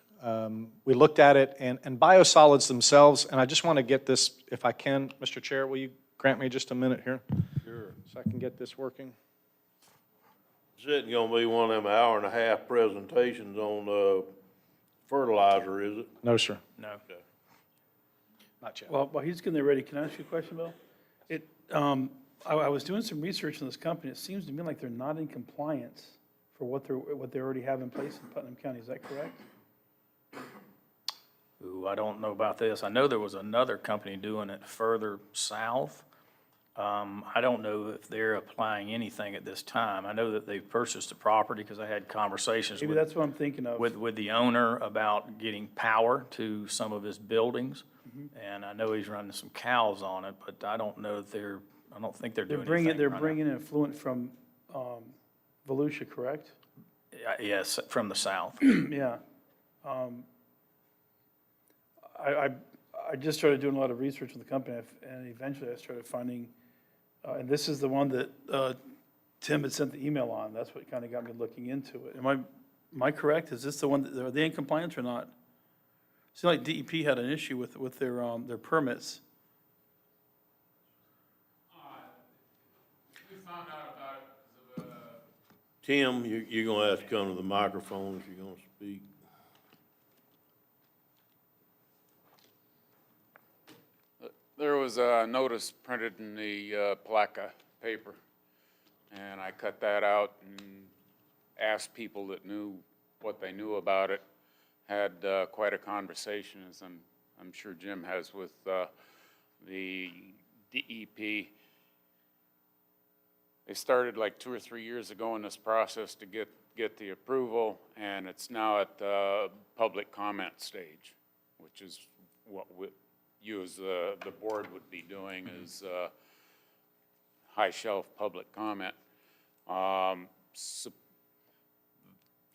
we looked at it, and biosolids themselves, and I just want to get this, if I can, Mr. Chair, will you grant me just a minute here? Sure. So I can get this working. This isn't gonna be one of them hour-and-a-half presentations on fertilizer, is it? No, sir. No. Okay. Not yet. Well, while he's getting there ready, can I ask you a question, Bill? I was doing some research on this company. It seems to me like they're not in compliance for what they already have in place in Putnam County. Is that correct? Ooh, I don't know about this. I know there was another company doing it further south. I don't know if they're applying anything at this time. I know that they've purchased a property because I had conversations Maybe that's what I'm thinking of. with the owner about getting power to some of his buildings. And I know he's running some cows on it, but I don't know if I don't think they're doing anything They're right now. bringing in affluent from Volusia, correct? Yes, from the south. Yeah. I just started doing a lot of research on the company, and eventually I started finding, and this is the one that Tim had sent the email on. That's what kind of got me looking into it. Am I correct? Is this the one, are they in compliance or not? Seems like DEP had an issue with their permits. We found out about it because of Tim, you're gonna have to come to the microphone if you're gonna speak. There was a notice printed in the Placa paper, and I cut that out and asked people that knew what they knew about it. Had quite a conversation, as I'm sure Jim has, with the DEP. They started like 2 or 3 years ago in this process to get get the approval, and it's now at the public comment stage, which is what you as the board would be doing, is high shelf public comment. So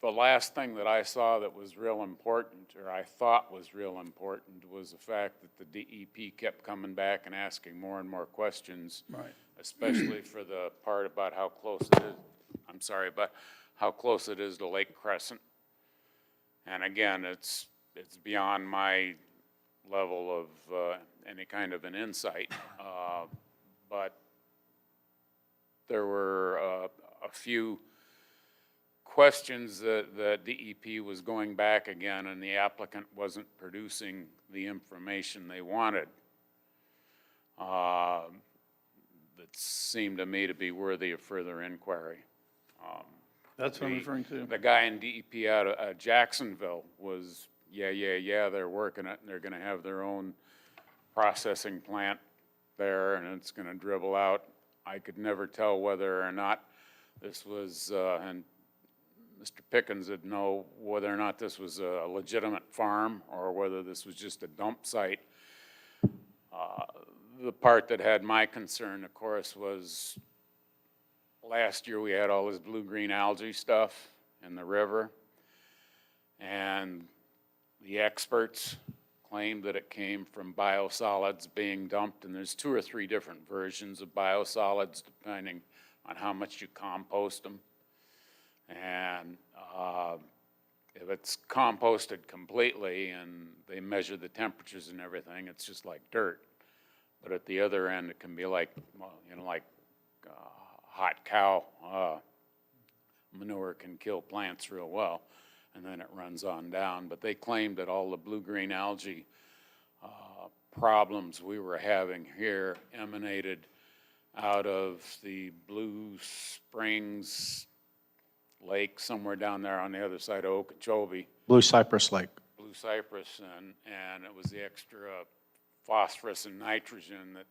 the last thing that I saw that was real important, or I thought was real important, was the fact that the DEP kept coming back and asking more and more questions. Right. Especially for the part about how close it is, I'm sorry, but how close it is to Lake Crescent. And again, it's beyond my level of any kind of an insight, but there were a few questions that DEP was going back again, and the applicant wasn't producing the information they wanted. That seemed to me to be worthy of further inquiry. That's what I'm referring to. The guy in DEP out of Jacksonville was, yeah, they're working it, and they're gonna have their own processing plant there, and it's gonna dribble out. I could never tell whether or not this was, and Mr. Pickens would know whether or not this was a legitimate farm or whether this was just a dump site. The part that had my concern, of course, was last year we had all this blue-green algae stuff in the river, and the experts claimed that it came from biosolids being dumped, and there's 2 or 3 different versions of biosolids depending on how much you compost them. And if it's composted completely and they measure the temperatures and everything, it's just like dirt. But at the other end, it can be like, well, like hot cow manure can kill plants real well, and then it runs on down. But they claimed that all the blue-green algae problems we were having here emanated out of the Blue Springs Lake somewhere down there on the other side of Okeechobee. Blue Cypress Lake. Blue Cypress, and it was the extra phosphorus and nitrogen that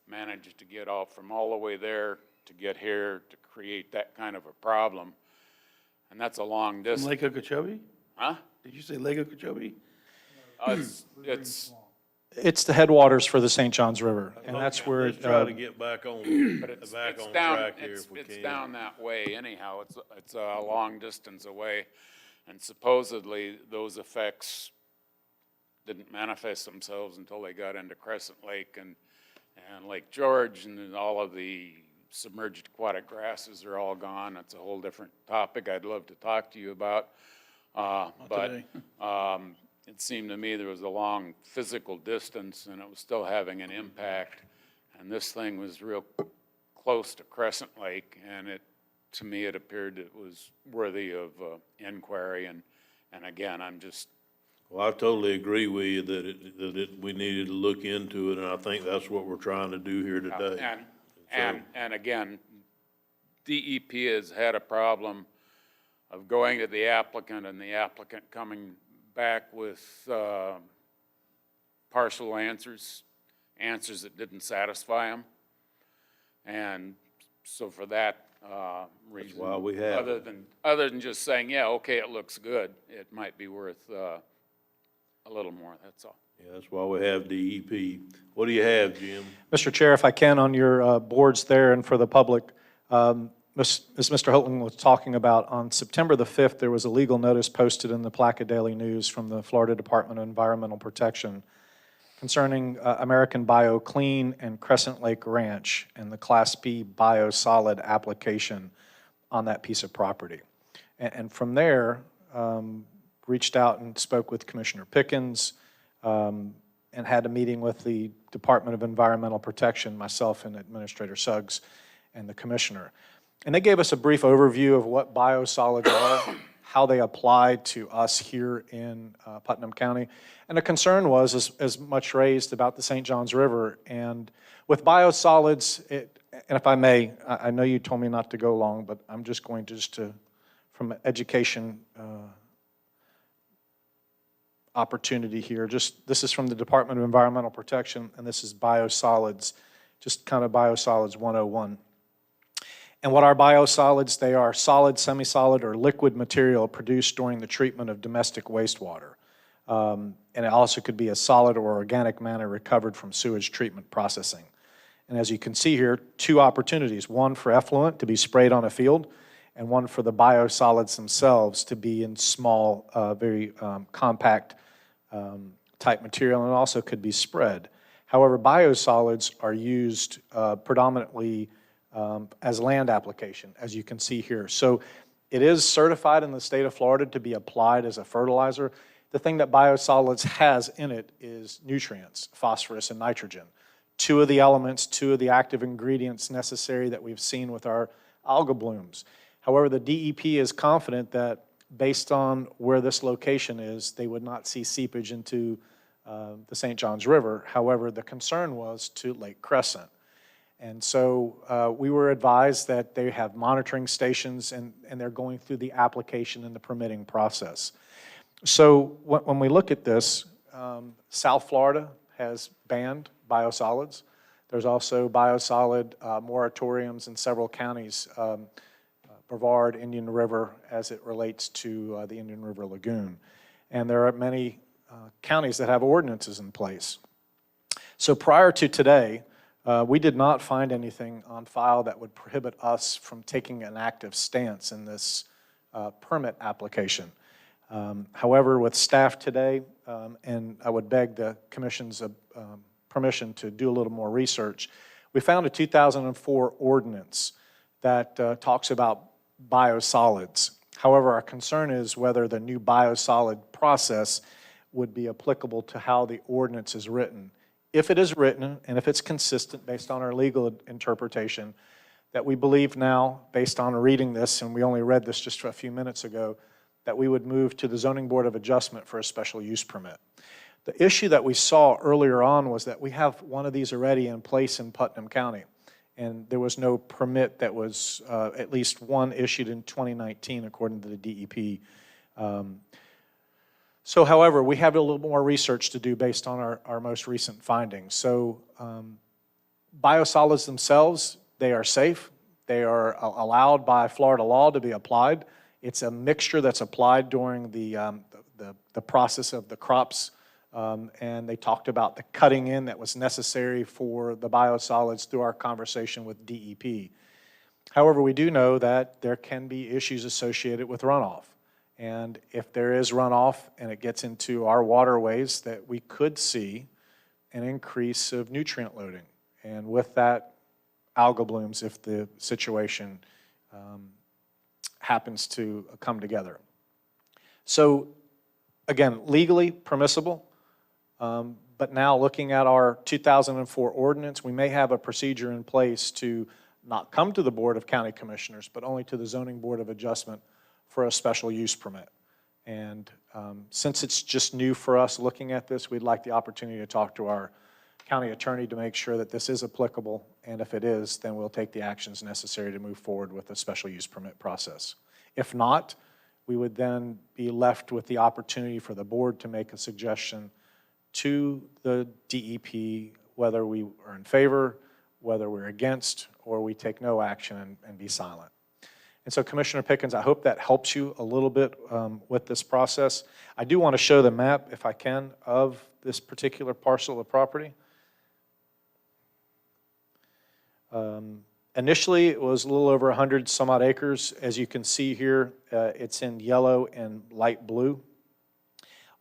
managed to get off from all the way there to get here to create that kind of a problem. And that's a long distance. From Lake Okeechobee? Huh? Did you say Lake Okeechobee? It's the headwaters for the St. Johns River, and that's where. Let's try to get back on, But it's back on down, track here if we it's can. down that way anyhow. It's a long distance away. And supposedly those effects didn't manifest themselves until they got into Crescent Lake and Lake George, and then all of the submerged aquatic grasses are all gone. That's a whole different topic I'd love to talk to you about. But it seemed to me there was a long physical distance and it was still having an impact. And this thing was real close to Crescent Lake, and to me it appeared it was worthy of inquiry. And again, I'm just. Well, I totally agree with you that we needed to look into it, and I think that's what we're trying to do here today. And again, DEP has had a problem of going to the applicant and the applicant coming back with partial answers that didn't satisfy them. And so for that reason, That's why we have other than just saying, yeah, okay, it looks good, it might be worth a little more, that's all. Yeah, that's why we have DEP. What do you have, Jim? Mr. Chair, if I can, on your boards there and for the public, as Mr. Hilton was talking about, on September the 5th, there was a legal notice posted in the Plaquemine Daily News from the Florida Department of Environmental Protection concerning American BioClean and Crescent Lake Ranch and the Class B biosolid application on that piece of property. And from there, reached out and spoke with Commissioner Pickens, and had a meeting with the Department of Environmental Protection, myself and Administrator Suggs and the Commissioner. And they gave us a brief overview of what biosolids are, how they apply to us here in Putnam County. And the concern was as much raised about the St. Johns River. And with biosolids, and if I may, I know you told me not to go long, but I'm just going to from an education opportunity here. This is from the Department of Environmental Protection, and this is biosolids, just kind of biosolids 101. And what are biosolids? They are solid, semi-solid, or liquid material produced during the treatment of domestic wastewater. And it also could be a solid or organic matter recovered from sewage treatment processing. And as you can see here, two opportunities, one for effluent to be sprayed on a field, and one for the biosolids themselves to be in small, very compact type material, and also could be spread. However, biosolids are used predominantly as land application, as you can see here. So it is certified in the state of Florida to be applied as a fertilizer. The thing that biosolids has in it is nutrients, phosphorus and nitrogen. Two of the elements, two of the active ingredients necessary that we've seen with our algal blooms. However, the DEP is confident that based on where this location is, they would not see seepage into the St. Johns River. However, the concern was to Lake Crescent. And so we were advised that they have monitoring stations and they're going through the application and the permitting process. So when we look at this, South Florida has banned biosolids. There's also biosolid moratoriums in several counties, Brevard, Indian River, as it relates to the Indian River Lagoon. And there are many counties that have ordinances in place. So prior to today, we did not find anything on file that would prohibit us from taking an active stance in this permit application. However, with staff today, and I would beg the Commission's permission to do a little more research, we found a 2004 ordinance that talks about biosolids. However, our concern is whether the new biosolid process would be applicable to how the ordinance is written. If it is written, and if it's consistent based on our legal interpretation, that we believe now, based on reading this, and we only read this just a few minutes ago, that we would move to the Zoning Board of Adjustment for a special use permit. The issue that we saw earlier on was that we have one of these already in place in Putnam County, and there was no permit that was, at least one issued in 2019 according to the DEP. So however, we have a little more research to do based on our most recent findings. So biosolids themselves, they are safe. They are allowed by Florida law to be applied. It's a mixture that's applied during the process of the crops, and they talked about the cutting in that was necessary for the biosolids through our conversation with DEP. However, we do know that there can be issues associated with runoff. And if there is runoff and it gets into our waterways, that we could see an increase of nutrient loading. And with that, algal blooms if the situation happens to come together. So again, legally permissible, but now looking at our 2004 ordinance, we may have a procedure in place to not come to the Board of County Commissioners, but only to the Zoning Board of Adjustment for a special use permit. And since it's just new for us looking at this, we'd like the opportunity to talk to our county attorney to make sure that this is applicable, and if it is, then we'll take the actions necessary to move forward with a special use permit process. If not, we would then be left with the opportunity for the board to make a suggestion to the DEP, whether we are in favor, whether we're against, or we take no action and be silent. And so, Commissioner Pickens, I hope that helps you a little bit with this process. I do want to show the map, if I can, of this particular parcel of property. Initially, it was a little over 100 some odd acres. As you can see here, it's in yellow and light blue.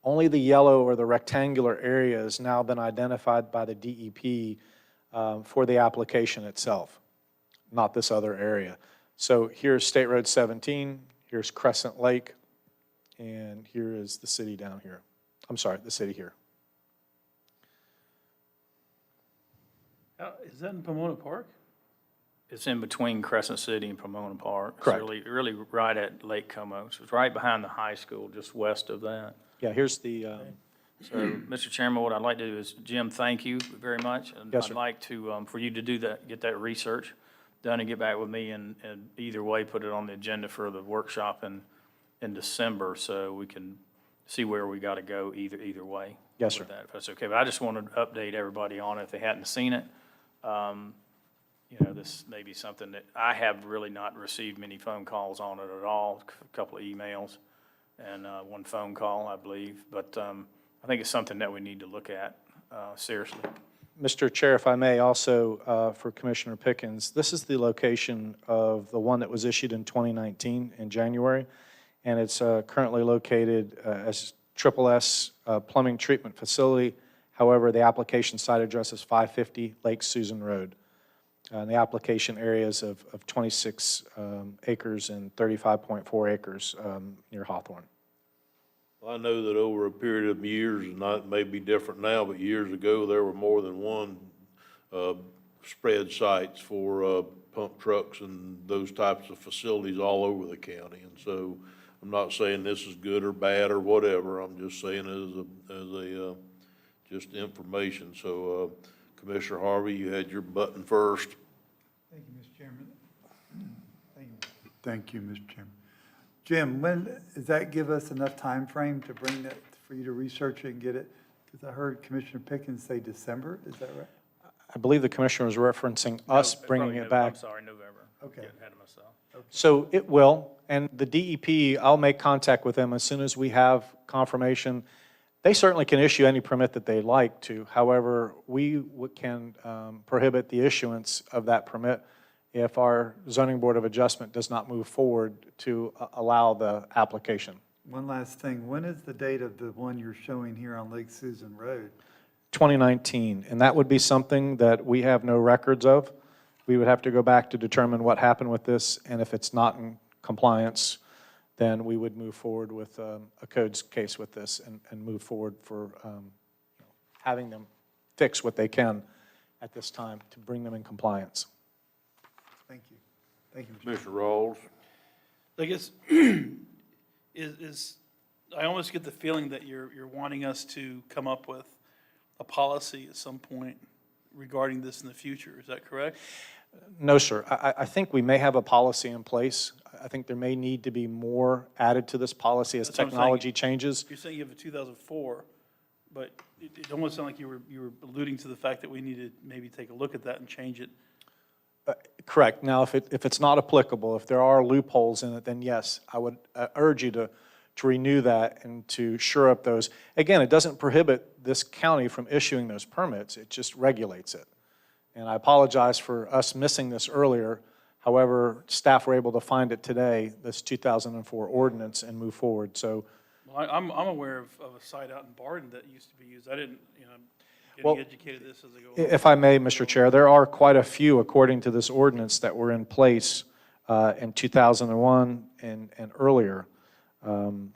Only the yellow or the rectangular area has now been identified by the DEP for the application itself, not this other area. So here's State Road 17, here's Crescent Lake, and here is the city down here. I'm sorry, the city here. Is that in Pomona Park? It's in between Crescent City and Pomona Park. Correct. It's really right at Lake Como. So it's right behind the high school, just west of that. Yeah, here's the... So, Mr. Chairman, what I'd like to do is, Jim, thank you very much. And Yes, sir. I'd like to, for you to do that, get that research done and get back with me, and either way, put it on the agenda for the workshop in December, so we can see where we got to go either way. Yes, with sir. that, if that's okay. But I just wanted to update everybody on it if they hadn't seen it. this may be something that I have really not received many phone calls on it at all, a couple of emails and one phone call, I believe. But I think it's something that we need to look at seriously. Mr. Chair, if I may, also for Commissioner Pickens, this is the location of the one that was issued in 2019 in January, and it's currently located as SSS Plumbing Treatment Facility. However, the application site address is 550 Lake Susan Road. And the application areas of 26 acres and 35.4 acres near Hawthorne. I know that over a period of years, and it may be different now, but years ago, there were more than one spread sites for pump trucks and those types of facilities all over the county. And so I'm not saying this is good or bad or whatever. I'm just saying it just information. So Commissioner Harvey, you had your button first. Thank you, Mr. Chairman. Thank you, Mr. Chairman. Jim, when, does that give us enough time frame to bring that, for you to research it and get it? Because I heard Commissioner Pickens say December, is that right? I believe the Commissioner was referencing us bringing it back. I'm sorry, November. Okay. Getting ahead of myself. So it will, and the DEP, I'll make contact with them as soon as we have confirmation. They certainly can issue any permit that they like to. However, we can prohibit the issuance of that permit if our Zoning Board of Adjustment does not move forward to allow the application. One last thing, when is the date of the one you're showing here on Lake Susan Road? 2019, and that would be something that we have no records of. We would have to go back to determine what happened with this, and if it's not in compliance, then we would move forward with a codes case with this and move forward for having them fix what they can at this time to bring them in compliance. Thank you. Thank you, Mr. Commissioner Rawls. I guess, I almost get the feeling that you're wanting us to come up with a policy at some point regarding this in the future. Is that correct? No, sir. I think we may have a policy in place. I think there may need to be more added to this policy as That's what I'm saying. technology changes. You're saying you have a 2004, but it almost sounded like you were alluding to the fact that we need to maybe take a look at that and change it. Correct. Now, if it's not applicable, if there are loopholes in it, then yes, I would urge you to renew that and to shore up those. Again, it doesn't prohibit this county from issuing those permits. It just regulates it. And I apologize for us missing this earlier. However, staff were able to find it today, this 2004 ordinance, and move forward. So, Well, I'm aware of a site out in Barden that used to be used. I didn't, getting Well, educated this as I go along. if I may, Mr. Chair, there are quite a few, according to this ordinance, that were in place in 2001 and earlier. And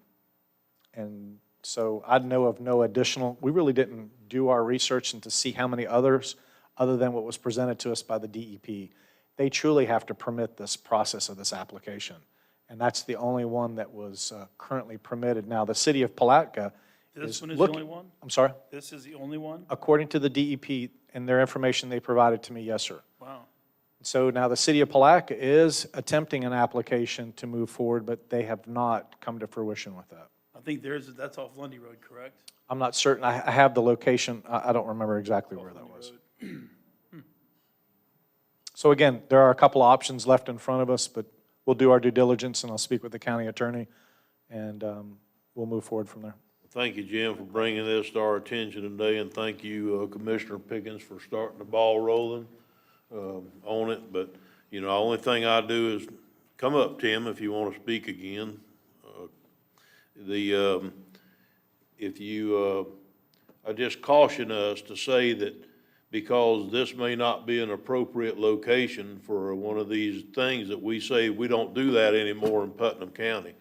so I know of no additional, we really didn't do our research into see how many others, other than what was presented to us by the DEP. They truly have to permit this process of this application. And that's the only one that was currently permitted. Now, the city of Palatka This is one is the looking. only one? I'm sorry? This is the only one? According to the DEP and their information they provided to me, yes, sir. Wow. So now the city of Palatka is attempting an application to move forward, but they have not come to fruition with that. I think that's off Lundy Road, correct? I'm not certain. I have the location. I don't remember exactly where that was. So again, there are a couple of options left in front of us, but we'll do our due diligence, and I'll speak with the county attorney, and we'll move forward from there. Thank you, Jim, for bringing this to our attention today, and thank you, Commissioner Pickens, for starting the ball rolling on it. But, the only thing I do is come up, Tim, if you want to speak again. I just caution us to say that because this may not be an appropriate location for one of these things that we say we don't do that anymore in Putnam County.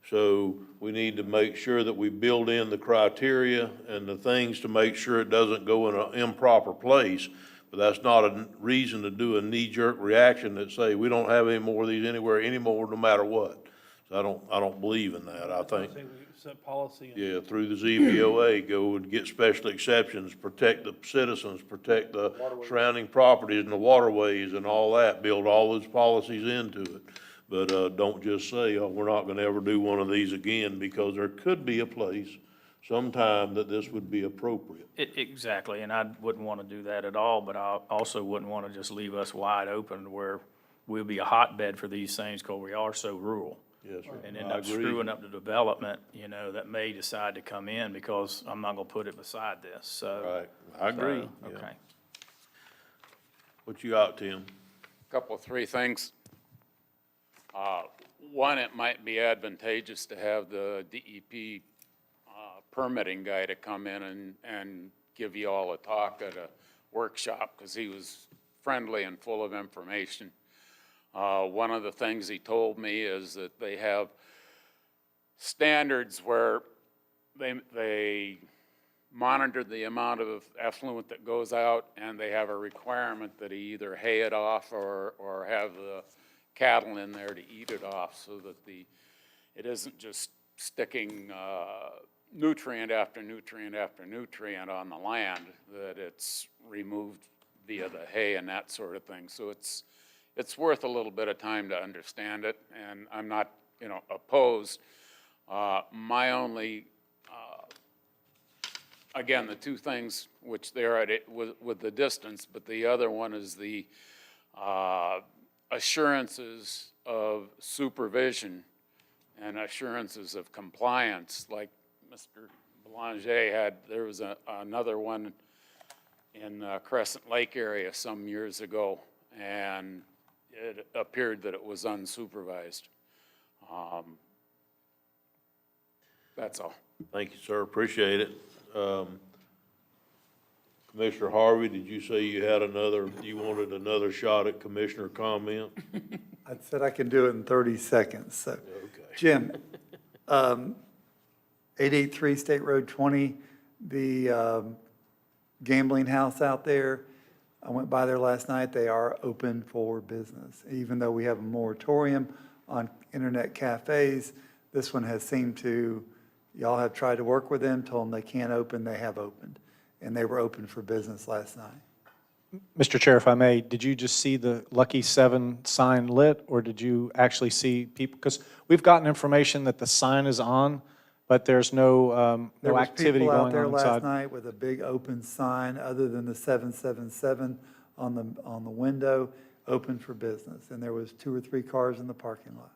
So we need to make sure that we build in the criteria and the things to make sure it doesn't go in an improper place. But that's not a reason to do a knee-jerk reaction that say we don't have any more of these anywhere anymore, no matter what. So I don't believe in that. I think, Set policy. yeah, through the ZBOA, go and get special exceptions, protect the citizens, protect the surrounding properties and the waterways and all that, build all those policies into it. But don't just say, oh, we're not gonna ever do one of these again, because there could be a place sometime that this would be appropriate. Exactly, and I wouldn't want to do that at all, but I also wouldn't want to just leave us wide open where we'll be a hotbed for these things because we are so rural. Yes, sir. And end I up agree. screwing up the development, you know, that may decide to come in because I'm not going to put it beside this, so. Right, I agree, so, yeah. Okay. What you got, Tim? Couple, three things. One, it might be advantageous to have the DEP permitting guy to come in and give you all a talk at a workshop, because he was friendly and full of information. One of the things he told me is that they have standards where they monitor the amount of effluent that goes out, and they have a requirement that he either hay it off or have the cattle in there to eat it off, so that it isn't just sticking nutrient after nutrient after nutrient on the land, that it's removed via the hay and that sort of thing. So it's worth a little bit of time to understand it, and I'm not, opposed. My only, again, the two things which they're at it with the distance, but the other one is the assurances of supervision and assurances of compliance, like Mr. Belanger had. There was another one in Crescent Lake area some years ago, and it appeared that it was unsupervised. That's all. Thank you, sir, appreciate it. Commissioner Harvey, did you say you wanted another shot at commissioner comment? I said I can do it in 30 seconds, so. Okay. Jim, 883 State Road 20, the gambling house out there, I went by there last night. They are open for business. Even though we have a moratorium on internet cafes, this one has seemed to, y'all have tried to work with them, told them they can't open, they have opened. And they were open for business last night. Mr. Chair, if I may, did you just see the Lucky 7 sign lit, or did you actually see people? Because we've gotten information that the sign is on, but there's no activity There was people out going there on last inside. night with a big open sign, other than the 777 on the window, open for business. And there was 2 or 3 cars in the parking lot.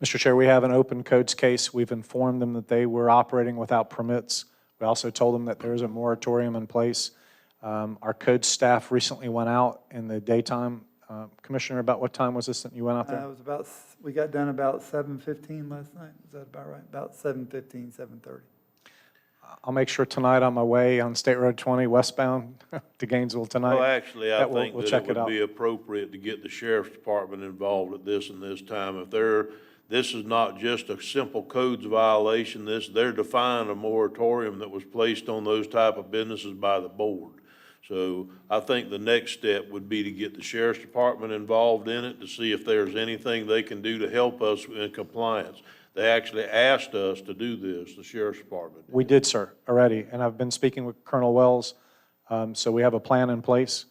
Mr. Chair, we have an open codes case. We've informed them that they were operating without permits. We also told them that there is a moratorium in place. Our code staff recently went out in the daytime. Commissioner, about what time was this that you went out there? It was we got done about 7:15 last night. Is that about right? About 7:15, 7:30. I'll make sure tonight on my way on State Road 20 westbound to Gainesville tonight. Well, actually, I think we'll that check it would out. be appropriate to get the sheriff's department involved at this and this time. This is not just a simple codes violation, they're defying a moratorium that was placed on those type of businesses by the board. So I think the next step would be to get the sheriff's department involved in it to see if there's anything they can do to help us in compliance. They actually asked us to do this, the sheriff's department. We did, sir, already, and I've been speaking with Colonel Wells, so we have a plan in place.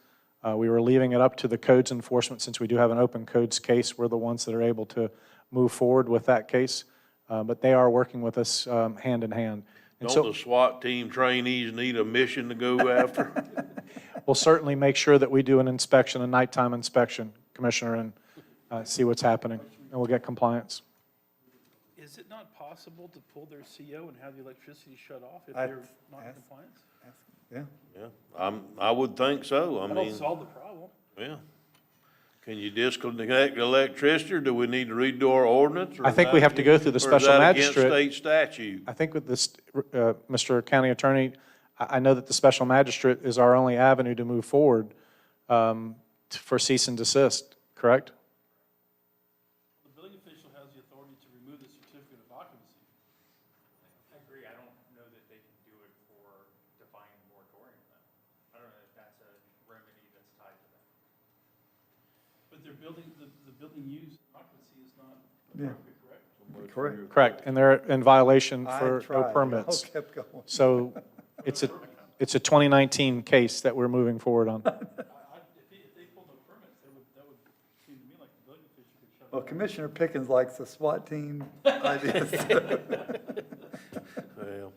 We were leaving it up to the codes enforcement, since we do have an open codes case. We're the ones that are able to move forward with that case, but they are working with us hand in hand. And Don't the SWAT team trainees need a mission to go after? we'll certainly make sure that we do an inspection, a nighttime inspection, Commissioner, and see what's happening, and we'll get compliance. Is it not possible to pull their CO and have the electricity shut off if I- they're not in ask- compliance? Yeah. Yeah, I would think so, I That'll mean, solve the problem. yeah. Can you disconnect the electricity, or do we need to redo our ordinance? or I think is we that have to go through the against- or special is that against magistrate. state statute? I think with this, Mr. County Attorney, I know that the special magistrate is our only avenue to move forward for cease and desist, correct? The building official has the authority to remove the certificate of occupancy. I agree. I don't know that they can do it for defying the moratorium, though. I don't know if that's a remedy that's tied to that. But their building, the building use occupancy is not Yeah. appropriate, correct? Correct. Correct, and they're in violation I for no tried. permits. Y'all kept going. So it's a 2019 case that we're moving forward on. If they pull no permits, that would seem to me like the building official could shut Well, it down. Commissioner Pickens likes the SWAT team ideas. Well,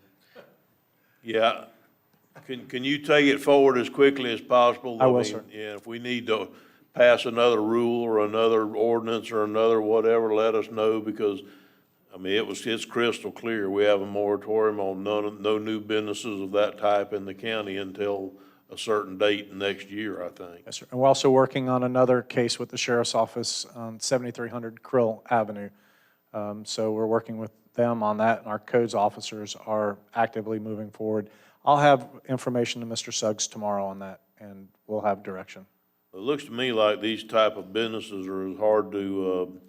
Yeah. Can you take it forward as quickly as possible? I will, mean, sir. Yeah, if we need to pass another rule or another ordinance or another whatever, let us know, because, I mean, it's crystal clear. We have a moratorium on no new businesses of that type in the county until a certain date next year, I think. Yes, sir. And we're also working on another case with the sheriff's office on 7300 Krill Avenue. So we're working with them on that, and our codes officers are actively moving forward. I'll have information to Mr. Suggs tomorrow on that, and we'll have direction. It looks to me like these type of businesses are as hard to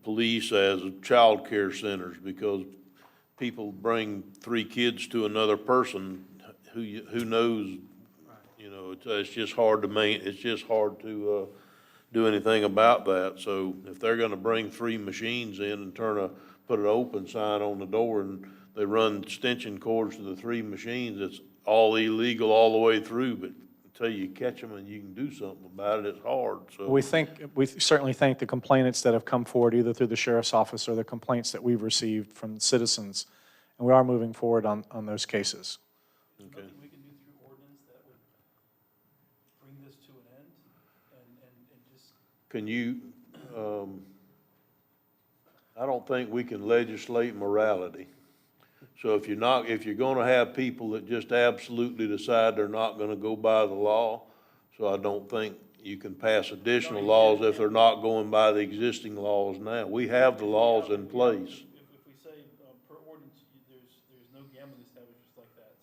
police as child care centers, because people bring 3 kids to another person who knows, you know, it's just hard to do anything about that. So if they're gonna bring 3 machines in and put an open sign on the door, and they run extension cords to the 3 machines, it's all illegal all the way through, but until you catch them and you can do something about it, it's hard, so. We certainly thank the complainants that have come forward, either through the sheriff's office or the complaints that we've received from citizens, and we are moving forward on those cases. Okay. Nothing we can do through ordinance that would bring this to an end and just. Can you, I don't think we can legislate morality. So if you're gonna have people that just absolutely decide they're not gonna go by the law, so I don't think you can pass additional laws if they're not going by the existing laws now. We have the laws in place. If we say per ordinance, there's no gambling establishments like that.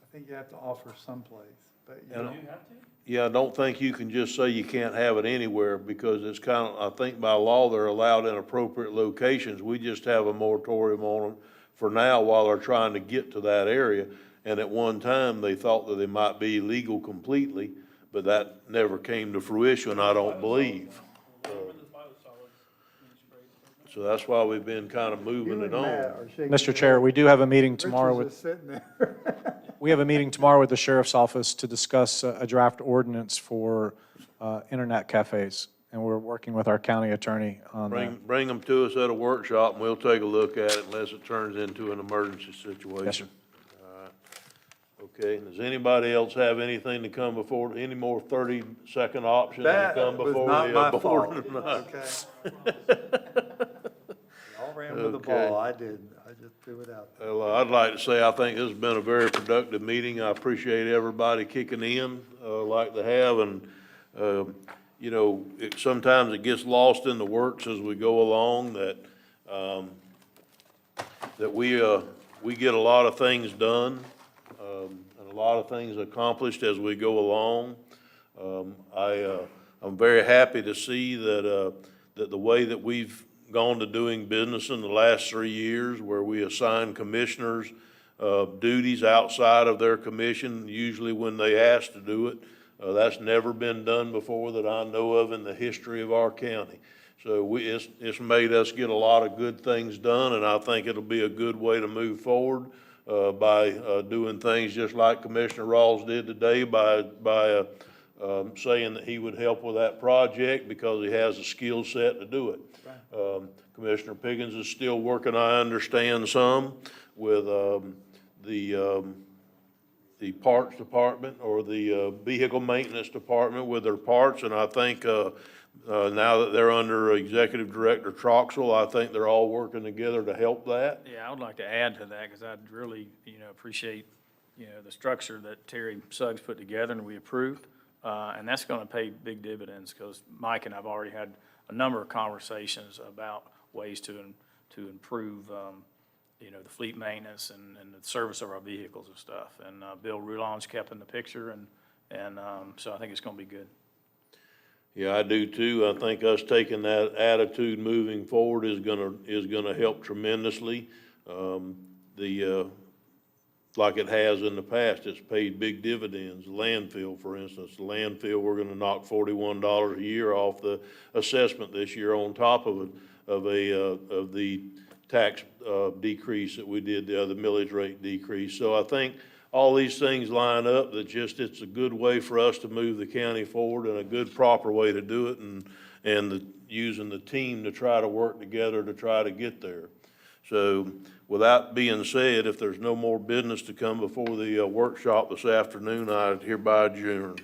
I think you have to offer someplace, but you And know. Do you have to? Yeah, I don't think you can just say you can't have it anywhere, because it's kind of, I think by law, they're allowed in appropriate locations. We just have a moratorium on them for now while they're trying to get to that area. And at one time, they thought that they might be illegal completely, but that never came to fruition, I don't believe. So that's why we've been kind of moving it on. Mr. Chair, we do have a meeting tomorrow with. Richard's just sitting there. We have a meeting tomorrow with the sheriff's office to discuss a draft ordinance for internet cafes, and we're working with our county attorney on that. Bring them to us at a workshop, and we'll take a look at it unless it turns into an emergency situation. Yes, sir. All right. Okay, does anybody else have anything to come before, any more 30-second options to That come was before not my the board fault, tonight? okay? Y'all ran with the Okay. ball, I didn't, I just threw it out there. Well, I'd like to say, I think this has been a very productive meeting. I appreciate everybody kicking in, like they have, and, you know, sometimes it gets lost in the works as we go along, that we get a lot of things done, and a lot of things accomplished as we go along. I'm very happy to see that the way that we've gone to doing business in the last 3 years, where we assign commissioners duties outside of their commission, usually when they ask to do it. That's never been done before that I know of in the history of our county. So it's made us get a lot of good things done, and I think it'll be a good way to move forward by doing things just like Commissioner Rawls did today by saying that he would help with that project because he has a skill set to do it. Commissioner Pickens is still working, I understand, some with the parts department or the vehicle maintenance department with their parts, and I think now that they're under Executive Director Troxel, I think they're all working together to help that. Yeah, I would like to add to that, because I'd really, appreciate, the structure that Terry Suggs put together and we approved. And that's gonna pay big dividends, because Mike and I've already had a number of conversations about ways to improve, the fleet maintenance and the service of our vehicles and stuff. And Bill Rulon's kept in the picture, and so I think it's gonna be good. Yeah, I do too. I think us taking that attitude moving forward is gonna help tremendously. Like it has in the past, it's paid big dividends. Landfill, for instance, the landfill, we're gonna knock $41 a year off the assessment this year on top of the tax decrease that we did, the other millage rate decrease. So I think all these things line up that it's a good way for us to move the county forward and a good, proper way to do it, and using the team to try to work together to try to get there. So With that being said, if there's no more business to come before the workshop this afternoon, I hereby adjourn.